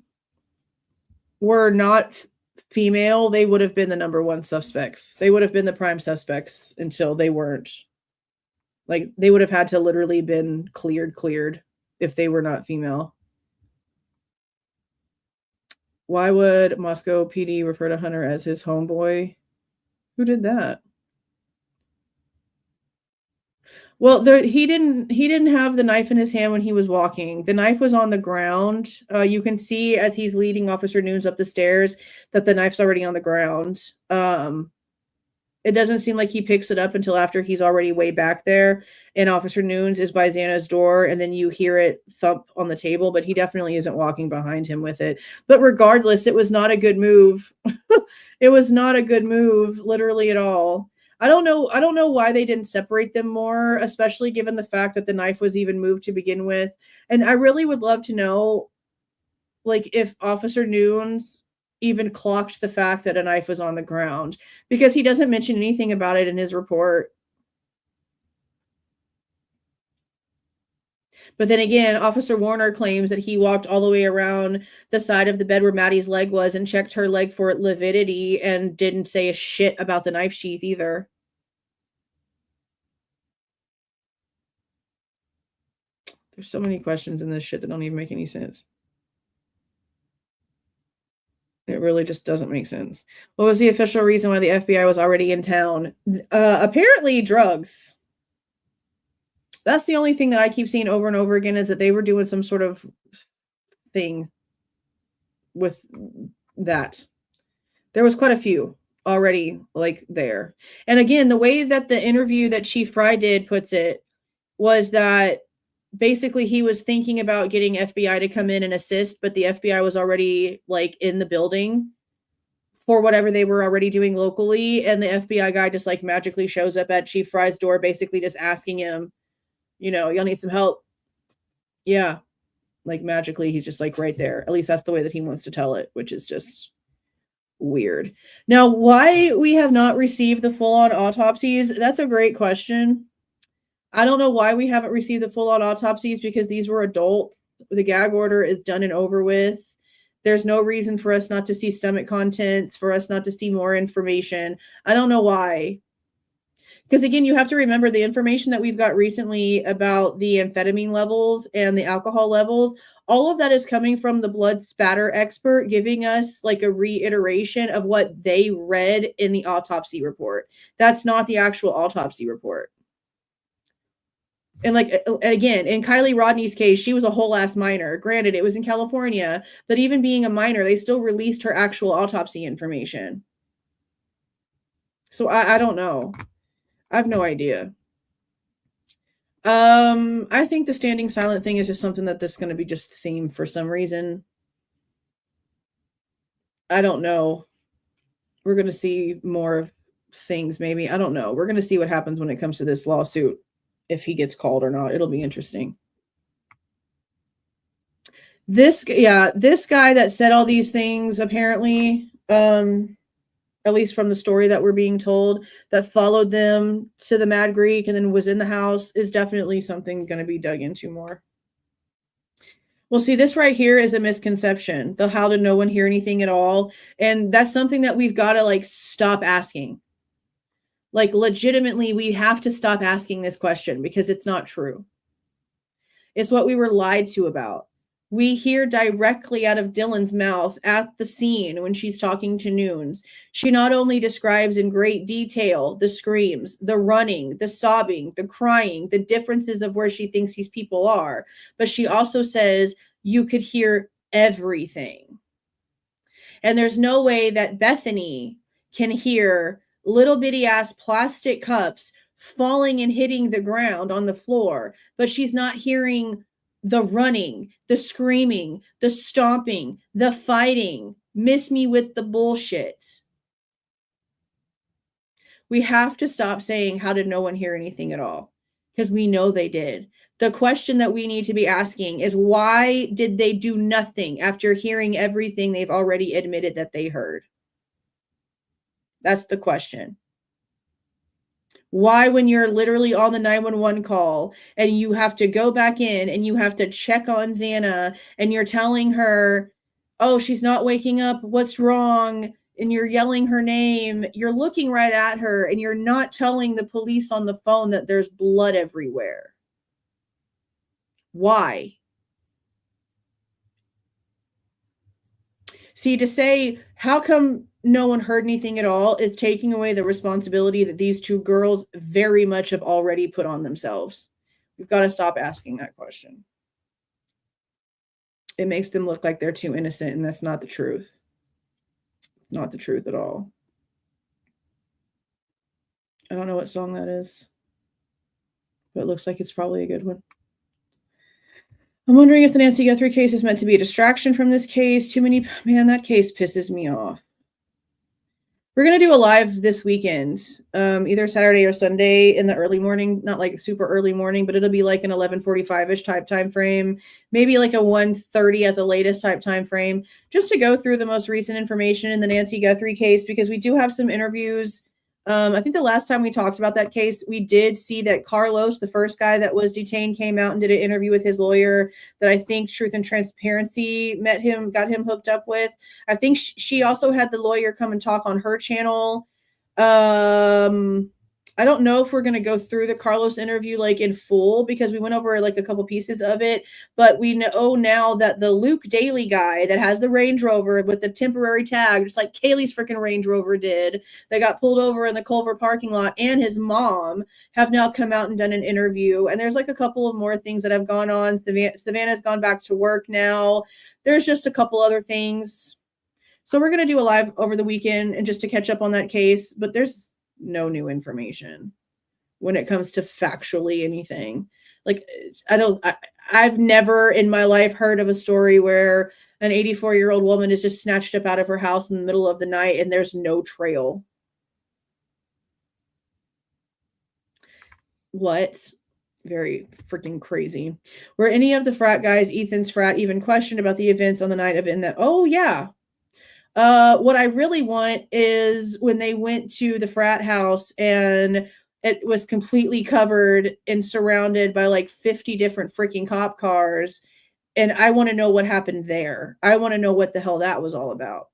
were not female, they would have been the number one suspects. They would have been the prime suspects until they weren't. Like, they would have had to literally been cleared if they were not female. Why would Moscow PD refer to Hunter as his homeboy? Who did that? Well, he didn't have the knife in his hand when he was walking. The knife was on the ground. You can see as he's leading Officer Nunes up the stairs that the knife's already on the ground. It doesn't seem like he picks it up until after he's already way back there, and Officer Nunes is by Xana's door, and then you hear it thump on the table, but he definitely isn't walking behind him with it. But regardless, it was not a good move. It was not a good move, literally at all. I don't know why they didn't separate them more, especially given the fact that the knife was even moved to begin with. And I really would love to know, like, if Officer Nunes even clocked the fact that a knife was on the ground, because he doesn't mention anything about it in his report. But then again, Officer Warner claims that he walked all the way around the side of the bed where Maddie's leg was and checked her leg for lividity and didn't say a shit about the knife sheath either. There's so many questions in this shit that don't even make any sense. It really just doesn't make sense. What was the official reason why the FBI was already in town? Apparently drugs. That's the only thing that I keep seeing over and over again, is that they were doing some sort of thing with that. There was quite a few already like there. And again, the way that the interview that Chief Fry did puts it was that basically he was thinking about getting FBI to come in and assist, but the FBI was already like in the building for whatever they were already doing locally. And the FBI guy just like magically shows up at Chief Fry's door, basically just asking him, you know, y'all need some help. Yeah. Like magically, he's just like right there. At least that's the way that he wants to tell it, which is just weird. Now, why we have not received the full-on autopsies, that's a great question. I don't know why we haven't received the full-on autopsies, because these were adult. The gag order is done and over with. There's no reason for us not to see stomach contents, for us not to see more information. I don't know why. Because again, you have to remember the information that we've got recently about the amphetamine levels and the alcohol levels. All of that is coming from the blood spatter expert giving us like a reiteration of what they read in the autopsy report. That's not the actual autopsy report. And like, again, in Kylie Rodney's case, she was a whole ass minor. Granted, it was in California, but even being a minor, they still released her actual autopsy information. So I don't know. I have no idea. I think the standing silent thing is just something that this is going to be just theme for some reason. I don't know. We're going to see more things, maybe. I don't know. We're going to see what happens when it comes to this lawsuit, if he gets called or not. It'll be interesting. This guy that said all these things, apparently, at least from the story that we're being told, that followed them to the Mad Greek and then was in the house, is definitely something going to be dug into more. Well, see, this right here is a misconception. The how did no one hear anything at all? And that's something that we've got to like stop asking. Like legitimately, we have to stop asking this question because it's not true. It's what we were lied to about. We hear directly out of Dylan's mouth at the scene when she's talking to Nunes. She not only describes in great detail the screams, the running, the sobbing, the crying, the differences of where she thinks these people are, but she also says you could hear everything. And there's no way that Bethany can hear little bitty ass plastic cups falling and hitting the ground on the floor, but she's not hearing the running, the screaming, the stomping, the fighting. Miss me with the bullshit. We have to stop saying, how did no one hear anything at all? Because we know they did. The question that we need to be asking is, why did they do nothing after hearing everything they've already admitted that they heard? That's the question. Why, when you're literally on the 911 call and you have to go back in and you have to check on Xana and you're telling her, oh, she's not waking up, what's wrong? And you're yelling her name, you're looking right at her and you're not telling the police on the phone that there's blood everywhere. Why? See, to say, how come no one heard anything at all is taking away the responsibility that these two girls very much have already put on themselves. We've got to stop asking that question. It makes them look like they're too innocent, and that's not the truth. Not the truth at all. I don't know what song that is, but it looks like it's probably a good one. I'm wondering if the Nancy Guthrie case is meant to be a distraction from this case. Man, that case pisses me off. We're going to do a live this weekend, either Saturday or Sunday in the early morning, not like super early morning, but it'll be like an 11:45-ish type time frame, maybe like a 1:30 at the latest type time frame, just to go through the most recent information in the Nancy Guthrie case, because we do have some interviews. I think the last time we talked about that case, we did see that Carlos, the first guy that was detained, came out and did an interview with his lawyer that I think Truth and Transparency got him hooked up with. I think she also had the lawyer come and talk on her channel. I don't know if we're going to go through the Carlos interview like in full, because we went over like a couple pieces of it, but we know now that the Luke Daly guy that has the Range Rover with the temporary tag, just like Kaylee's freaking Range Rover did, that got pulled over in the Culver parking lot, and his mom have now come out and done an interview. And there's like a couple of more things that have gone on. Savannah's gone back to work now. There's just a couple other things. So we're going to do a live over the weekend and just to catch up on that case, but there's no new information when it comes to factually anything. Like, I've never in my life heard of a story where an 84-year-old woman is just snatched up out of her house in the middle of the night and there's no trail. What? Very freaking crazy. Were any of the frat guys, Ethan's frat, even questioned about the events on the night of that? Oh yeah. What I really want is when they went to the frat house and it was completely covered and surrounded by like 50 different freaking cop cars. And I want to know what happened there. I want to know what the hell that was all about,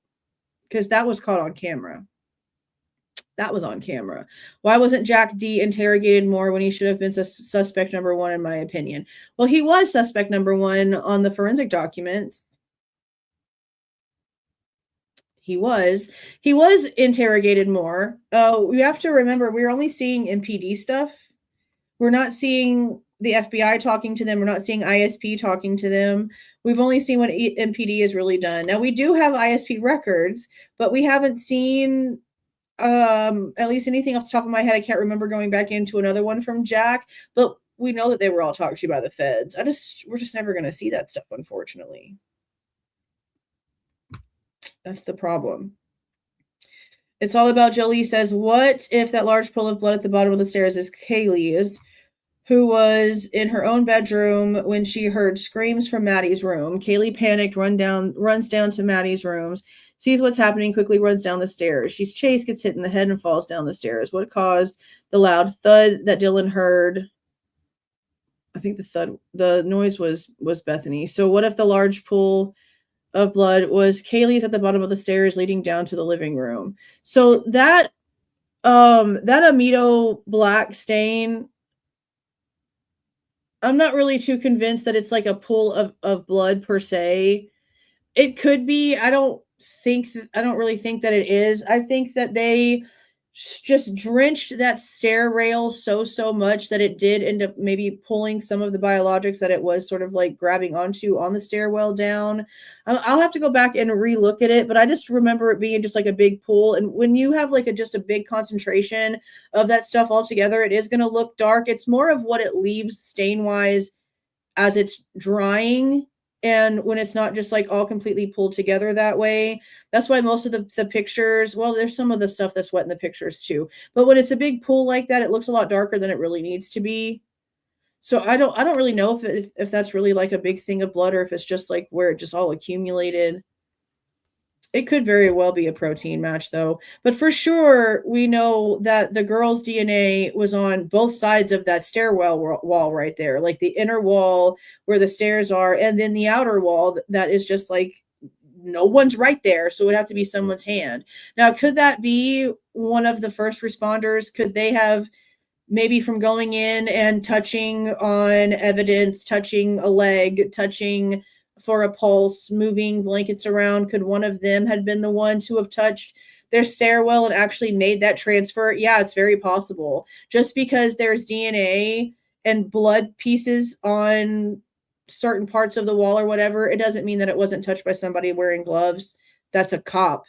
because that was caught on camera. That was on camera. Why wasn't Jack D interrogated more when he should have been suspect number one, in my opinion? Well, he was suspect number one on the forensic documents. He was interrogated more. We have to remember, we're only seeing MPD stuff. We're not seeing the FBI talking to them. We're not seeing ISP talking to them. We've only seen what MPD has really done. Now, we do have ISP records, but we haven't seen at least anything off the top of my head. I can't remember going back into another one from Jack, but we know that they were all talked to by the feds. We're just never going to see that stuff, unfortunately. That's the problem. It's all about Jolie says, what if that large pool of blood at the bottom of the stairs is Kaylee's? who was in her own bedroom when she heard screams from Maddie's room. Kaylee panicked, runs down to Maddie's rooms, sees what's happening, quickly runs down the stairs. She's chased, gets hit in the head, and falls down the stairs. What caused the loud thud that Dylan heard? I think the noise was Bethany. So what if the large pool of blood was Kaylee's at the bottom of the stairs leading down to the living room? So that amido black stain, I'm not really too convinced that it's like a pool of blood per se. It could be. I don't really think that it is. I think that they just drenched that stair rail so much that it did end up maybe pulling some of the biologics that it was sort of like grabbing onto on the stairwell down. I'll have to go back and relook at it, but I just remember it being just like a big pool. And when you have like just a big concentration of that stuff all together, it is going to look dark. It's more of what it leaves stain wise as it's drying. And when it's not just like all completely pulled together that way. That's why most of the pictures, well, there's some of the stuff that's wet in the pictures too. But when it's a big pool like that, it looks a lot darker than it really needs to be. So I don't really know if that's really like a big thing of blood or if it's just like where it just all accumulated. It could very well be a protein match, though. But for sure, we know that the girl's DNA was on both sides of that stairwell wall right there, like the inner wall where the stairs are, and then the outer wall that is just like no one's right there. So it would have to be someone's hand. Now, could that be one of the first responders? Could they have maybe from going in and touching on evidence, touching a leg, touching for a pulse, moving blankets around, could one of them had been the one to have touched their stairwell and actually made that transfer? Yeah, it's very possible. Just because there's DNA and blood pieces on certain parts of the wall or whatever, it doesn't mean that it wasn't touched by somebody wearing gloves. That's a cop,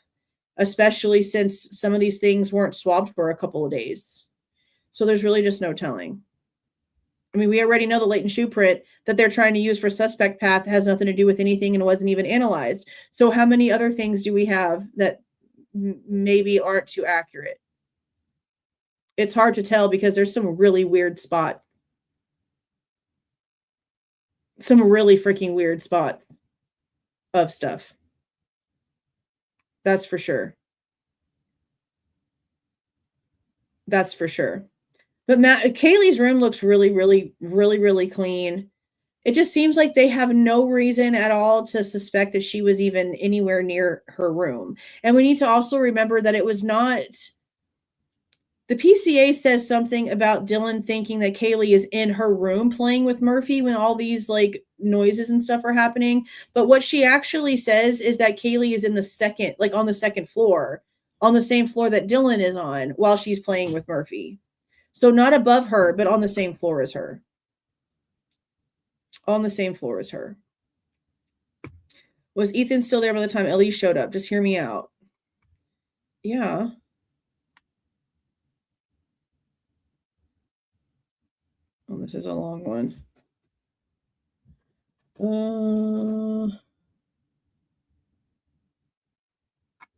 especially since some of these things weren't swabbed for a couple of days. So there's really just no telling. I mean, we already know the latent shoe print that they're trying to use for suspect path has nothing to do with anything and wasn't even analyzed. So how many other things do we have that maybe aren't too accurate? It's hard to tell because there's some really weird spots. Some really freaking weird spots of stuff. That's for sure. That's for sure. But Kaylee's room looks really clean. It just seems like they have no reason at all to suspect that she was even anywhere near her room. And we need to also remember that it was not. The PCA says something about Dylan thinking that Kaylee is in her room playing with Murphy when all these like noises and stuff are happening. But what she actually says is that Kaylee is in the second, like on the second floor, on the same floor that Dylan is on while she's playing with Murphy. So not above her, but on the same floor as her. On the same floor as her. Was Ethan still there by the time Ellie showed up? Just hear me out. Yeah. Oh, this is a long one. The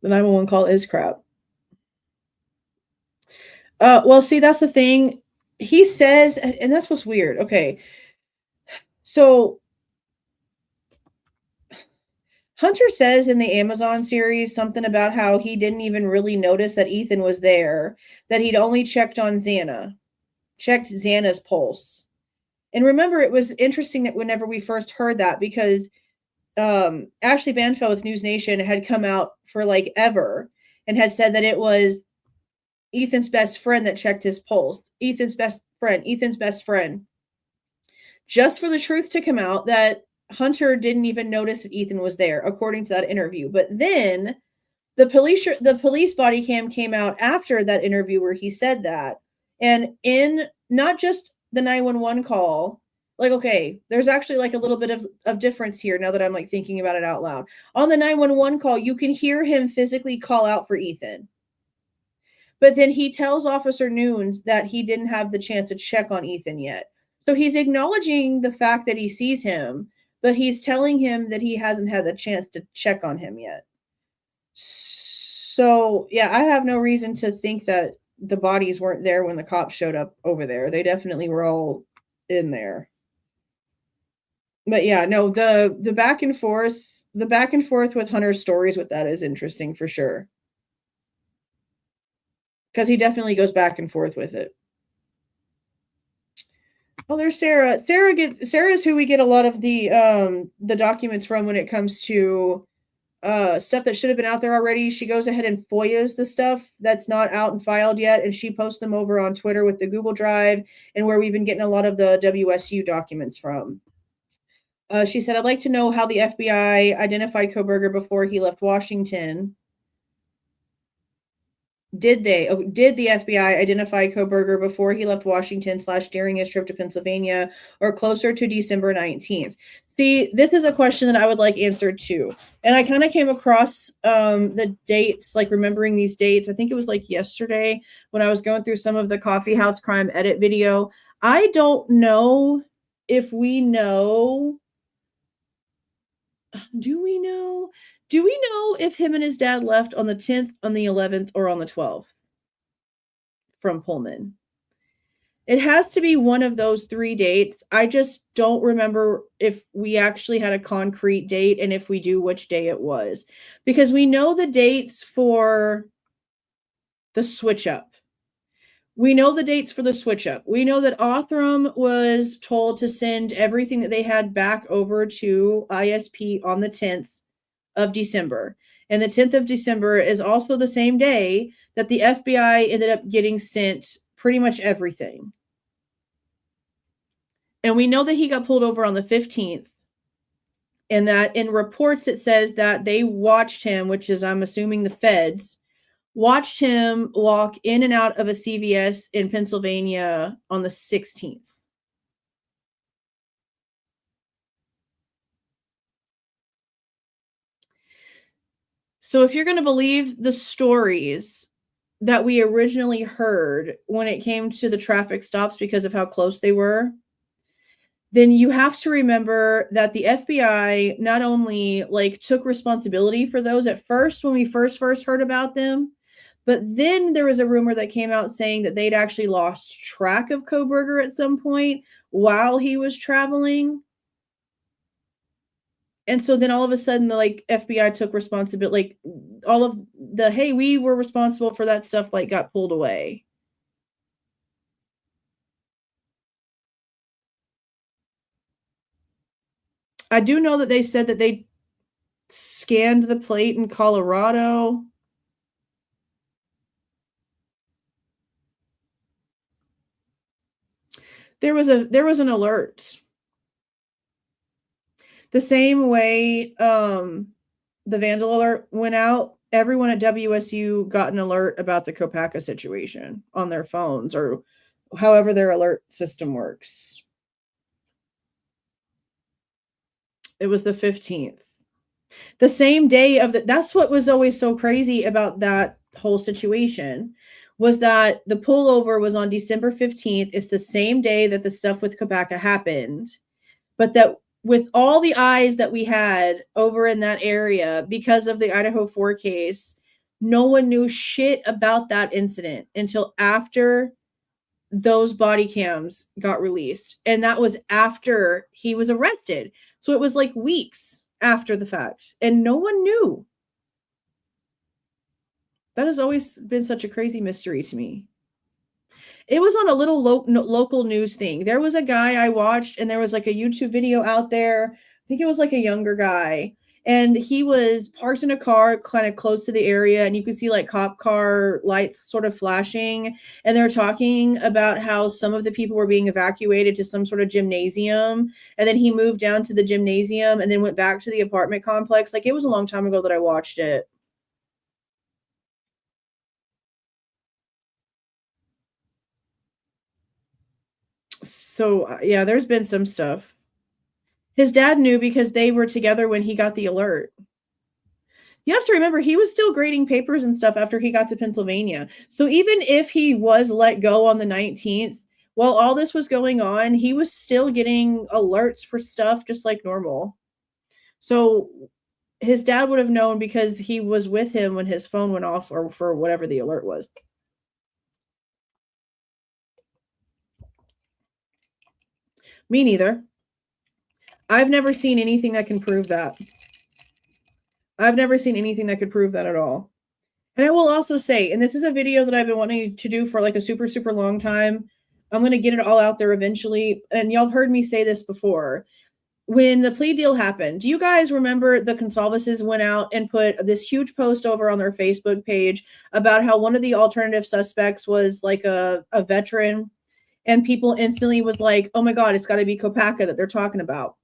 911 call is crap. Well, see, that's the thing. He says, and that's what's weird. Okay. So Hunter says in the Amazon series something about how he didn't even really notice that Ethan was there, that he'd only checked on Xana, checked Xana's pulse. And remember, it was interesting that whenever we first heard that, because Ashley Banfield with News Nation had come out for like ever and had said that it was Ethan's best friend that checked his pulse. Ethan's best friend. Just for the truth to come out that Hunter didn't even notice that Ethan was there, according to that interview. But then the police body cam came out after that interview where he said that. And in not just the 911 call, like, okay, there's actually like a little bit of difference here now that I'm like thinking about it out loud. On the 911 call, you can hear him physically call out for Ethan. But then he tells Officer Nunes that he didn't have the chance to check on Ethan yet. So he's acknowledging the fact that he sees him, but he's telling him that he hasn't had the chance to check on him yet. So, yeah, I have no reason to think that the bodies weren't there when the cops showed up over there. They definitely were all in there. But yeah, no, the back and forth, with Hunter's stories with that is interesting for sure. Because he definitely goes back and forth with it. Oh, there's Sarah. Sarah's who we get a lot of the documents from when it comes to stuff that should have been out there already. She goes ahead and FOIAs the stuff that's not out and filed yet, and she posts them over on Twitter with the Google Drive and where we've been getting a lot of the WSU documents from. She said, I'd like to know how the FBI identified Kohberger before he left Washington. Did the FBI identify Kohberger before he left Washington / during his trip to Pennsylvania or closer to December 19th? See, this is a question that I would like answered too. And I kind of came across the dates, like remembering these dates. I think it was like yesterday when I was going through some of the Coffee House Crime edit video. I don't know if we know. Do we know if him and his dad left on the 10th, on the 11th, or on the 12th from Pullman? It has to be one of those 3 dates. I just don't remember if we actually had a concrete date, and if we do, which day it was. Because we know the dates for the switch up. We know the dates for the switch up. We know that Othram was told to send everything that they had back over to ISP on the 10th of December. And the 10th of December is also the same day that the FBI ended up getting sent pretty much everything. And we know that he got pulled over on the 15th. And that in reports it says that they watched him, which is, I'm assuming, the feds, watched him walk in and out of a CVS in Pennsylvania on the 16th. So if you're going to believe the stories that we originally heard when it came to the traffic stops because of how close they were, then you have to remember that the FBI not only took responsibility for those at first when we first heard about them, but then there was a rumor that came out saying that they'd actually lost track of Kohberger at some point while he was traveling. And so then all of a sudden the FBI took responsibility, all of the, hey, we were responsible for that stuff, got pulled away. I do know that they said that they scanned the plate in Colorado. There was an alert. The same way the vandal alert went out, everyone at WSU got an alert about the Kopacka situation on their phones, or however their alert system works. It was the 15th. The same day of that's what was always so crazy about that whole situation, was that the pullover was on December 15th. It's the same day that the stuff with Kopacka happened, but that with all the eyes that we had over in that area because of the Idaho 4 case, no one knew shit about that incident until after those body cams got released. And that was after he was arrested. So it was weeks after the fact, and no one knew. That has always been such a crazy mystery to me. It was on a little local news thing. There was a guy I watched, and there was a YouTube video out there. I think it was a younger guy, and he was parked in a car kind of close to the area, and you could see cop car lights sort of flashing, and they're talking about how some of the people were being evacuated to some sort of gymnasium, and then he moved down to the gymnasium and then went back to the apartment complex. It was a long time ago that I watched it. So yeah, there's been some stuff. His dad knew because they were together when he got the alert. You have to remember, he was still grading papers and stuff after he got to Pennsylvania. So even if he was let go on the 19th, while all this was going on, he was still getting alerts for stuff just like normal. So his dad would have known because he was with him when his phone went off, or for whatever the alert was. Me neither. I've never seen anything that can prove that. I've never seen anything that could prove that at all. And I will also say, and this is a video that I've been wanting to do for like a super, super long time. I'm going to get it all out there eventually. And y'all have heard me say this before. When the plea deal happened, do you guys remember the Goncalveses went out and put this huge post over on their Facebook page about how one of the alternative suspects was like a veteran, and people instantly was like, oh my God, it's got to be Kopacka that they're talking about.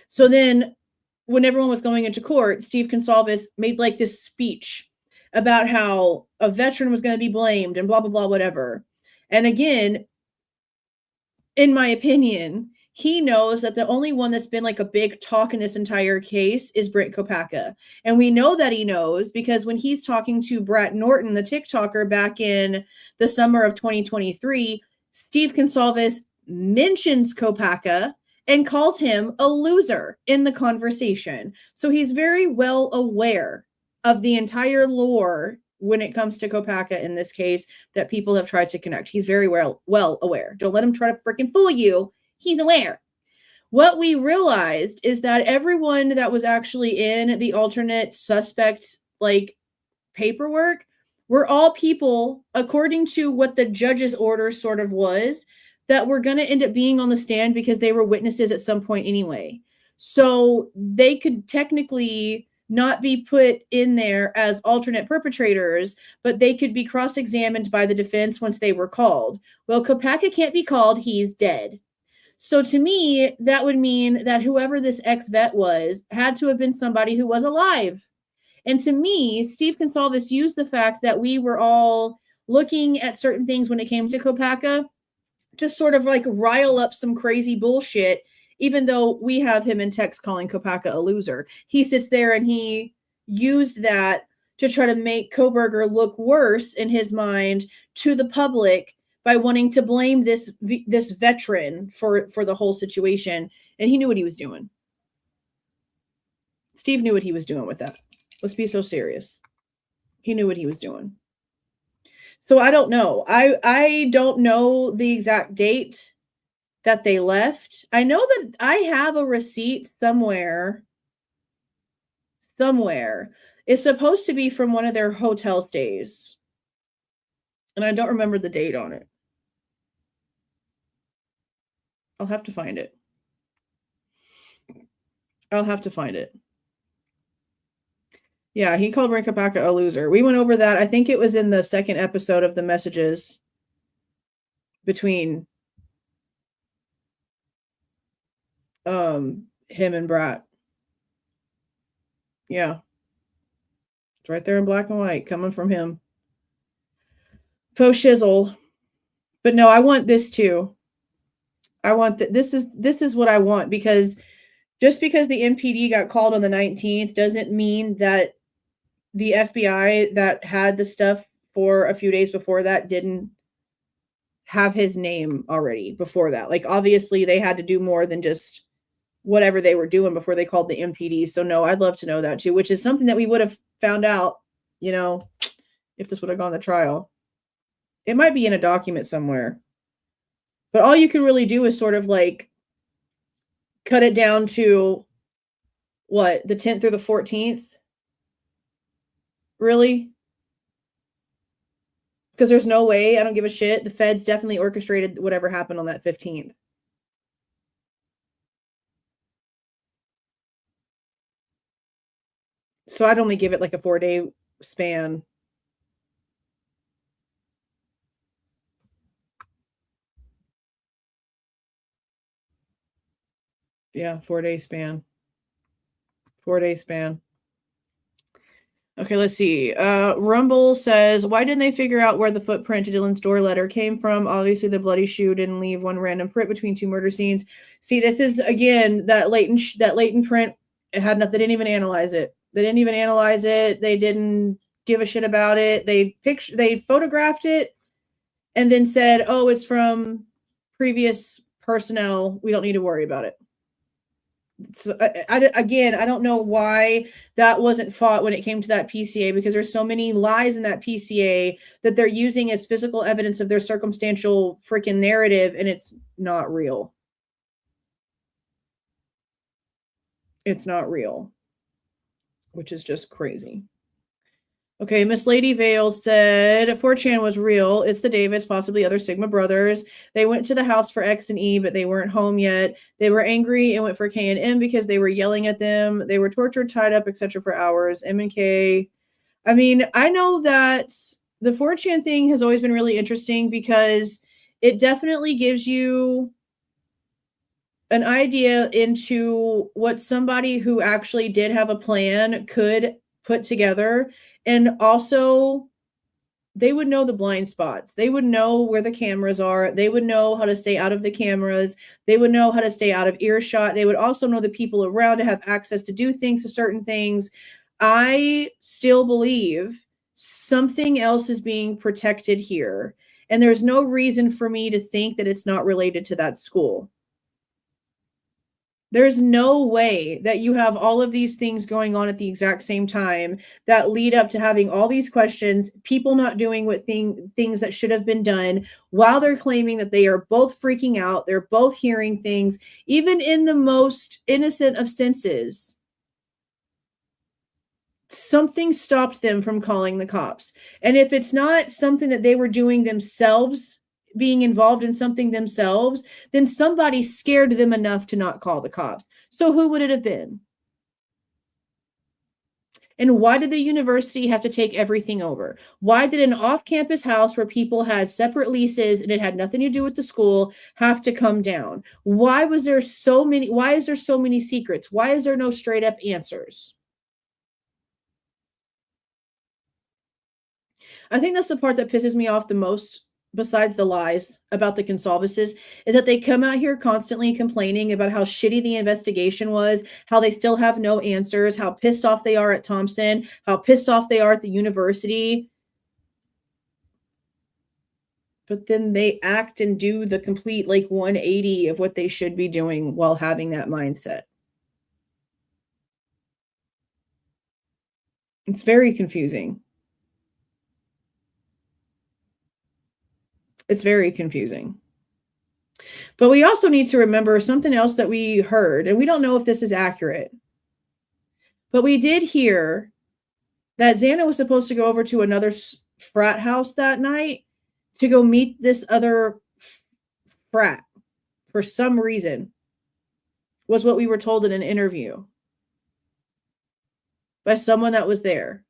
So then when everyone was going into court, Steve Goncalves made like this speech about how a veteran was going to be blamed and blah, blah, blah, whatever. And again, in my opinion, he knows that the only one that's been like a big talk in this entire case is Brent Kopacka. And we know that he knows because when he's talking to Brett Norton, the TikToker, back in the summer of 2023, Steve Goncalves mentions Kopacka and calls him a loser in the conversation. So he's very well aware of the entire lore when it comes to Kopacka in this case that people have tried to connect. He's very well aware. Don't let him try to freaking fool you. He's aware. What we realized is that everyone that was actually in the alternate suspect like paperwork were all people, according to what the judge's order sort of was, that were going to end up being on the stand because they were witnesses at some point anyway. So they could technically not be put in there as alternate perpetrators, but they could be cross-examined by the defense once they were called. Well, Kopacka can't be called. He's dead. So to me, that would mean that whoever this ex-vet was had to have been somebody who was alive. And to me, Steve Goncalves used the fact that we were all looking at certain things when it came to Kopacka to sort of like rile up some crazy bullshit, even though we have him in text calling Kopacka a loser. He sits there and he used that to try to make Kohberger look worse in his mind to the public by wanting to blame this veteran for the whole situation. And he knew what he was doing. Steve knew what he was doing with that. Let's be so serious. He knew what he was doing. So I don't know. I don't know the exact date that they left. I know that I have a receipt somewhere. It's supposed to be from one of their hotel stays. And I don't remember the date on it. I'll have to find it. Yeah, he called Brent Kopacka a loser. We went over that. I think it was in the second episode of the messages between him and Brat. Yeah. It's right there in black and white coming from him. Faux shizzle. But no, I want this too. I want that. This is what I want, because just because the MPD got called on the 19th doesn't mean that the FBI that had the stuff for a few days before that didn't have his name already before that. Like, obviously they had to do more than just whatever they were doing before they called the MPD. So no, I'd love to know that too, which is something that we would have found out, you know, if this would have gone to trial. It might be in a document somewhere. But all you can really do is sort of like cut it down to what, the 10th or the 14th? Really? Because there's no way, I don't give a shit. The feds definitely orchestrated whatever happened on that 15th. So I'd only give it like a 4-day span. Yeah, 4-day span. 4-day span. Okay, let's see. Rumble says, why didn't they figure out where the footprint to Dylan's door letter came from? Obviously, the bloody shoe didn't leave one random print between two murder scenes. See, this is, again, that latent print. It had nothing. They didn't even analyze it. They didn't give a shit about it. They photographed it and then said, oh, it's from previous personnel. We don't need to worry about it. So again, I don't know why that wasn't fought when it came to that PCA, because there's so many lies in that PCA that they're using as physical evidence of their circumstantial freaking narrative, and it's not real. It's not real, which is just crazy. Okay, Miss Lady Vale said 4chan was real. It's the Davids, possibly other Sigma brothers. They went to the house for X and E, but they weren't home yet. They were angry and went for K and M because they were yelling at them. They were tortured, tied up, etc. for hours. M and K. I mean, I know that the 4chan thing has always been really interesting because it definitely gives you an idea into what somebody who actually did have a plan could put together. And also, they would know the blind spots. They would know where the cameras are. They would know how to stay out of the cameras. They would know how to stay out of earshot. They would also know the people around to have access to do things, to certain things. I still believe something else is being protected here. And there's no reason for me to think that it's not related to that school. There's no way that you have all of these things going on at the exact same time that lead up to having all these questions, people not doing what things that should have been done while they're claiming that they are both freaking out. They're both hearing things, even in the most innocent of senses. Something stopped them from calling the cops. And if it's not something that they were doing themselves, being involved in something themselves, then somebody scared them enough to not call the cops. So who would it have been? And why did the university have to take everything over? Why did an off-campus house where people had separate leases and it had nothing to do with the school have to come down? Why is there so many secrets? Why is there no straight up answers? I think that's the part that pisses me off the most, besides the lies about the Goncalveses, is that they come out here constantly complaining about how shitty the investigation was, how they still have no answers, how pissed off they are at Thompson, how pissed off they are at the university. But then they act and do the complete 180 of what they should be doing while having that mindset. It's very confusing. It's very confusing. But we also need to remember something else that we heard, and we don't know if this is accurate. But we did hear that Xana was supposed to go over to another frat house that night to go meet this other frat for some reason, was what we were told in an interview by someone that was there.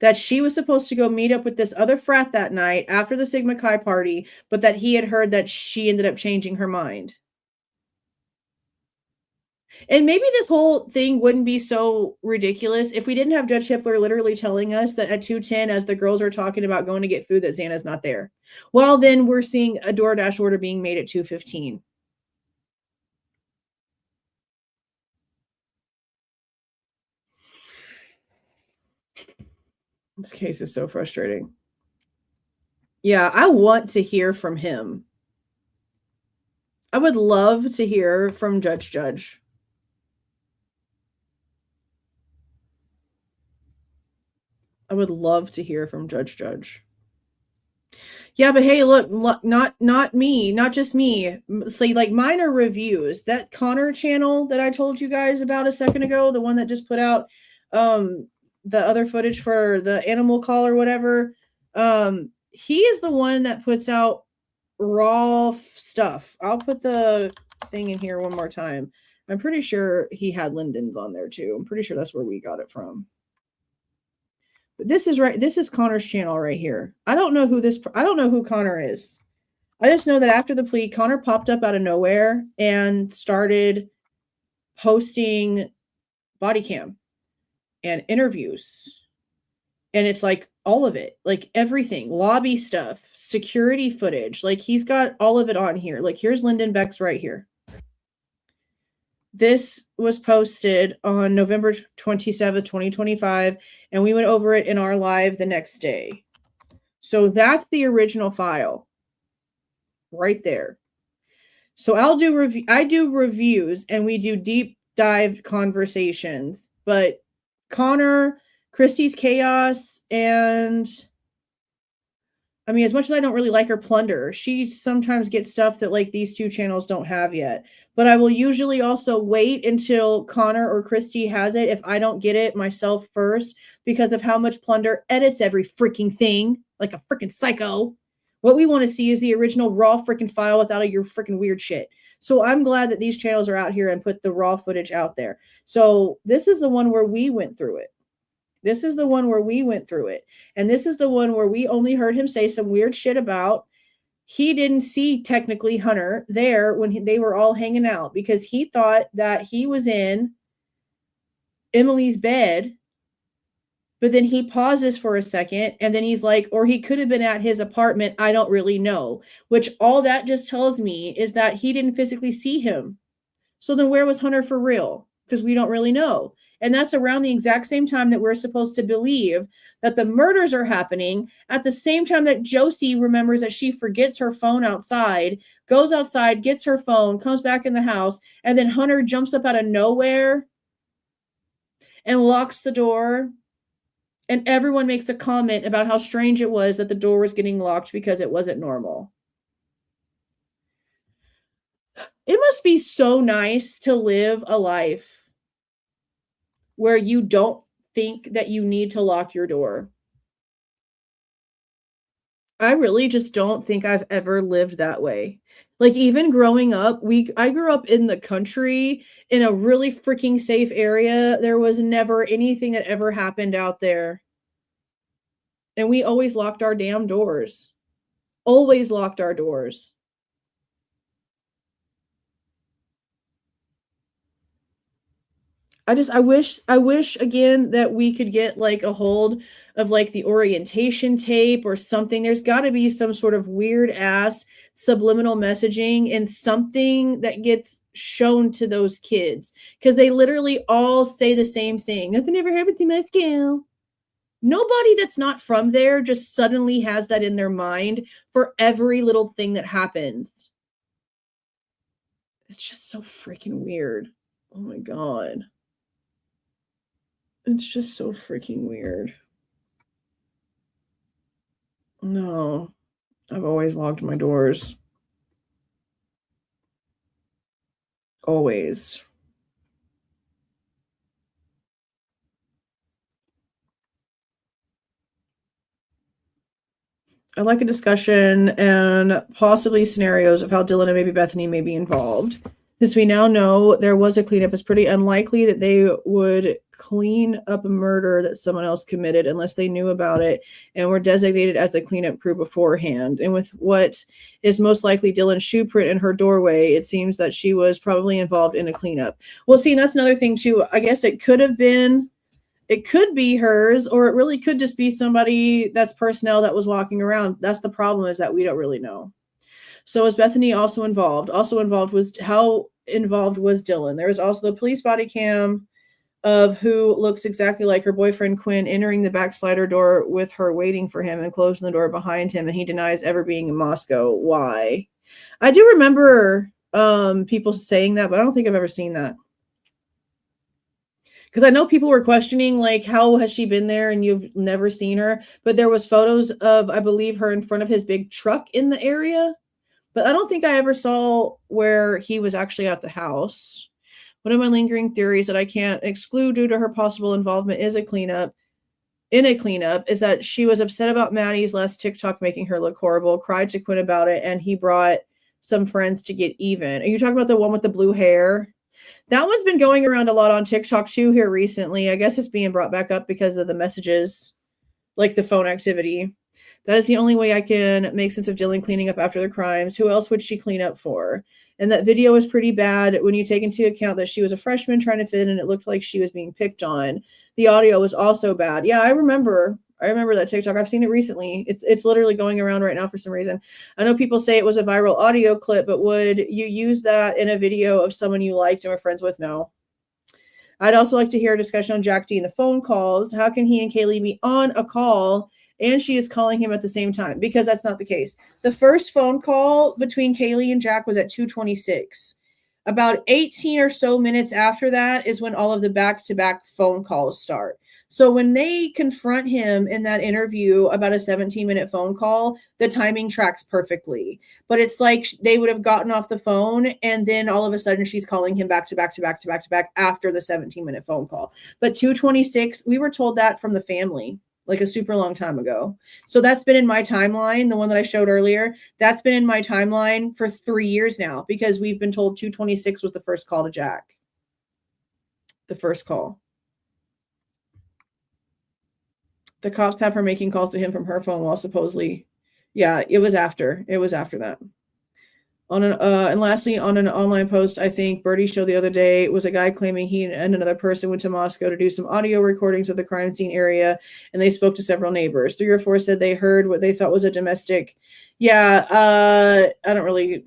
That she was supposed to go meet up with this other frat that night after the Sigma Chi party, but that he had heard that she ended up changing her mind. And maybe this whole thing wouldn't be so ridiculous if we didn't have Judge Hippler literally telling us that at 2:10, as the girls are talking about going to get food, that Xana's not there. Well, then we're seeing a DoorDash order being made at 2:15. This case is so frustrating. Yeah, I want to hear from him. I would love to hear from Judge. I would love to hear from Judge. Yeah, but hey, look, not me, not just me. So mine are reviews. That Connor channel that I told you guys about a second ago, the one that just put out the other footage for the animal call or whatever. He is the one that puts out raw stuff. I'll put the thing in here one more time. I'm pretty sure he had Linden's on there too. I'm pretty sure that's where we got it from. But this is right. This is Connor's channel right here. I don't know who Connor is. I just know that after the plea, Connor popped up out of nowhere and started posting body cam and interviews. And it's all of it, everything, lobby stuff, security footage. He's got all of it on here. Here's Lyndon Beck's right here. This was posted on November 27th, 2025, and we went over it in our live the next day. So that's the original file right there. So I do reviews and we do deep dive conversations, but Connor, Christie's Chaos, and I mean, as much as I don't really like her plunder, she sometimes gets stuff that like these two channels don't have yet. But I will usually also wait until Connor or Christy has it if I don't get it myself first, because of how much plunder edits every freaking thing like a freaking psycho. What we want to see is the original raw freaking file without your freaking weird shit. So I'm glad that these channels are out here and put the raw footage out there. So this is the one where we went through it. This is the one where we went through it. And this is the one where we only heard him say some weird shit about he didn't see technically Hunter there when they were all hanging out, because he thought that he was in Emily's bed. But then he pauses for a second and then he's like, or he could have been at his apartment. I don't really know, which all that just tells me is that he didn't physically see him. So then where was Hunter for real? Because we don't really know. And that's around the exact same time that we're supposed to believe that the murders are happening, at the same time that Josie remembers that she forgets her phone outside, goes outside, gets her phone, comes back in the house, and then Hunter jumps up out of nowhere and locks the door. And everyone makes a comment about how strange it was that the door was getting locked because it wasn't normal. It must be so nice to live a life where you don't think that you need to lock your door. I really just don't think I've ever lived that way. Like, even growing up, I grew up in the country in a really freaking safe area. There was never anything that ever happened out there. And we always locked our damn doors. Always locked our doors. I wish again that we could get like a hold of like the orientation tape or something. There's got to be some sort of weird ass subliminal messaging and something that gets shown to those kids, because they literally all say the same thing. Nothing ever happened to Moscow. Nobody that's not from there just suddenly has that in their mind for every little thing that happens. It's just so freaking weird. Oh my God. It's just so freaking weird. No, I've always locked my doors. Always. I'd like a discussion and possibly scenarios of how Dylan and maybe Bethany may be involved. Since we now know there was a cleanup, it's pretty unlikely that they would clean up a murder that someone else committed unless they knew about it and were designated as the cleanup crew beforehand. And with what is most likely Dylan's shoe print in her doorway, it seems that she was probably involved in a cleanup. Well, see, that's another thing too. I guess it could be hers, or it really could just be somebody that's personnel that was walking around. That's the problem, is that we don't really know. So is Bethany also involved? How involved was Dylan? There is also the police body cam of who looks exactly like her boyfriend Quinn entering the back slider door with her waiting for him and closing the door behind him, and he denies ever being in Moscow. Why? I do remember people saying that, but I don't think I've ever seen that. Because I know people were questioning, like, how has she been there and you've never seen her? But there was photos of, I believe, her in front of his big truck in the area. But I don't think I ever saw where he was actually at the house. One of my lingering theories that I can't exclude due to her possible involvement is a cleanup is that she was upset about Maddie's last TikTok making her look horrible, cried to Quinn about it, and he brought some friends to get even. Are you talking about the one with the blue hair? That one's been going around a lot on TikTok too here recently. I guess it's being brought back up because of the messages, like the phone activity. That is the only way I can make sense of Dylan cleaning up after the crimes. Who else would she clean up for? And that video is pretty bad when you take into account that she was a freshman trying to fit in and it looked like she was being picked on. The audio was also bad. Yeah, I remember that TikTok. I've seen it recently. It's literally going around right now for some reason. I know people say it was a viral audio clip, but would you use that in a video of someone you liked and were friends with? No. I'd also like to hear a discussion on Jack D and the phone calls. How can he and Kaylee be on a call and she is calling him at the same time? Because that's not the case. The first phone call between Kaylee and Jack was at 2:26. About 18 or so minutes after that is when all of the back-to-back phone calls start. So when they confront him in that interview about a 17-minute phone call, the timing tracks perfectly. But it's like they would have gotten off the phone and then all of a sudden she's calling him back to back to back to back to back after the 17-minute phone call. But 226, we were told that from the family like a super long time ago. So that's been in my timeline, the one that I showed earlier. That's been in my timeline for 3 years now because we've been told 226 was the first call to Jack. The first call. The cops have her making calls to him from her phone while supposedly, yeah, it was after that. And lastly, on an online post, I think Birdie showed the other day, was a guy claiming he and another person went to Moscow to do some audio recordings of the crime scene area, and they spoke to several neighbors. 3 or 4 said they heard what they thought was a domestic. Yeah, I don't really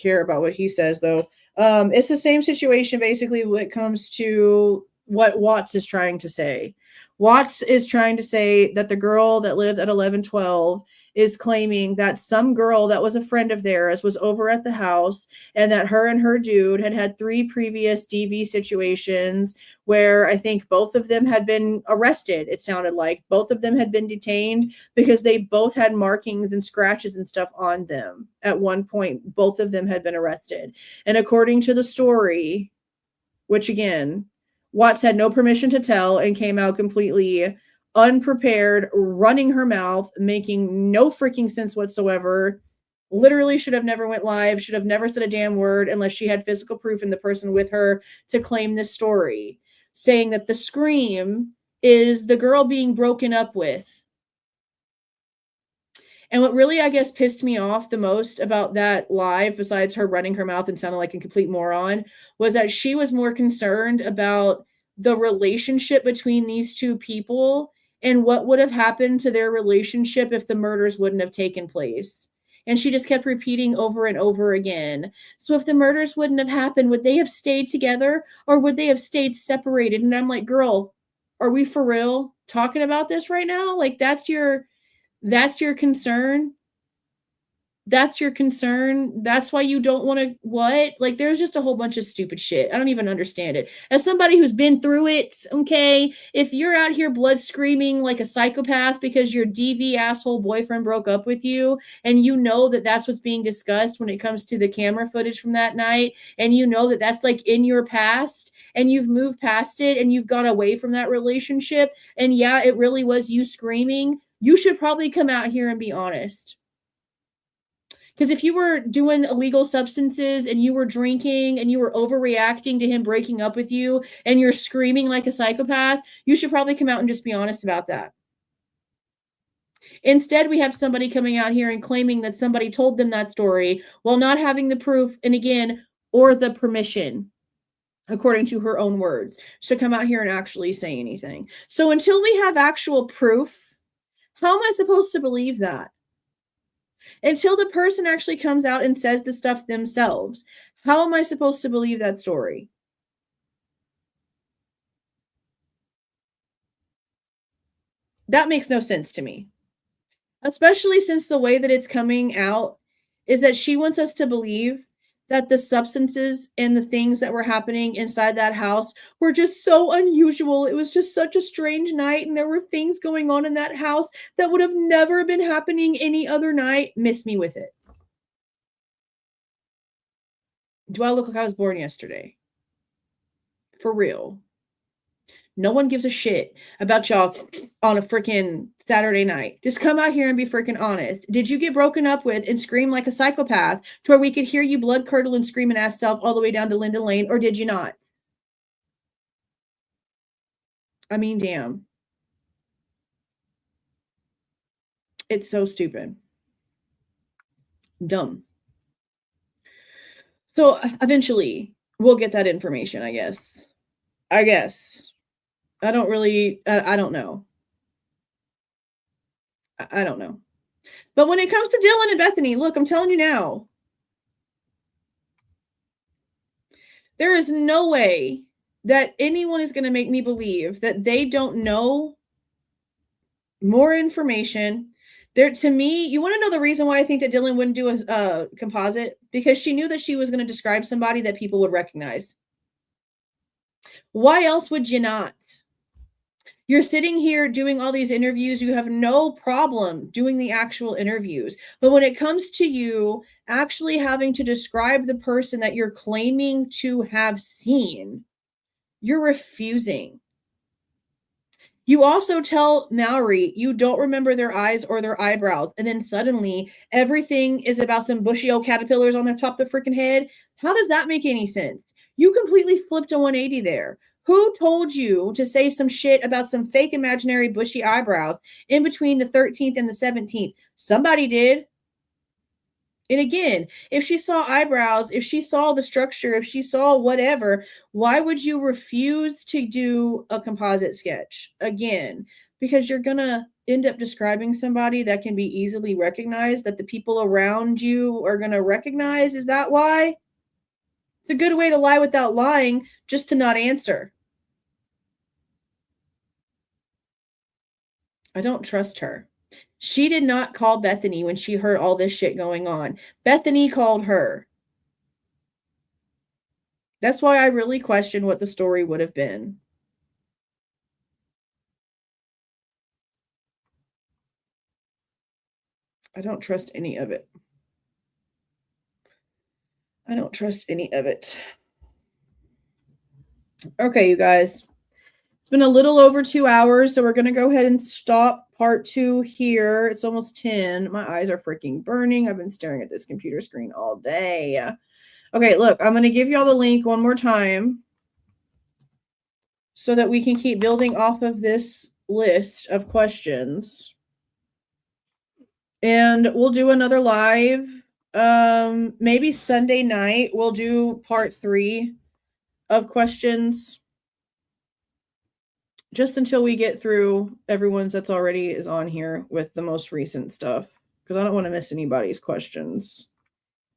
care about what he says, though. It's the same situation, basically, when it comes to what Watts is trying to say. Watts is trying to say that the girl that lived at 1112 is claiming that some girl that was a friend of theirs was over at the house and that her and her dude had 3 previous DV situations where I think both of them had been arrested. It sounded like both of them had been detained because they both had markings and scratches and stuff on them. At one point, both of them had been arrested. And according to the story, which again, Watts had no permission to tell and came out completely unprepared, running her mouth, making no freaking sense whatsoever. Literally should have never went live, should have never said a damn word unless she had physical proof and the person with her to claim this story, saying that the scream is the girl being broken up with. And what really, I guess, pissed me off the most about that live, besides her running her mouth and sounding like a complete moron, was that she was more concerned about the relationship between these two people and what would have happened to their relationship if the murders wouldn't have taken place. And she just kept repeating over and over again. So if the murders wouldn't have happened, would they have stayed together or would they have stayed separated? And I'm like, girl, are we for real talking about this right now? Like, that's your concern. That's your concern. That's why you don't want to, what? Like, there's just a whole bunch of stupid shit. I don't even understand it. As somebody who's been through it, okay, if you're out here blood screaming like a psychopath because your DV asshole boyfriend broke up with you, and you know that that's what's being discussed when it comes to the camera footage from that night, and you know that that's like in your past, and you've moved past it, and you've gone away from that relationship, and yeah, it really was you screaming, you should probably come out here and be honest. Because if you were doing illegal substances and you were drinking and you were overreacting to him breaking up with you and you're screaming like a psychopath, you should probably come out and just be honest about that. Instead, we have somebody coming out here and claiming that somebody told them that story while not having the proof, and again, or the permission, according to her own words, to come out here and actually say anything. So until we have actual proof, how am I supposed to believe that? Until the person actually comes out and says the stuff themselves, how am I supposed to believe that story? That makes no sense to me. Especially since the way that it's coming out is that she wants us to believe that the substances and the things that were happening inside that house were just so unusual. It was just such a strange night, and there were things going on in that house that would have never been happening any other night. Miss me with it. Do I look like I was born yesterday? For real. No one gives a shit about y'all on a freaking Saturday night. Just come out here and be freaking honest. Did you get broken up with and scream like a psychopath to where we could hear you blood curdle and screaming ass self all the way down to Linden Lane, or did you not? I mean, damn. It's so stupid. Dumb. So eventually we'll get that information, I guess. I don't really, I don't know. I don't know. But when it comes to Dylan and Bethany, look, I'm telling you now, there is no way that anyone is going to make me believe that they don't know more information. There, to me, you want to know the reason why I think that Dylan wouldn't do a composite? Because she knew that she was going to describe somebody that people would recognize. Why else would you not? You're sitting here doing all these interviews. You have no problem doing the actual interviews. But when it comes to you actually having to describe the person that you're claiming to have seen, you're refusing. You also tell Mallory you don't remember their eyes or their eyebrows, and then suddenly everything is about them bushy old caterpillars on the top of the freaking head. How does that make any sense? You completely flipped a 180 there. Who told you to say some shit about some fake imaginary bushy eyebrows in between the 13th and the 17th? Somebody did. And again, if she saw eyebrows, if she saw the structure, if she saw whatever, why would you refuse to do a composite sketch? Again, because you're going to end up describing somebody that can be easily recognized, that the people around you are going to recognize. Is that why? It's a good way to lie without lying, just to not answer. I don't trust her. She did not call Bethany when she heard all this shit going on. Bethany called her. That's why I really question what the story would have been. I don't trust any of it. I don't trust any of it. Okay, you guys. It's been a little over 2 hours, so we're going to go ahead and stop part 2 here. It's almost 10. My eyes are freaking burning. I've been staring at this computer screen all day. Okay, look, I'm going to give y'all the link one more time so that we can keep building off of this list of questions. And we'll do another live. Maybe Sunday night we'll do part 3 of questions. Just until we get through everyone's that's already is on here with the most recent stuff. Because I don't want to miss anybody's questions.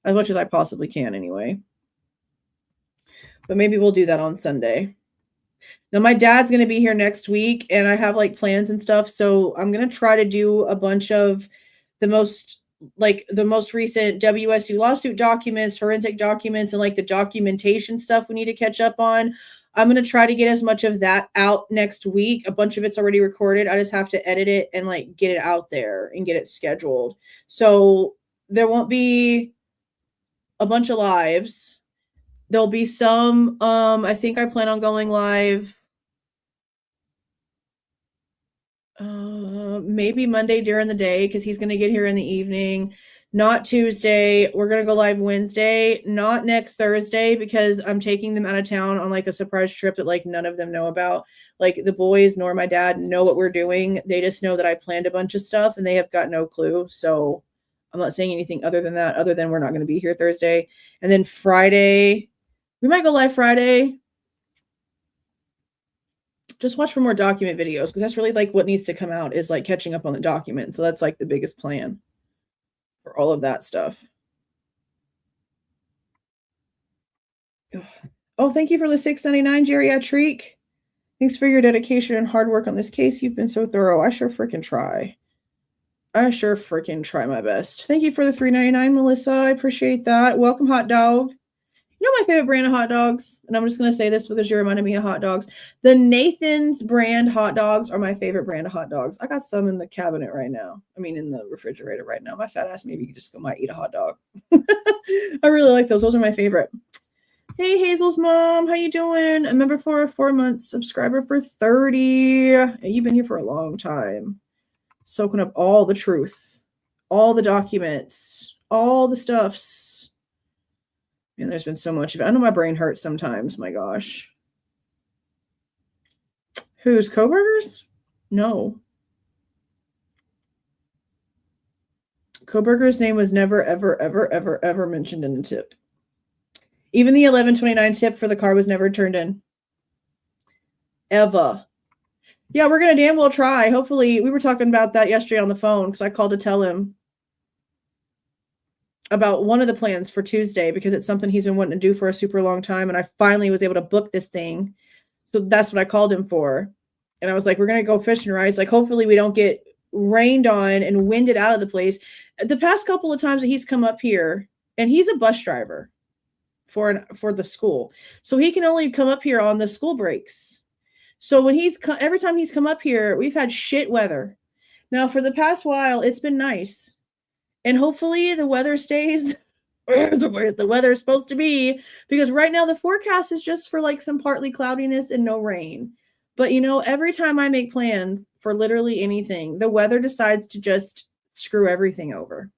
As much as I possibly can anyway. But maybe we'll do that on Sunday. Now my dad's going to be here next week and I have like plans and stuff. So I'm going to try to do a bunch of the most recent WSU lawsuit documents, forensic documents, and like the documentation stuff we need to catch up on. I'm going to try to get as much of that out next week. A bunch of it's already recorded. I just have to edit it and like get it out there and get it scheduled. So there won't be a bunch of lives. There'll be some, I think I plan on going live maybe Monday during the day because he's going to get here in the evening. Not Tuesday. We're going to go live Wednesday. Not next Thursday because I'm taking them out of town on like a surprise trip that like none of them know about. Like the boys nor my dad know what we're doing. They just know that I planned a bunch of stuff and they have got no clue. So I'm not saying anything other than that, other than we're not going to be here Thursday. And then Friday, we might go live Friday. Just watch for more document videos because that's really like what needs to come out is like catching up on the document. So that's like the biggest plan for all of that stuff. Oh, thank you for the $6.99, Geriatrique. Thanks for your dedication and hard work on this case. You've been so thorough. I sure freaking try. I sure freaking try my best. Thank you for the $3.99, Melissa. I appreciate that. Welcome, hot dog. You know my favorite brand of hot dogs? And I'm just going to say this because you reminded me of hot dogs. The Nathan's brand hot dogs are my favorite brand of hot dogs. I got some in the cabinet right now. I mean, in the refrigerator right now. My fat ass maybe just might eat a hot dog. I really like those. Those are my favorite. Hey, Hazel's mom. How you doing? A member for 4 months. Subscriber for 30. You've been here for a long time. Soaking up all the truth. All the documents. All the stuffs. And there's been so much of it. I know my brain hurts sometimes. My gosh. Who's Kohberger's? No. Kohberger's name was never, ever, ever, ever, ever mentioned in the tip. Even the 1129 tip for the car was never turned in. Ever. Yeah, we're going to damn well try. Hopefully, we were talking about that yesterday on the phone because I called to tell him about one of the plans for Tuesday because it's something he's been wanting to do for a super long time. And I finally was able to book this thing. So that's what I called him for. And I was like, we're going to go fishing rides. Like, hopefully we don't get rained on and winded out of the place. The past couple of times that he's come up here, and he's a bus driver for the school. So he can only come up here on the school breaks. So when every time he's come up here, we've had shit weather. Now for the past while, it's been nice. And hopefully the weather stays where the weather is supposed to be, because right now the forecast is just for like some partly cloudiness and no rain. But every time I make plans for literally anything, the weather decides to just screw everything over.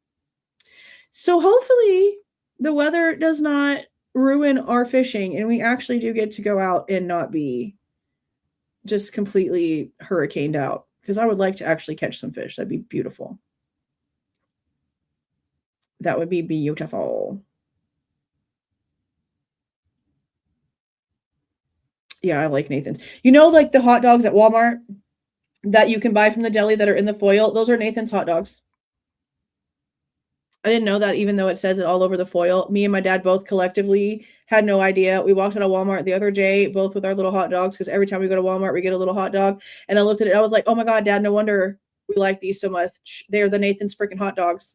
So hopefully the weather does not ruin our fishing and we actually do get to go out and not be just completely hurricaned out, because I would like to actually catch some fish. That'd be beautiful. That would be beautiful. Yeah, I like Nathan's. Like the hot dogs at Walmart that you can buy from the deli that are in the foil? Those are Nathan's hot dogs. I didn't know that, even though it says it all over the foil. Me and my dad both collectively had no idea. We walked out of Walmart the other day, both with our little hot dogs, because every time we go to Walmart, we get a little hot dog. And I looked at it, I was like, oh my God, Dad, no wonder we like these so much. They're the Nathan's freaking hot dogs.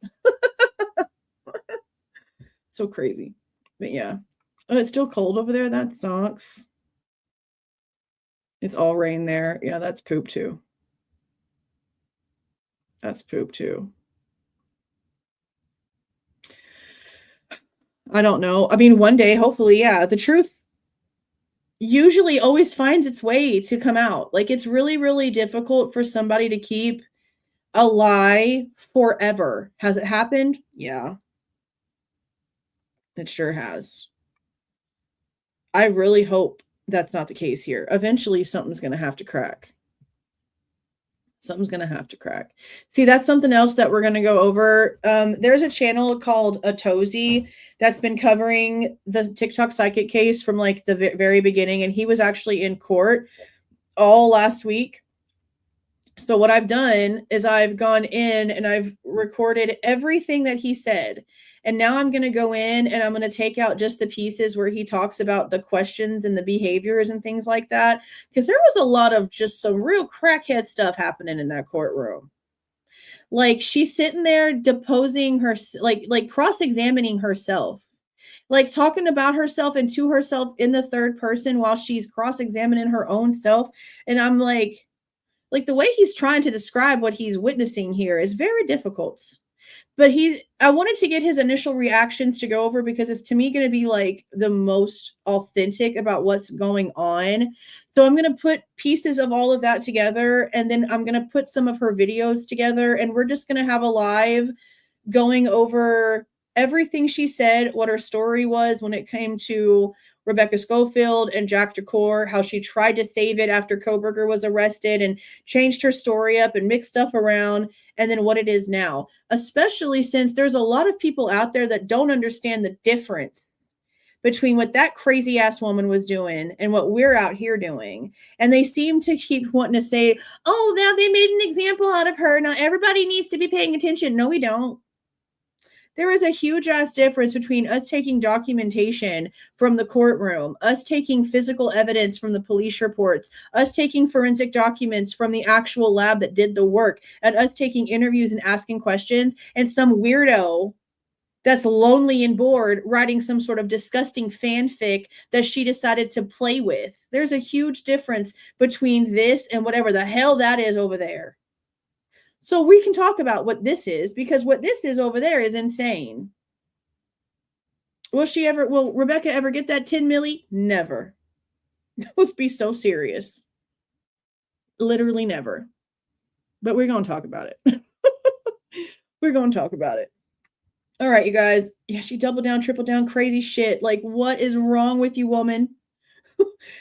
So crazy. But yeah. Oh, it's still cold over there? That sucks. It's all rain there. Yeah, that's poop too. That's poop too. I don't know. I mean, one day, hopefully, yeah, the truth usually always finds its way to come out. Like, it's really, really difficult for somebody to keep a lie forever. Has it happened? Yeah. It sure has. I really hope that's not the case here. Eventually, something's going to have to crack. Something's going to have to crack. See, that's something else that we're going to go over. There's a channel called Atozi that's been covering the TikTok psychic case from like the very beginning. And he was actually in court all last week. So what I've done is I've gone in and I've recorded everything that he said. And now I'm going to go in and I'm going to take out just the pieces where he talks about the questions and the behaviors and things like that. Because there was a lot of just some real crackhead stuff happening in that courtroom. Like, she's sitting there deposing her, like cross-examining herself. Like, talking about herself and to herself in the third person while she's cross-examining her own self. And I'm like the way he's trying to describe what he's witnessing here is very difficult. But I wanted to get his initial reactions to go over, because it's to me going to be like the most authentic about what's going on. So I'm going to put pieces of all of that together, and then I'm going to put some of her videos together, and we're just going to have a live going over everything she said, what her story was when it came to Rebecca Schofield and Jack DeCour, how she tried to save it after Kohberger was arrested and changed her story up and mixed stuff around, and then what it is now, especially since there's a lot of people out there that don't understand the difference between what that crazy ass woman was doing and what we're out here doing. And they seem to keep wanting to say, oh, now they made an example out of her. Now everybody needs to be paying attention. No, we don't. There is a huge ass difference between us taking documentation from the courtroom, us taking physical evidence from the police reports, us taking forensic documents from the actual lab that did the work, and us taking interviews and asking questions, and some weirdo that's lonely and bored writing some sort of disgusting fanfic that she decided to play with. There's a huge difference between this and whatever the hell that is over there. So we can talk about what this is, because what this is over there is insane. Will Rebecca ever get that 10 milli? Never. Let's be so serious. Literally never. But we're going to talk about it. We're going to talk about it. All right, you guys. Yeah, she doubled down, tripled down, crazy shit. Like, what is wrong with you, woman?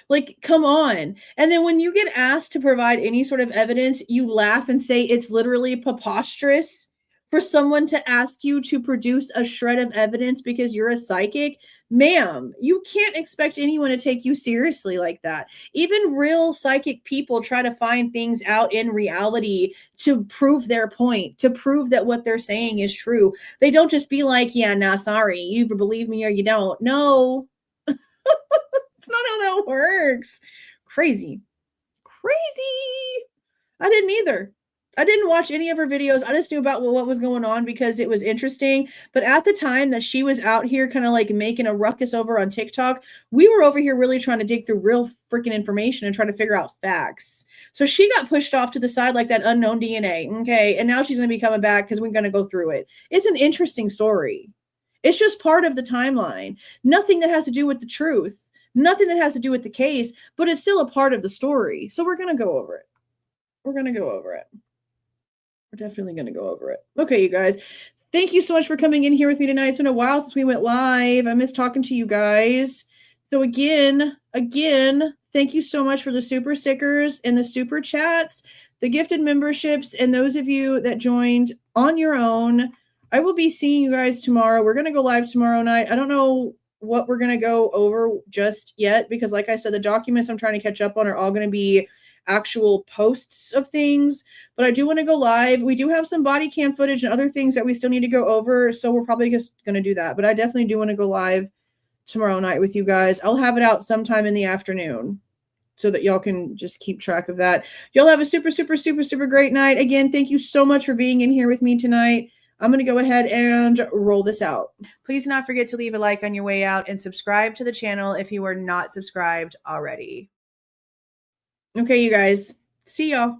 Like, come on. And then when you get asked to provide any sort of evidence, you laugh and say it's literally preposterous for someone to ask you to produce a shred of evidence because you're a psychic. Ma'am, you can't expect anyone to take you seriously like that. Even real psychic people try to find things out in reality to prove their point, to prove that what they're saying is true. They don't just be like, yeah, nah, sorry, you either believe me or you don't. No. It's not how that works. Crazy. I didn't either. I didn't watch any of her videos. I just knew about what was going on because it was interesting. But at the time that she was out here kind of like making a ruckus over on TikTok, we were over here really trying to dig through real freaking information and try to figure out facts. So she got pushed off to the side like that unknown DNA. Okay. And now she's going to be coming back because we're going to go through it. It's an interesting story. It's just part of the timeline. Nothing that has to do with the truth. Nothing that has to do with the case, but it's still a part of the story. So we're going to go over it. We're going to go over it. We're definitely going to go over it. Okay, you guys. Thank you so much for coming in here with me tonight. It's been a while since we went live. I miss talking to you guys. So again, thank you so much for the super stickers and the super chats, the gifted memberships, and those of you that joined on your own. I will be seeing you guys tomorrow. We're going to go live tomorrow night. I don't know what we're going to go over just yet because, like I said, the documents I'm trying to catch up on are all going to be actual posts of things, but I do want to go live. We do have some body cam footage and other things that we still need to go over, so we're probably just going to do that, but I definitely do want to go live tomorrow night with you guys. I'll have it out sometime in the afternoon so that y'all can just keep track of that. Y'all have a super, super, super, super great night. Again, thank you so much for being in here with me tonight. I'm going to go ahead and roll this out. Please do not forget to leave a like on your way out and subscribe to the channel if you are not subscribed already. Okay, you guys. See y'all.